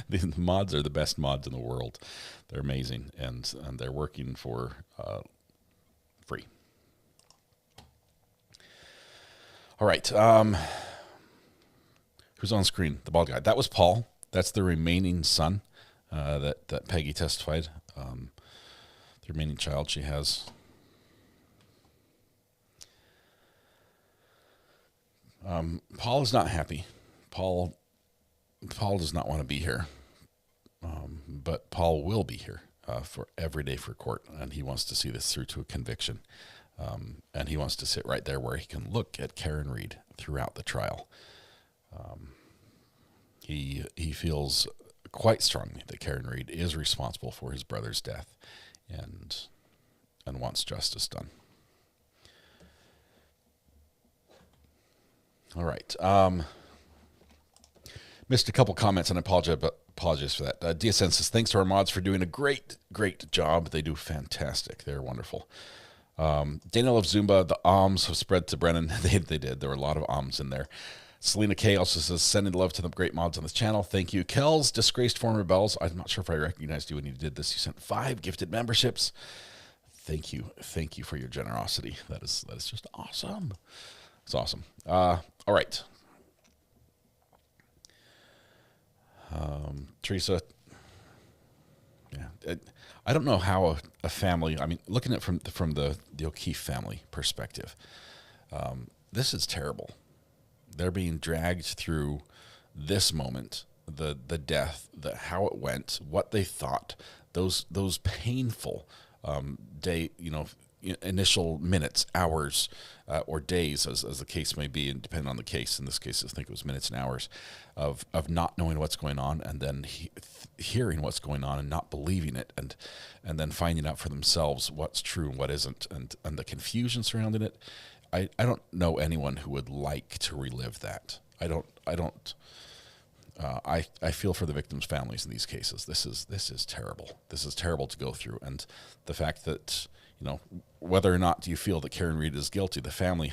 the mods are the best mods in the world. They're amazing, and they're working for free. All right. Who's on screen? The bald guy. That was Paul. That's the remaining son that Peggy testified. The remaining child she has. Paul is not happy. Paul does not want to be here. But Paul will be here for every day for court, and he wants to see this through to a conviction. And he wants to sit right there where he can look at Karen Reed throughout the trial. He feels quite strongly that Karen Reed is responsible for his brother's death and wants justice done. All right. Missed a couple comments, and I apologize for that. DSN says, thanks to our mods for doing a great job. They do fantastic. They're wonderful. Dana loves Zumba. The alms have spread to Brennan. They did. There were a lot of alms in there. Selena K also says, sending love to the great mods on this channel. Thank you. Kells, disgraced former Bells. I'm not sure if I recognized you when you did this. You sent 5 gifted memberships. Thank you. Thank you for your generosity. That is just awesome. It's awesome. All right. Teresa, yeah, I don't know how a family, I mean, looking at it from the O'Keefe family perspective, this is terrible. They're being dragged through this moment, the death, how it went, what they thought, those painful initial minutes, hours, or days, as the case may be, and depending on the case. In this case, I think it was minutes and hours of not knowing what's going on, and then hearing what's going on and not believing it, and then finding out for themselves what's true and what isn't, and the confusion surrounding it. I don't know anyone who would like to relive that. I feel for the victims' families in these cases. This is terrible. This is terrible to go through, and the fact that, whether or not you feel that Karen Reed is guilty, the family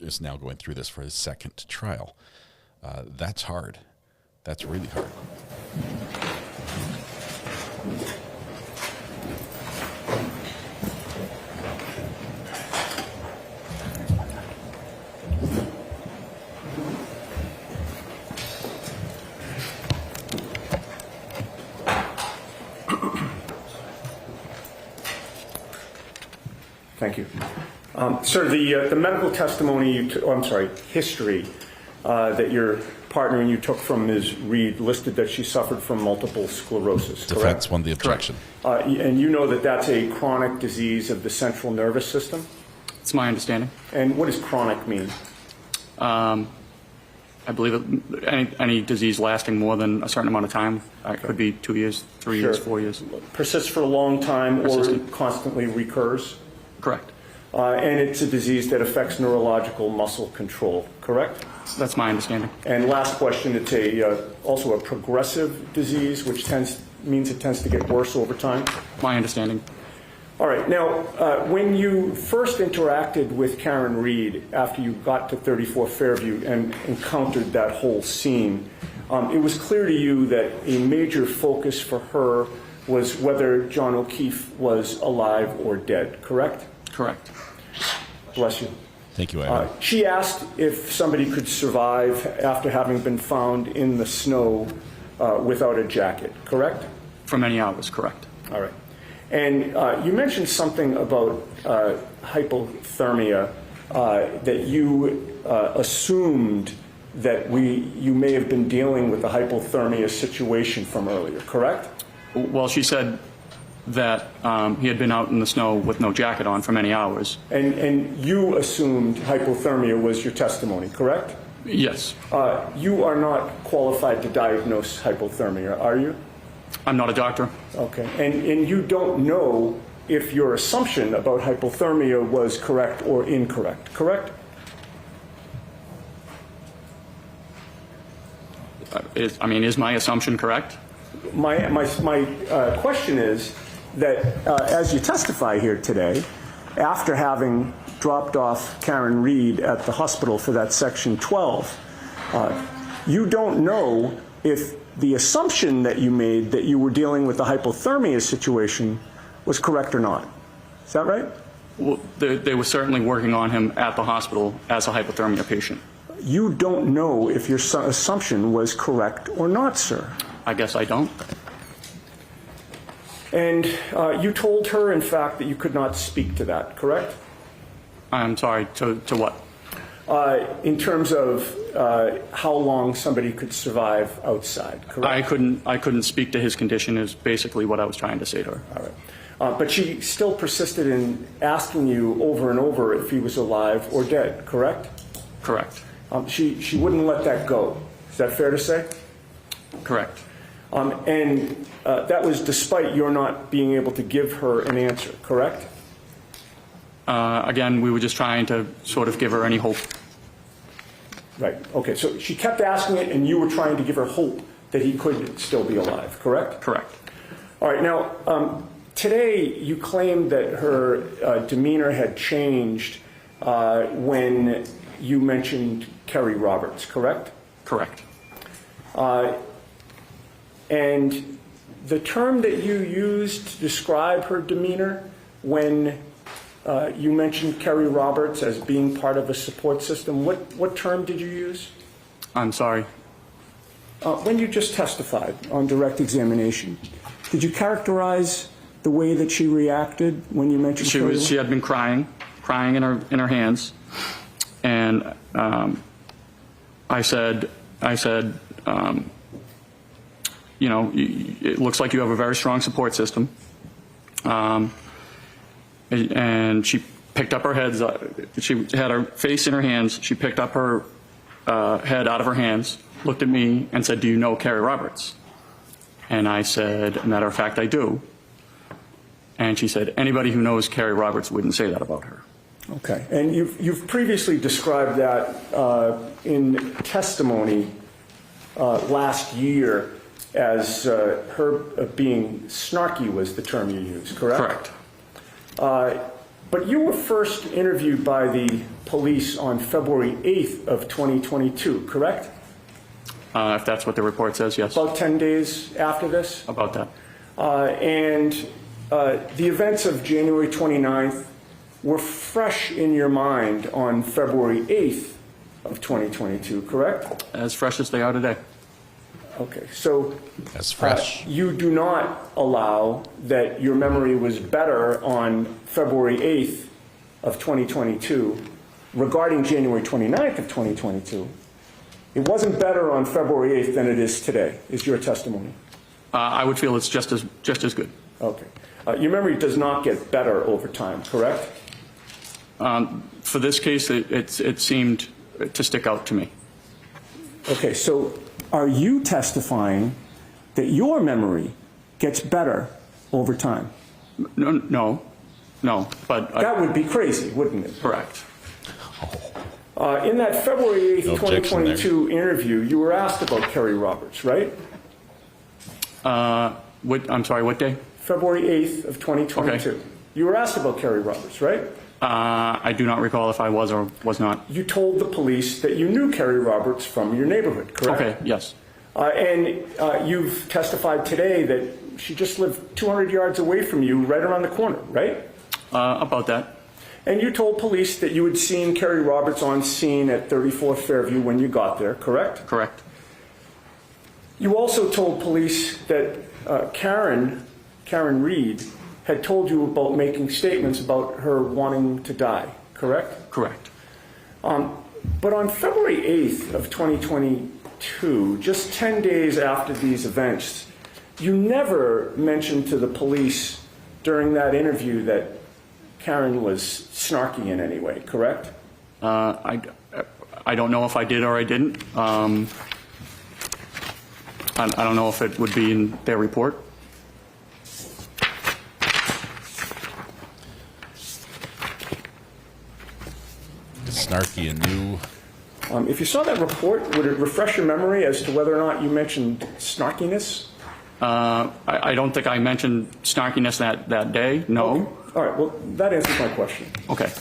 is now going through this for his second trial. That's hard. That's really hard. Thank you. Sir, the medical testimony, history that your partner and you took from Ms. Reed listed that she suffered from multiple sclerosis, correct? Defense won the objection. And you know that that's a chronic disease of the central nervous system? It's my understanding. And what does chronic mean? I believe any disease lasting more than a certain amount of time. It could be 2 years, 3 years, 4 years. Persists for a long time or constantly recurs? Correct. And it's a disease that affects neurological muscle control, correct? That's my understanding. And last question, it's also a progressive disease, which means it tends to get worse over time? My understanding. All right. Now, when you first interacted with Karen Reed after you got to 34 Fairview and encountered that whole scene, it was clear to you that a major focus for her was whether John O'Keefe was alive or dead, correct? Correct. Bless you. Thank you, Ayden. She asked if somebody could survive after having been found in the snow without a jacket, correct? For many hours, correct. All right. And you mentioned something about hypothermia, that you assumed that you may have been dealing with a hypothermia situation from earlier, correct? Well, she said that he had been out in the snow with no jacket on for many hours. And you assumed hypothermia was your testimony, correct? Yes. You are not qualified to diagnose hypothermia, are you? I'm not a doctor. Okay. And you don't know if your assumption about hypothermia was correct or incorrect, correct? Is my assumption correct? My question is that as you testify here today, after having dropped off Karen Reed at the hospital for that Section 12, you don't know if the assumption that you made that you were dealing with a hypothermia situation was correct or not. Is that right? Well, they were certainly working on him at the hospital as a hypothermia patient. You don't know if your assumption was correct or not, sir. I guess I don't. And you told her, in fact, that you could not speak to that, correct? I'm sorry, to what? In terms of how long somebody could survive outside, correct? I couldn't speak to his condition is basically what I was trying to say to her. All But she still persisted in asking you over and over if he was alive or dead, correct? Correct. She wouldn't let that go. Is that fair to say? Correct. And that was despite your not being able to give her an answer, correct? Again, we were just trying to sort of give her any hope. Right. Okay. So she kept asking it, and you were trying to give her hope that he could still be alive, correct? Correct. All right. Now, today you claimed that her demeanor had changed when you mentioned Kerry Roberts, correct? Correct. And the term that you used to describe her demeanor when you mentioned Kerry Roberts as being part of a support system, what term did you use? I'm sorry. When you just testified on direct examination, did you characterize the way that she reacted when you mentioned Kerry? She had been crying in her hands, and I said, you know, it looks like you have a very strong support system. And she picked up her head. She had her face in her hands. She picked up her head out of her hands, looked at me, and said, "Do you know Kerry Roberts?" And I said, "As a matter of fact, I do." And she said, "Anybody who knows Kerry Roberts wouldn't say that about her." Okay. And you've previously described that in testimony last year as her being snarky was the term you used, correct? Correct. But you were first interviewed by the police on February 8th of 2022, correct? If that's what the report says, yes. About 10 days after this? About that. And the events of January 29th were fresh in your mind on February 8th of 2022, correct? As fresh as they are today. Okay, so as fresh. You do not allow that your memory was better on February 8th of 2022 regarding January 29th of 2022. It wasn't better on February 8th than it is today, is your testimony? I would feel it's just as good. Okay. Your memory does not get better over time, correct? For this case, it seemed to stick out to me. Okay, so are you testifying that your memory gets better over time? No, but that would be crazy, wouldn't it? Correct. In that February 8th, 2022 interview, you were asked about Kerry Roberts, right? I'm sorry, what day? February 8th of 2022. Okay. You were asked about Kerry Roberts, right? I do not recall if I was or was not. You told the police that you knew Kerry Roberts from your neighborhood, correct? Okay, yes. And you've testified today that she just lived 200 yards away from you, right around the corner, right? About that. And you told police that you had seen Kerry Roberts on scene at 34th Fairview when you got there, correct? Correct. You also told police that Karen Reed had told you about making statements about her wanting to die, correct? Correct. But on February 8th of 2022, just 10 days after these events, you never mentioned to the police during that interview that Karen was snarky in any way, correct? I don't know if I did or I didn't. I don't know if it would be in their report. Snarky and new. If you saw that report, would it refresh your memory as to whether or not you mentioned snarkiness? I don't think I mentioned snarkiness that day, no. Okay. All right, well, that answers my question. Okay.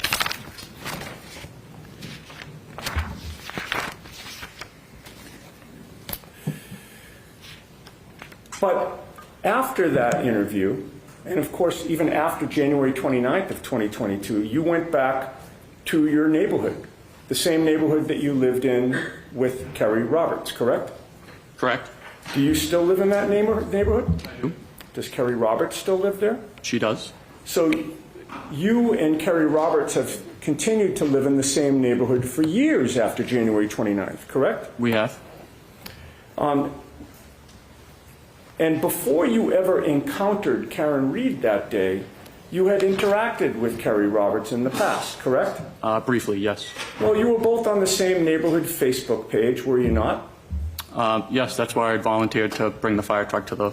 But after that interview, and of course even after January 29th of 2022, you went back to your neighborhood, the same neighborhood that you lived in with Kerry Roberts, correct? Correct. Do you still live in that neighborhood? I do. Does Kerry Roberts still live there? She does. So you and Kerry Roberts have continued to live in the same neighborhood for years after January 29th, correct? We have. And before you ever encountered Karen Reed that day, you had interacted with Kerry Roberts in the past, correct? Briefly, yes. Well, you were both on the same neighborhood Facebook page, were you not? Yes, that's why I volunteered to bring the fire truck to the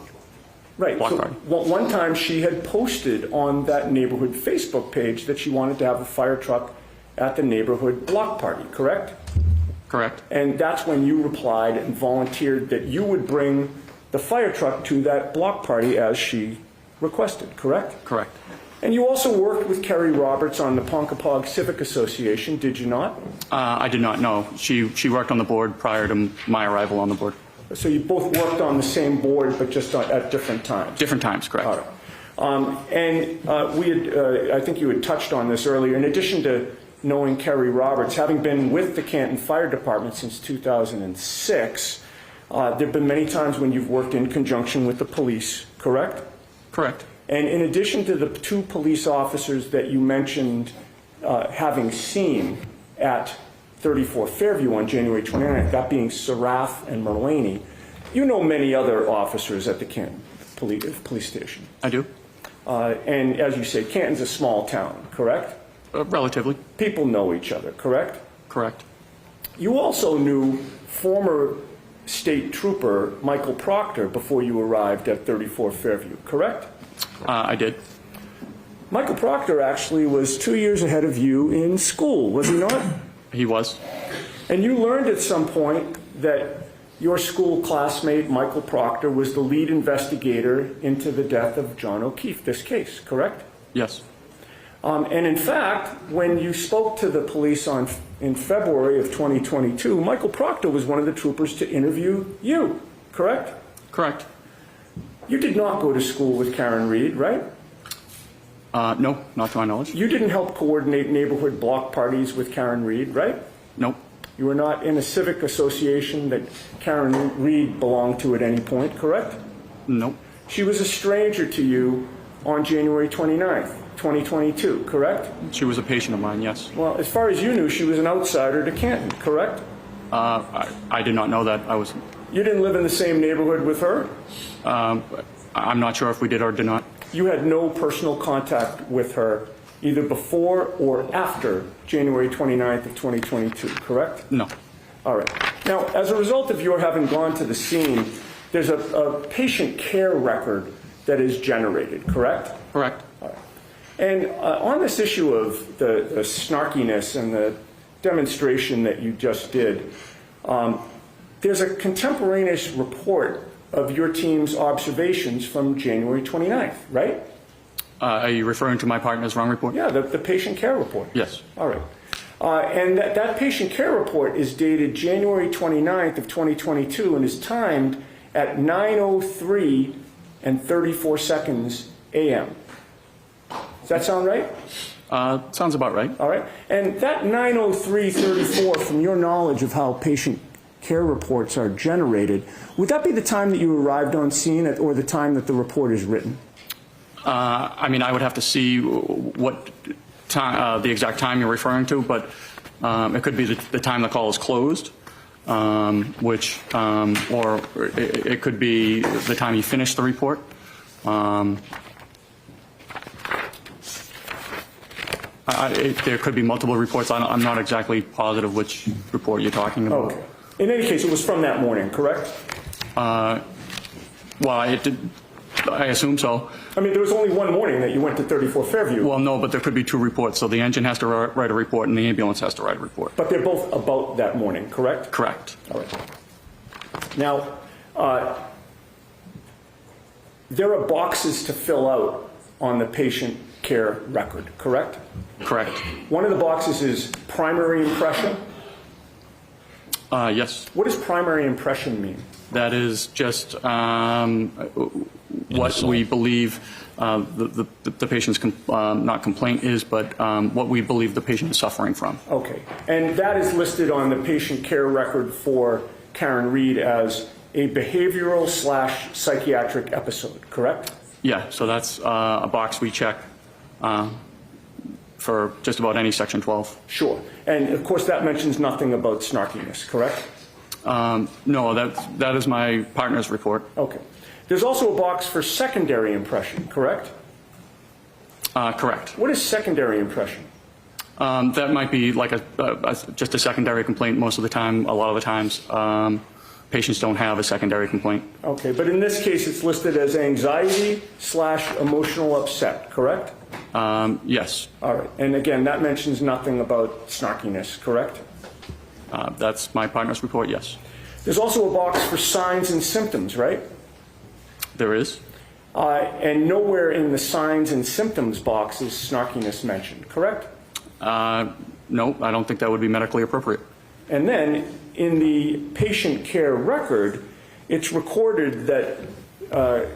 block party. One time she had posted on that neighborhood Facebook page that she wanted to have a fire truck at the neighborhood block party, correct? Correct. And that's when you replied and volunteered that you would bring the fire truck to that block party as she requested, correct? Correct. And you also worked with Kerry Roberts on the Ponkapog Civic Association, did you not? I did not know. She worked on the board prior to my arrival on the board. So you both worked on the same board, but just at different times? Different times, correct. All right. We had, I think you had touched on this earlier, in addition to knowing Kerry Roberts, having been with the Canton Fire Department since 2006, there have been many times when you've worked in conjunction with the police, correct? Correct. And in addition to the two police officers that you mentioned having seen at 34 Fairview on January 29th, that being Seraph and Merlaney, you know many other officers at the Canton police station. I do. And as you say, Canton's a small town, correct? Relatively. People know each other, correct? Correct. You also knew former state trooper Michael Proctor before you arrived at 34 Fairview, correct? I did. Michael Proctor actually was 2 years ahead of you in school, was he not? He was. And you learned at some point that your school classmate, Michael Proctor, was the lead investigator into the death of John O'Keefe, this case, correct? Yes. And in fact, when you spoke to the police in February of 2022, Michael Proctor was one of the troopers to interview you, correct? Correct. You did not go to school with Karen Reed, right? No, not to my knowledge. You didn't help coordinate neighborhood block parties with Karen Reed, right? Nope. You were not in a civic association that Karen Reed belonged to at any point, correct? Nope. She was a stranger to you on January 29th, 2022, correct? She was a patient of mine, yes. Well, as far as you knew, she was an outsider to Canton, correct? I did not know that. You didn't live in the same neighborhood with her? I'm not sure if we did or did not. You had no personal contact with her either before or after January 29th of 2022, correct? No. All right. Now, as a result of your having gone to the scene, there's a patient care record that is generated, correct? Correct. All right. And on this issue of the snarkiness and the demonstration that you just did, there's a contemporaneous report of your team's observations from January 29th, right? Are you referring to my partner's wrong report? Yeah, the patient care report. Yes. All right. And that patient care report is dated January 29th of 2022 and is timed at 9:03 and 34 seconds a.m. Does that sound right? Sounds about right. All right. And that 9:03:34, from your knowledge of how patient care reports are generated, would that be the time that you arrived on scene or the time that the report is written? I mean, I would have to see what time, the exact time you're referring to, but it could be the time the call is closed, or it could be the time you finish the report. There could be multiple reports. I'm not exactly positive which report you're talking about. Okay. In any case, it was from that morning, correct? Well, I assume so. I mean, there was only one morning that you went to 34 Fairview. Well, no, but there could be two reports. So the engine has to write a report and the ambulance has to write a report. But they're both about that morning, correct? Correct. All right. Now, there are boxes to fill out on the patient care record, correct? Correct. One of the boxes is primary impression. Yes. What does primary impression mean? That is just what we believe the patient's not complaint is, but what we believe the patient is suffering from. Okay. And that is listed on the patient care record for Karen Reed as a behavioral/psychiatric episode, correct? Yeah, so that's a box we check for just about any Section 12. Sure. And of course that mentions nothing about snarkiness, correct? No, that is my partner's report. Okay. There's also a box for secondary impression, correct? Correct. What is secondary impression? That might be like just a secondary complaint most of the time. A lot of the times, patients don't have a secondary complaint. Okay, but in this case, it's listed as anxiety/emotional upset, correct? Yes. All right, and again, that mentions nothing about snarkiness, correct? That's my partner's report, yes. There's also a box for signs and symptoms, right? There is. And nowhere in the signs and symptoms box is snarkiness mentioned, correct? No, I don't think that would be medically appropriate. And then in the patient care record, it's recorded that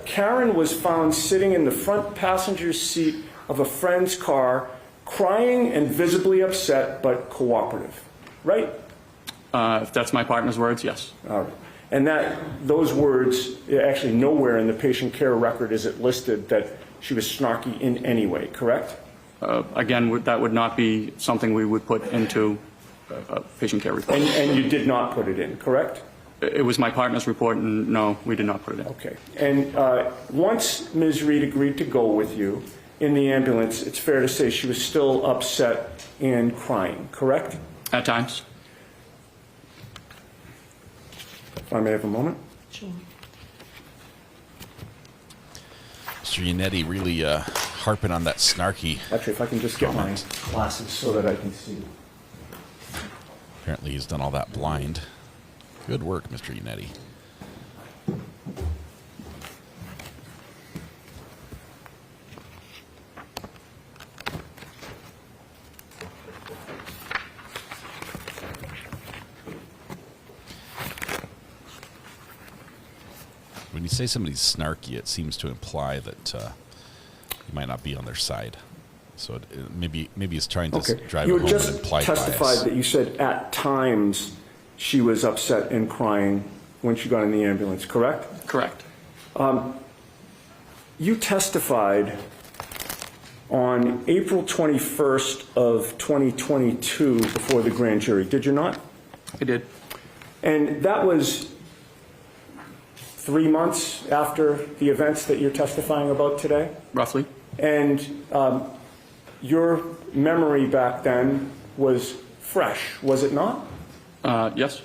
Karen was found sitting in the front passenger seat of a friend's car, crying and visibly upset but cooperative, right? If that's my partner's words, yes. All right. And those words, actually nowhere in the patient care record is it listed that she was snarky in any way, correct? Again, that would not be something we would put into a patient care report. And you did not put it in, correct? It was my partner's report, and no, we did not put it in. Okay. And once Ms. Reed agreed to go with you in the ambulance, it's fair to say she was still upset and crying, correct? At times. If I may have a moment. Sure. Mr. Yannetti really harping on that snarky. Actually, if I can just get my glasses so that I can see. Apparently he's done all that blind. Good work, Mr. Yannetti. When you say somebody's snarky, it seems to imply that you might not be on their side. So maybe he's trying to drive it home and imply You just testified that you said at times she was upset and crying when she got in the ambulance, correct? Correct. You testified on April 21st of 2022 before the grand jury, did you not? I did. And that was 3 months after the events that you're testifying about today? Roughly. And your memory back then was fresh, was it not? Yes.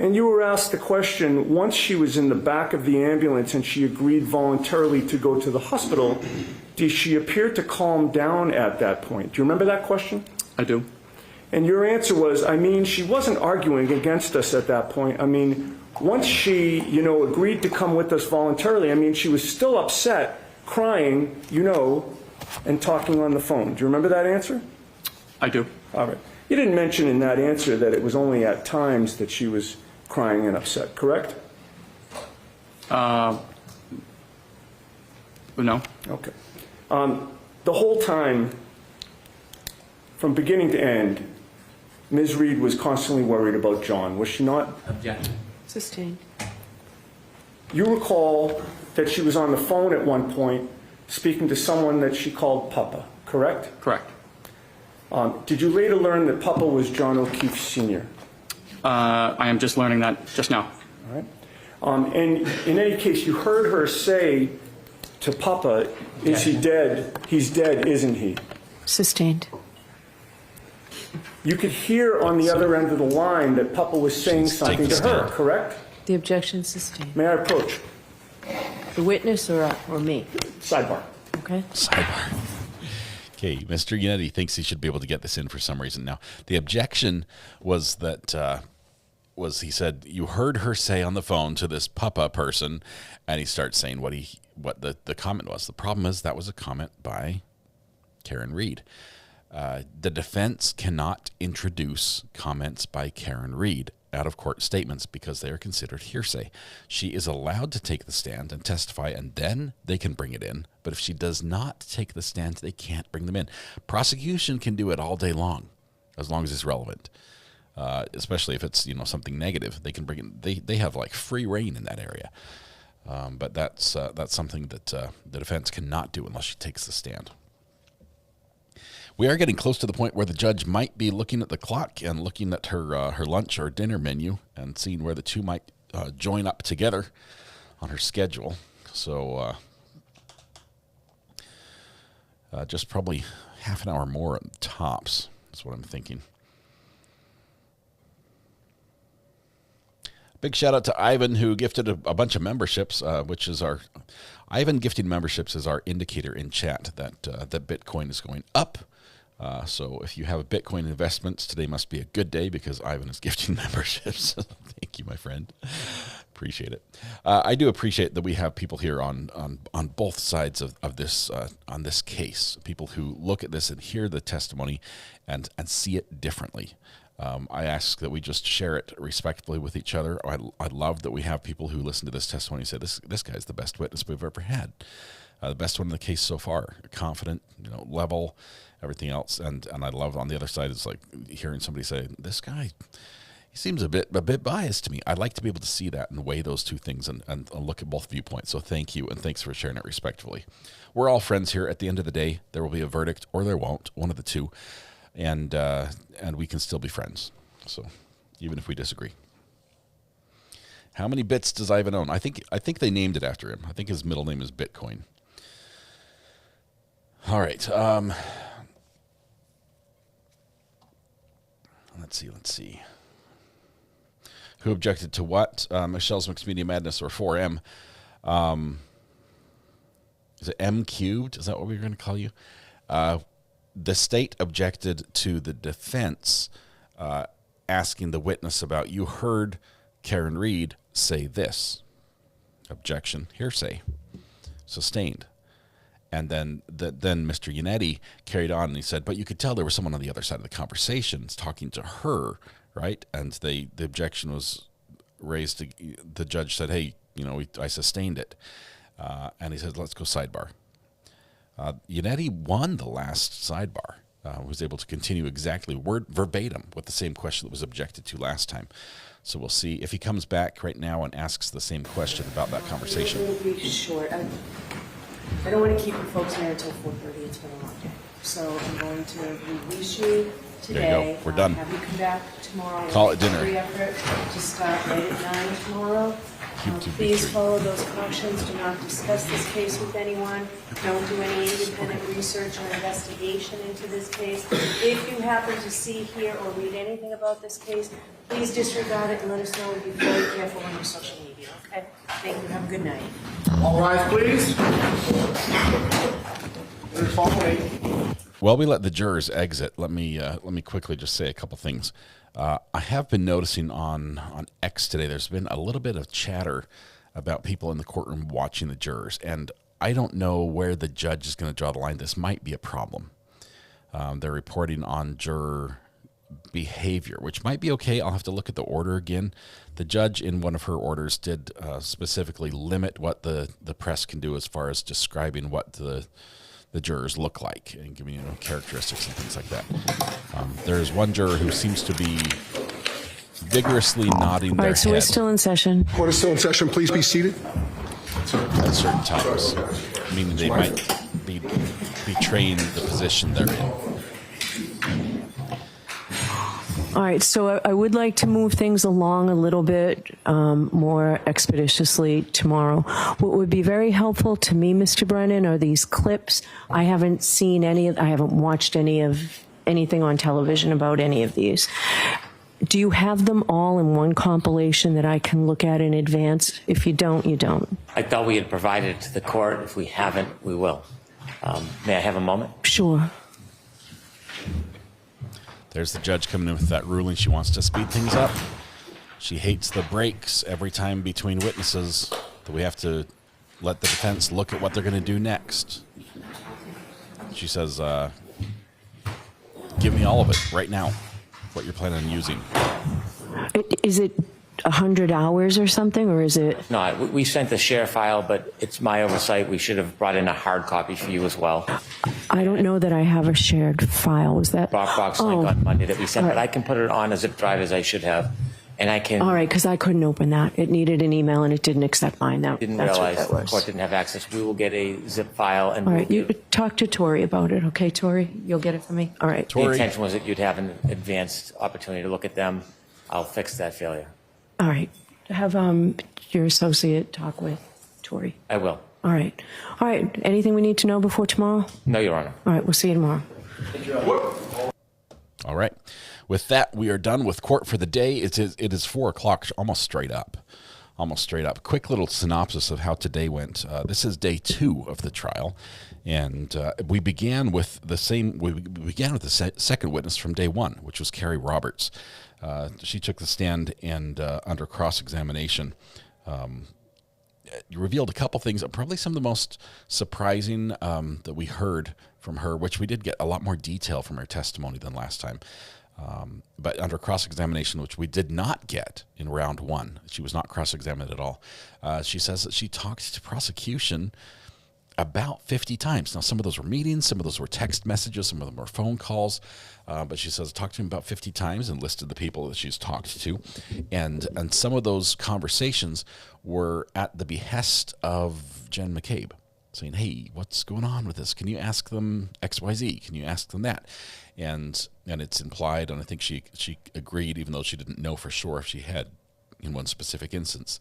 And you were asked the question, once she was in the back of the ambulance and she agreed voluntarily to go to the hospital, did she appear to calm down at that point? Do you remember that question? I do. And your answer was, she wasn't arguing against us at that point. Once she, agreed to come with us voluntarily, she was still upset, crying, and talking on the phone. Do you remember that answer? I do. All right. You didn't mention in that answer that it was only at times that she was crying and upset, correct? No. Okay. The whole time, from beginning to end, Ms. Reed was constantly worried about John, was she not? Objection. Sustained. You recall that she was on the phone at one point speaking to someone that she called Papa, correct? Correct. Did you later learn that Papa was John O'Keefe Sr.? I am just learning that just now. All right. And in any case, you heard her say to Papa, is he dead? He's dead, isn't he? Sustained. You could hear on the other end of the line that Papa was saying something to her, correct? The objection sustained. May I approach? The witness or me? Sidebar. Okay. Sidebar. Okay, Mr. Yannetti thinks he should be able to get this in for some reason. Now, the objection was that, he said, you heard her say on the phone to this Papa person, and he starts saying what the comment was. The problem is that was a comment by Karen Reed. The defense cannot introduce comments by Karen Reed out-of-court statements because they are considered hearsay. She is allowed to take the stand and testify, and then they can bring it in. But if she does not take the stand, they can't bring them in. Prosecution can do it all day long, as long as it's relevant. Especially if it's something negative, they can bring it. They have like free reign in that area. But that's something that the defense cannot do unless she takes the stand. We are getting close to the point where the judge might be looking at the clock and looking at her lunch or dinner menu and seeing where the two might join up together her schedule. So just probably half an hour more at tops. That's what I'm thinking. Big shout out to Ivan, who gifted a bunch of memberships, which is our Ivan gifting memberships is our indicator in chat that that Bitcoin is going up. So if you have a Bitcoin investments, today must be a good day because Ivan is gifting memberships. Thank you, my friend. Appreciate it. I do appreciate that we have people here on both sides of this on this case. People who look at this and hear the testimony and see it differently. I ask that we just share it respectfully with each other. I love that we have people who listen to this testimony and say, this guy's the best witness we've ever had. The best one in the case so far. Confident, level, everything else. And I love on the other side, it's like hearing somebody say, this guy, he seems a bit biased to me. I'd like to be able to see that and weigh those two things and look at both viewpoints. So thank you, and thanks for sharing it respectfully. We're all friends here. At the end of the day, there will be a verdict or there won't, one of the two. And we can still be friends. So even if we disagree. How many bits does Ivan own? I think they named it after him. I think his middle name is Bitcoin. All right. Let's see. Who objected to what? Michelle's Mixed Media Madness, or 4M. Is it M cubed? Is that what we were going to call you? The state objected to the defense asking the witness about, you heard Karen Reed say this. Objection, hearsay. Sustained. And then Mr. Yannetti carried on and he said, but you could tell there was someone on the other side of the conversation talking to her, right? And the objection was raised. The judge said, hey, I sustained it. And he said, let's go sidebar. Yannetti won the last sidebar, was able to continue exactly verbatim with the same question that was objected to last time. So we'll see if he comes back right now and asks the same question about that conversation. It will be short. I don't want to keep you folks here until 4:30. It's been a long day. So I'm going to release you today. There you go. We're done. Have you come back tomorrow. Call it dinner. To start right at 9 tomorrow. Please follow those cautions. Do not discuss this case with anyone. Don't do any independent research or investigation into this case. If you happen to see, hear, or read anything about this case, please disregard it and let us know, and be very careful on your social media, okay? Thank you. Have a good night. All rise, please. While we let the jurors exit, let me quickly just say a couple things. I have been noticing on X today, there's been a little bit of chatter about people in the courtroom watching the jurors, and I don't know where the judge is going to draw the line. This might be a problem. They're reporting on juror behavior, which might be okay. I'll have to look at the order again. The judge in one of her orders did specifically limit what the press can do as far as describing what the jurors look like and giving characteristics and things like that. There's one juror who seems to be vigorously nodding their head. All right, so we're still in session. Court is still in session. Please be seated. At certain times, meaning they might be betraying the position they're in. All right, so I would like to move things along a little bit more expeditiously tomorrow. What would be very helpful to me, Mr. Brennan, are these clips. I haven't seen I haven't watched anything on television about any of these. Do you have them all in one compilation that I can look at in advance? If you don't, you don't. I thought we had provided it to the court. If we haven't, we will. May I have a moment? Sure. There's the judge coming in with that ruling. She wants to speed things up. She hates the breaks every time between witnesses that we have to let the defense look at what they're going to do next. She says, give me all of it right now, what you're planning on using. Is it 100 hours or something, or is it? No, we sent the share file, but it's my oversight. We should have brought in a hard copy for you as well. I don't know that I have a shared file. Was that? Dropbox link on Monday that we sent, but I can put it on a zip drive as I should have, and I can. All right, because I couldn't open that. It needed an email, and it didn't accept mine. Didn't realize the court didn't have access. We will get a zip file, and all right, you talk to Tori about it, okay, Tori? You'll get it for me. All right. The intention was that you'd have an advanced opportunity to look at them. I'll fix that failure. All right. Have your associate talk with interrogatory. I will. All right. All right. Anything we need to know before tomorrow? No, Your Honor. All right. We'll see you tomorrow. All right. With that, we are done with court for the day. It is 4 o'clock, almost straight up. Almost straight up. Quick little synopsis of how today went. This is day 2 of the trial, and we began with the same. We began with the second witness from day 1, which was Carrie Roberts. She took the stand and under cross-examination, revealed a couple things. Probably some of the most surprising that we heard from her, which we did get a lot more detail from her testimony than last time. But under cross-examination, which we did not get in round 1, she was not cross-examined at all. She says that she talked to prosecution about 50 times. Now, some of those were meetings, some of those were text messages, some of them were phone calls. But she says, talked to him about 50 times and listed the people that she's talked to. And some of those conversations were at the behest of Jen McCabe, saying, hey, what's going on with this? Can you ask them XYZ? Can you ask them that? And it's implied, and I think she agreed, even though she didn't know for sure if she had in one specific instance,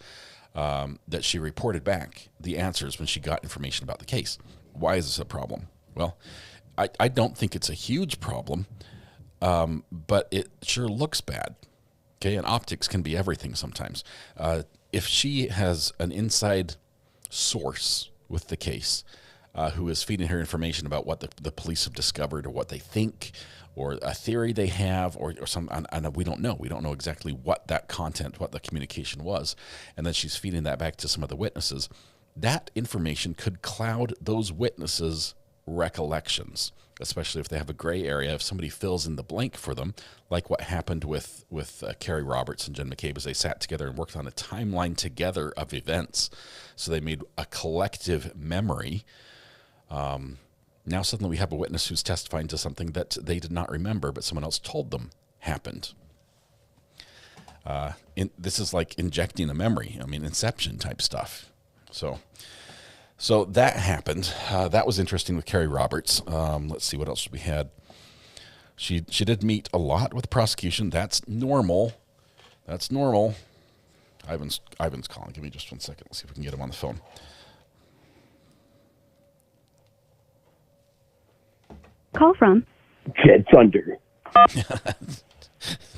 that she reported back the answers when she got information about the case. Why is this a problem? Well, I don't think it's a huge problem, but it sure looks bad. Okay, and optics can be everything sometimes. If she has an inside source with the case who is feeding her information about what the police have discovered or what they think or a theory they have or some, and we don't know. We don't know exactly what that content, what the communication was. And then she's feeding that back to some of the witnesses. That information could cloud those witnesses' recollections, especially if they have a gray area. If somebody fills in the blank for them, like what happened with Carrie Roberts and Jen McCabe as they sat together and worked on a timeline together of events. So they made a collective memory. Now suddenly we have a witness who's testifying to something that they did not remember, but someone else told them happened. This is like injecting a memory. I mean, Inception type stuff. So that happened. That was interesting with Carrie Roberts. Let's see what else we had. She did meet a lot with the prosecution. That's normal. That's normal. Ivan's calling. Give me just 1 second. Let's see if we can get him on the phone. Call from Jed Thunder.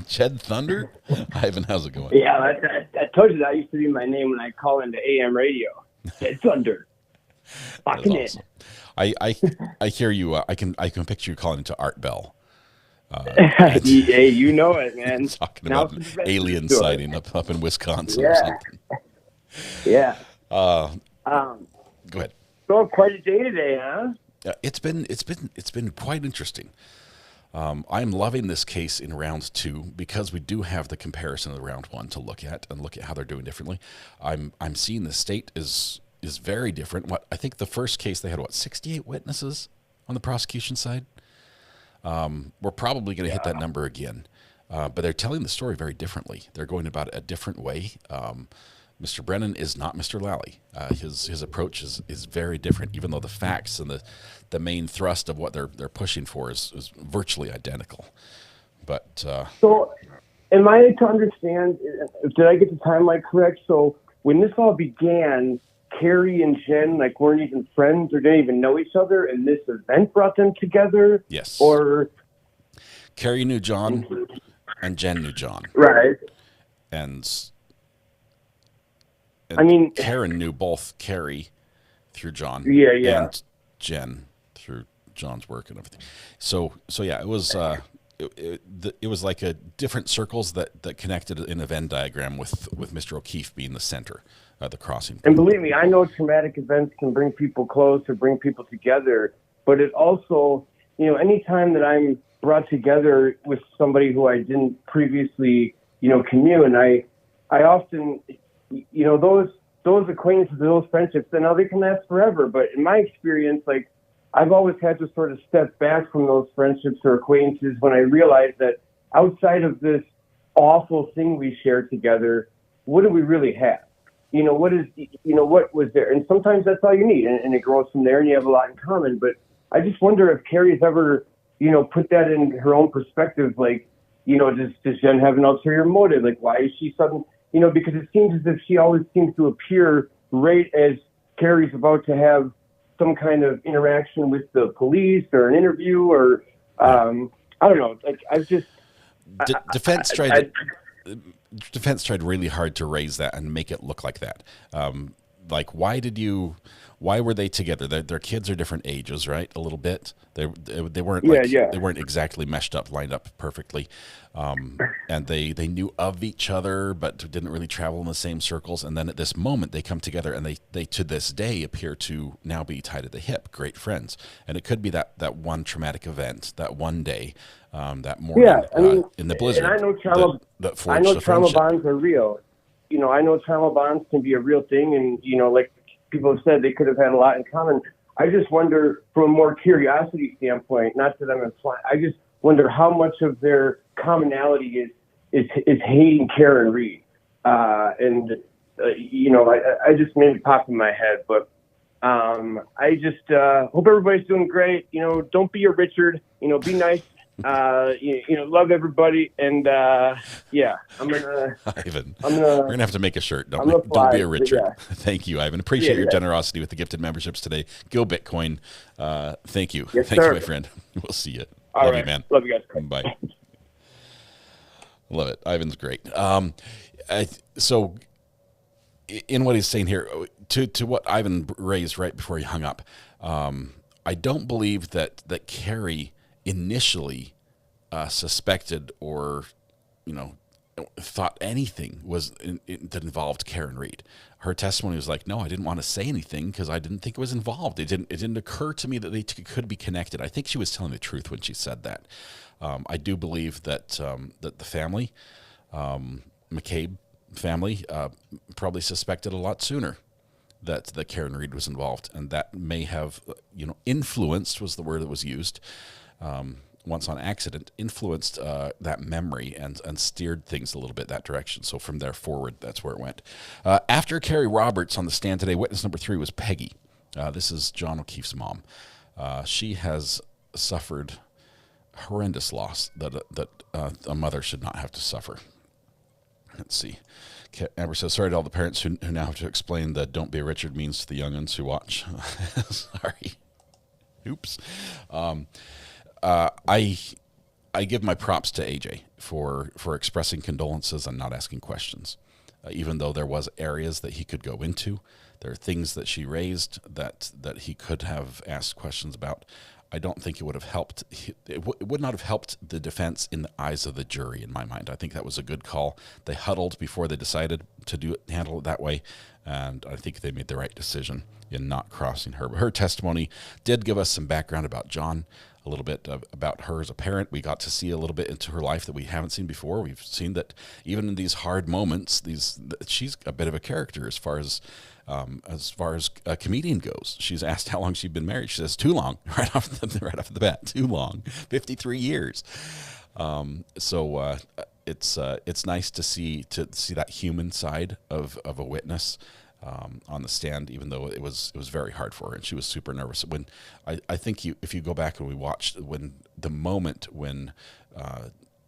Jed Thunder? Ivan, how's it going? Yeah, I told you that used to be my name when I call into AM radio. Jed Thunder. Fucking it. Awesome. I hear you. I can picture you calling into Art Bell. Hey, you know it, man. Talking about an alien sighting up in Wisconsin or something. Yeah. Go ahead. So quite a day today, huh? It's been quite interesting. I'm loving this case in round 2 because we do have the comparison of round 1 to look at how they're doing differently. I'm seeing the state is very different. I think the first case they had 68 witnesses on the prosecution side. We're probably going to hit that number again, but they're telling the story very differently. They're going about it a different way. Mr. Brennan is not Mr. Lally. His approach is very different, even though the facts and the main thrust of what they're pushing for is virtually identical. But so, am I to understand? Did I get the timeline correct? So when this all began, Carrie and Jen weren't even friends or didn't even know each other, and this event brought them together. Yes. Or Carrie knew John, and Jen knew John. Right. And I mean, Karen knew both Carrie through John, and Jen through John's work and everything. So yeah, it was it was like a different circles that connected in a Venn diagram with Mr. O'Keefe being the center, the crossing point. And believe me, I know traumatic events can bring people close or bring people together, but it also, anytime that I'm brought together with somebody who I didn't previously, commune, I often, those acquaintances, those friendships, they can last forever. But in my experience, I've always had to sort of step back from those friendships or acquaintances when I realized that outside of this awful thing we share together, what do we really have? What was there? And sometimes that's all you need, and it grows from there, and you have a lot in common. But I just wonder if Carrie's ever, put that in her own perspective, does Jen have an ulterior motive? Why is she suddenly, because it seems as if she always seems to appear right as Carrie's about to have some kind of interaction with the police or an interview or I don't know. Like I've just Defense tried really hard to raise that and make it look like that. Like, why were they together? Their kids are different ages, right? A little bit. They weren't they weren't exactly meshed up, lined up perfectly. And they knew of each other, but didn't really travel in the same circles. And then at this moment, they come together, and they to this day appear to now be tied at the hip, great friends. And it could be that one traumatic event, that one day, that morning in the blizzard. And I know trauma bonds are real. You know, I know trauma bonds can be a real thing, and you know, like people have said, they could have had a lot in common. I just wonder, from a more curiosity standpoint, not that I'm implying, I just wonder how much of their commonality is hating Karen Reed. You know, I just made it pop in my head, but I just hope everybody's doing great. You know, don't be a Richard. You know, be nice. You know, love everybody, and yeah, Ivan, we're gonna have to make a shirt. Don't be a Richard. Yeah. Thank you, Ivan. Appreciate your generosity with the gifted memberships today. Go Bitcoin. Thank you. Yes, Thank sir. you, my friend. We'll see you. All Love right. you, man. Love you guys. Bye. Love it. Ivan's great. So, in what he's saying here, to what Ivan raised right before he hung up, I don't believe that Carrie initially suspected or, you know, thought anything that involved Karen Reed. Her testimony was like, no, I didn't want to say anything because I didn't think it was involved. It didn't occur to me that they could be connected. I think she was telling the truth when she said that. I do believe that that the family, McCabe family, probably suspected a lot sooner that Karen Reed was involved, and that may have, you know, influenced was the word that was used. Once on accident, influenced that memory and steered things a little bit that direction. So from there forward, that's where it went. After Carrie Roberts on the stand today, witness number 3 was Peggy. This is John O'Keefe's mom. She has suffered horrendous loss that a mother should not have to suffer. Let's see. Amber says, sorry to all the parents who now have to explain that don't be a Richard means to the young'uns who watch. Sorry. Oops. I give my props to AJ for expressing condolences and not asking questions, even though there was areas that he could go into. There are things that she raised that he could have asked questions about. I don't think it would have helped. It would not have helped the defense in the eyes of the jury, in my mind. I think that was a good call. They huddled before they decided to handle it that way, and I think they made the right decision in not crossing her. But her testimony did give us some background about John, a little bit about her as a parent. We got to see a little bit into her life that we haven't seen before. We've seen that even in these hard moments, she's a bit of a character as far as a comedian goes. She's asked how long she'd been married. She says too long, right off the bat, too long, 53 years. So it's nice to see that human side of a witness on the stand, even though it was very hard for her, and she was super nervous. When I think if you go back and we watched the moment when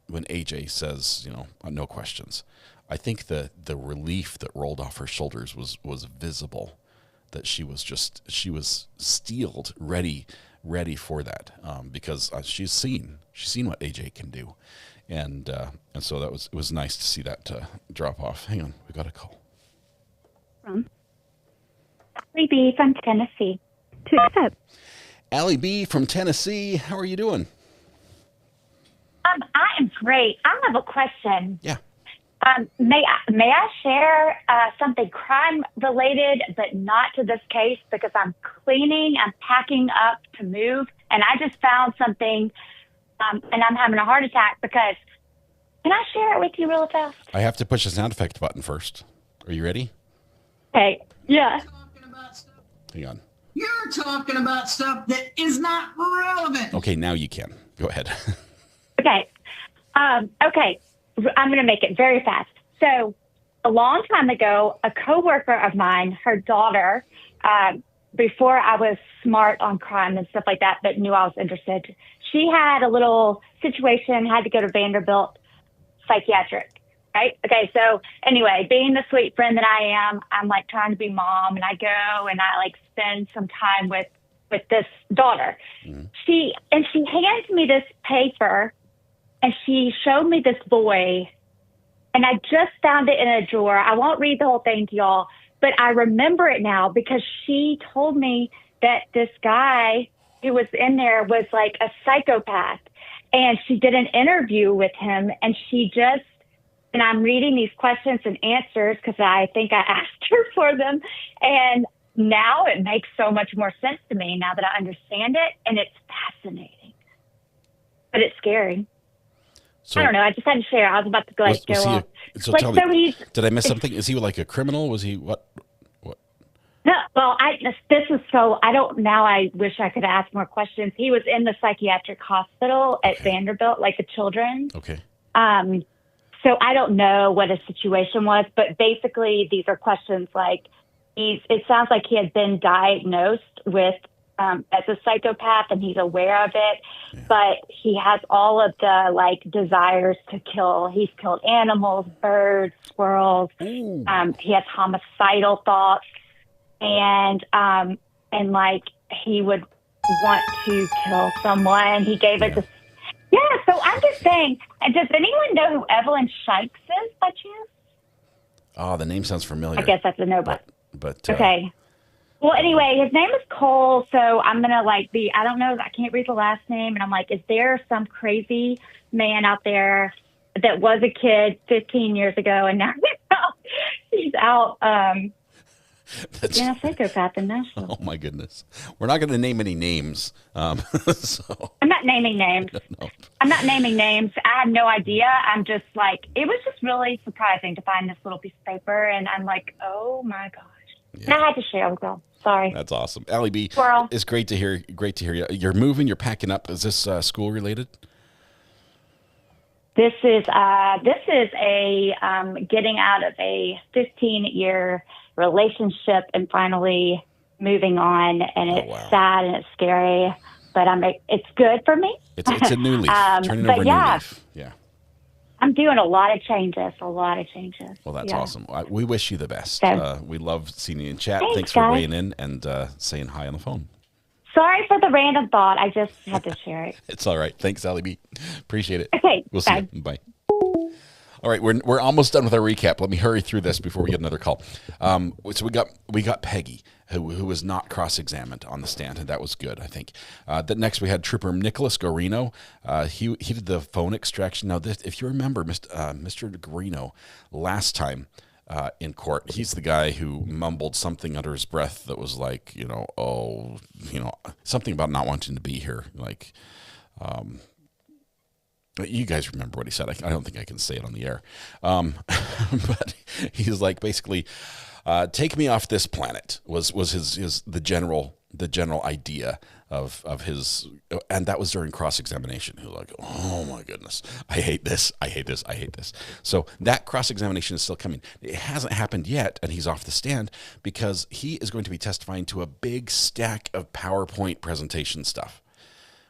AJ says, you know, no questions, I think the relief that rolled off her shoulders was visible, that she was steeled, ready for that, because she's seen what AJ can do, and so it was nice to see that drop off. Hang on, we got a call. Allie B from Tennessee. Allie B from Tennessee, how are you doing? I am great. I have a question. Yeah. May I share something crime related, but not to this case, because I'm cleaning, I'm packing up to move, and I just found something, and I'm having a heart attack because. Can I share it with you real fast? I have to push the sound effect button first. Are you ready? Okay. Yeah. Hang on. You're talking about stuff that is not relevant. Okay, now you can. Go ahead. Okay. Okay. I'm going to make it very fast. So a long time ago, a coworker of mine, her daughter, before I was smart on crime and stuff like that, but knew I was interested, she had a little situation, had to go to Vanderbilt psychiatric. Right? Okay, so anyway, being the sweet friend that I am, I'm like trying to be mom, and I go and I like spend some time with this daughter. She hands me this paper, and she showed me this boy, and I just found it in a drawer. I won't read the whole thing to y'all, but I remember it now because she told me that this guy who was in there was like a psychopath, and she did an interview with him, and and I'm reading these questions and answers because I think I asked her for them. And now it makes so much more sense to me now that I understand it. And it's fascinating, but it's scary. So, I don't know. I just had to share. I was about to go off. Tell me, did I miss something? Is he like a criminal? Was he what? No, well, this is so, I wish I could ask more questions. He was in the psychiatric hospital at Vanderbilt, like the children. Okay. So I don't know what his situation was, but basically these are questions like it sounds like he had been diagnosed with as a psychopath and he's aware of it, but he has all of the like desires to kill. He's killed animals, birds, squirrels. He has homicidal thoughts, and like he would want to kill someone. He gave it to. Yeah, so I'm just saying, does anyone know who Evelyn Shikes is by chance? Oh, the name sounds familiar. I guess that's a no, but okay. Well, anyway, his name is Cole, so I'm going to I don't know, I can't read the last name, and I'm like, is there some crazy man out there that was a kid 15 years ago, and now he's out being a psychopath in Nashville? Oh, my goodness. We're not going to name any names. So. I'm not naming names. No. I'm not naming names. I have no idea. I'm just like, it was just really surprising to find this little piece of paper, and I'm like, oh, my gosh. Yeah. And I had to share with y'all. Sorry. That's awesome. Allie B, Squirrel. It's great to hear you. You're moving, you're packing up. Is this school related? This is a getting out of a 15-year relationship and finally moving on, and it's sad and it's scary, but it's good for me. It's a new leaf. Turning over a new leaf. Yeah. I'm doing a lot of changes. Well, that's awesome. We wish you the best. So, we love seeing you in chat. Thanks for guys. weighing in and saying hi on the phone. Sorry for the random thought. I just had to share it. It's all right. Thanks, Allie B. Appreciate it. Okay. We'll see you. Bye. All right, we're almost done with our recap. Let me hurry through this before we get another call. So we got Peggy, who was not cross-examined on the stand, and that was good, I think. Next we had Trooper Nicholas Guarino. He did the phone extraction. Now, if you remember, Mr. Guarino, last time in court, he's the guy who mumbled something under his breath that was like, something about not wanting to be here, like. You guys remember what he said. I don't think I can say it on the air. But he's like, basically, take me off this planet was the general idea of his, and that was during cross-examination. He was like, oh my goodness, I hate this. So that cross-examination is still coming. It hasn't happened yet, and he's off the stand because he is going to be testifying to a big stack of PowerPoint presentation stuff,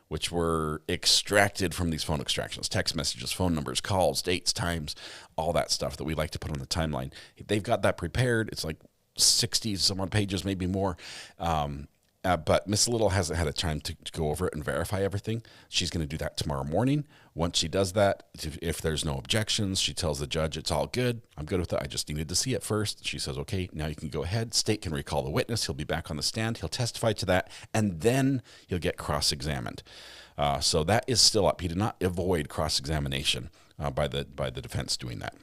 which were extracted from these phone extractions, text messages, phone numbers, calls, dates, times, all that stuff that we like to put on the timeline. They've got that prepared. It's like 60 some odd pages, maybe more. But Miss Little hasn't had a time to go over it and verify everything. She's going to do that tomorrow morning. Once she does that, if there's no objections, she tells the judge it's all good. I'm good with it. I just needed to see it first. She says, okay, now you can go ahead. State can recall the witness. He'll be back on the stand. He'll testify to that, and then he'll get cross-examined. So that is still up. He did not avoid cross-examination by the defense doing that.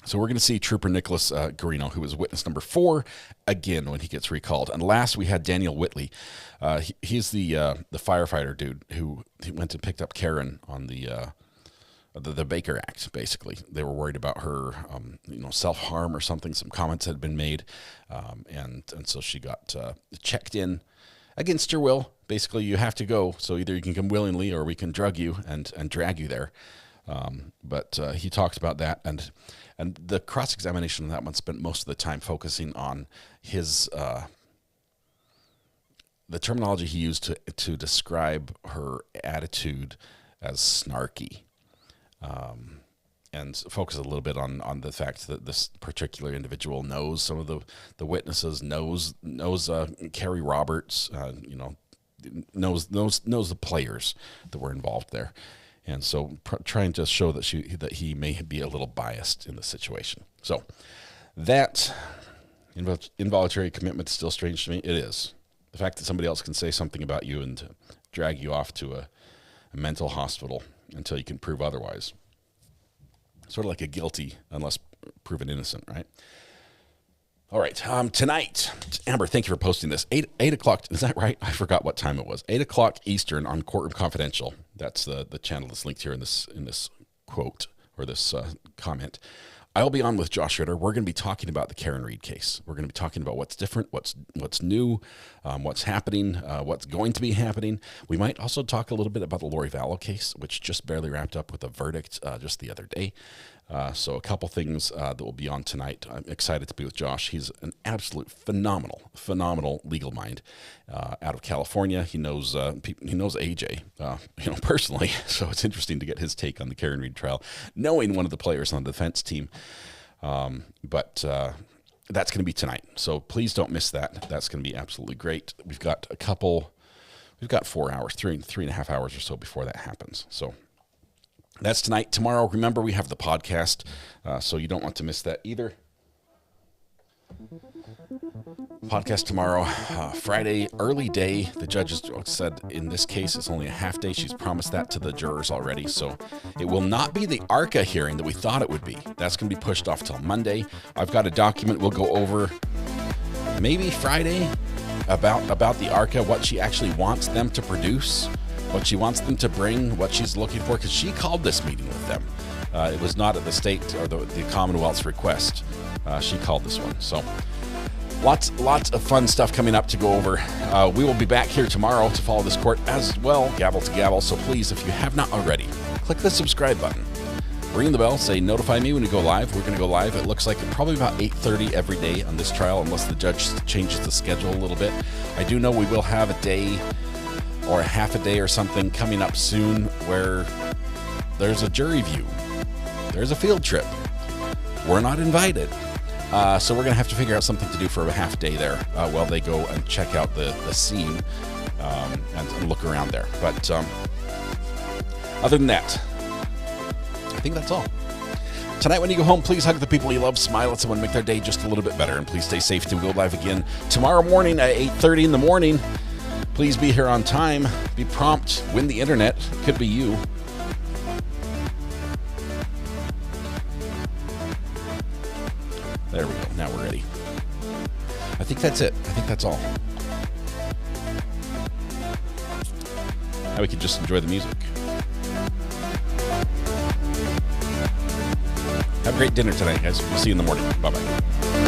So we're going to see Trooper Nicholas Guarino, who was witness number 4, again when he gets recalled. And last we had Daniel Whitley. He's the firefighter dude who went and picked up Karen on the Baker Act. Basically, they were worried about her, self-harm or something. Some comments had been made, and so she got checked in against your will. Basically, you have to go. So either you can come willingly, or we can drug you and drag you there. But he talked about that, and the cross-examination on that one spent most of the time focusing on his the terminology he used to describe her attitude as snarky. and focus a little bit on the fact that this particular individual knows some of the witnesses, knows Carrie Roberts, knows the players that were involved there, and so trying to show that he may be a little biased in the situation. So that involuntary commitment is still strange to me. It is. The fact that somebody else can say something about you and drag you off to a mental hospital until you can prove otherwise. Sort of like a guilty unless proven innocent, right? All right. Tonight, Amber, thank you for posting this. 8 o'clock. Is that right? I forgot what time it was. 8 o'clock Eastern on Courtroom Confidential. That's the channel that's linked here in this quote or this comment. I'll be on with Josh Ritter. We're going to be talking about the Karen Reed case. We're going to be talking about what's different, what's new, what's happening, what's going to be happening. We might also talk a little bit about the Lori Vallow case, which just barely wrapped up with a verdict just the other day. So a couple things that will be on tonight. I'm excited to be with Josh. He's an absolute phenomenal legal mind out of California. He knows AJ, personally. So it's interesting to get his take on the Karen Reed trial, knowing one of the players on the defense team. But that's going to be tonight. So please don't miss that. That's going to be absolutely great. We've got 4 hours, 3.5 hours or so before that happens. So that's tonight. Tomorrow, remember, we have the podcast, so you don't want to miss that either. Podcast tomorrow, Friday, early day. The judge has said in this case it's only a half day. She's promised that to the jurors already, so it will not be the ARCA hearing that we thought it would be. That's going to be pushed off till Monday. I've got a document we'll go over maybe Friday about the ARCA, what she actually wants them to produce, what she wants them to bring, what she's looking for, because she called this meeting with them. It was not at the state or the Commonwealth's request. She called this one. So lots of fun stuff coming up to go over. We will be back here tomorrow to follow this court as well, gavel to gavel. So please, if you have not already, click the subscribe button. Ring the bell, say notify me when you go live. We're going to go live. It looks like probably about 8:30 every day on this trial, unless the judge changes the schedule a little bit. I do know we will have a day or a half a day or something coming up soon where there's a jury view. There's a field trip. We're not invited. So we're going to have to figure out something to do for a half day there while they go and check out the scene and look around there. But other than that, I think that's all. Tonight when you go home, please hug the people you love, smile at someone, make their day just a little bit better, and please stay safe till we go live again tomorrow morning at 8:30 in the morning. Please be here on time. Be prompt. Win the internet. Could be you. There we go. Now we're ready. I think that's it. I think that's all. Now we can just enjoy the music. Have a great dinner tonight, guys. We'll see you in the morning. Bye-bye.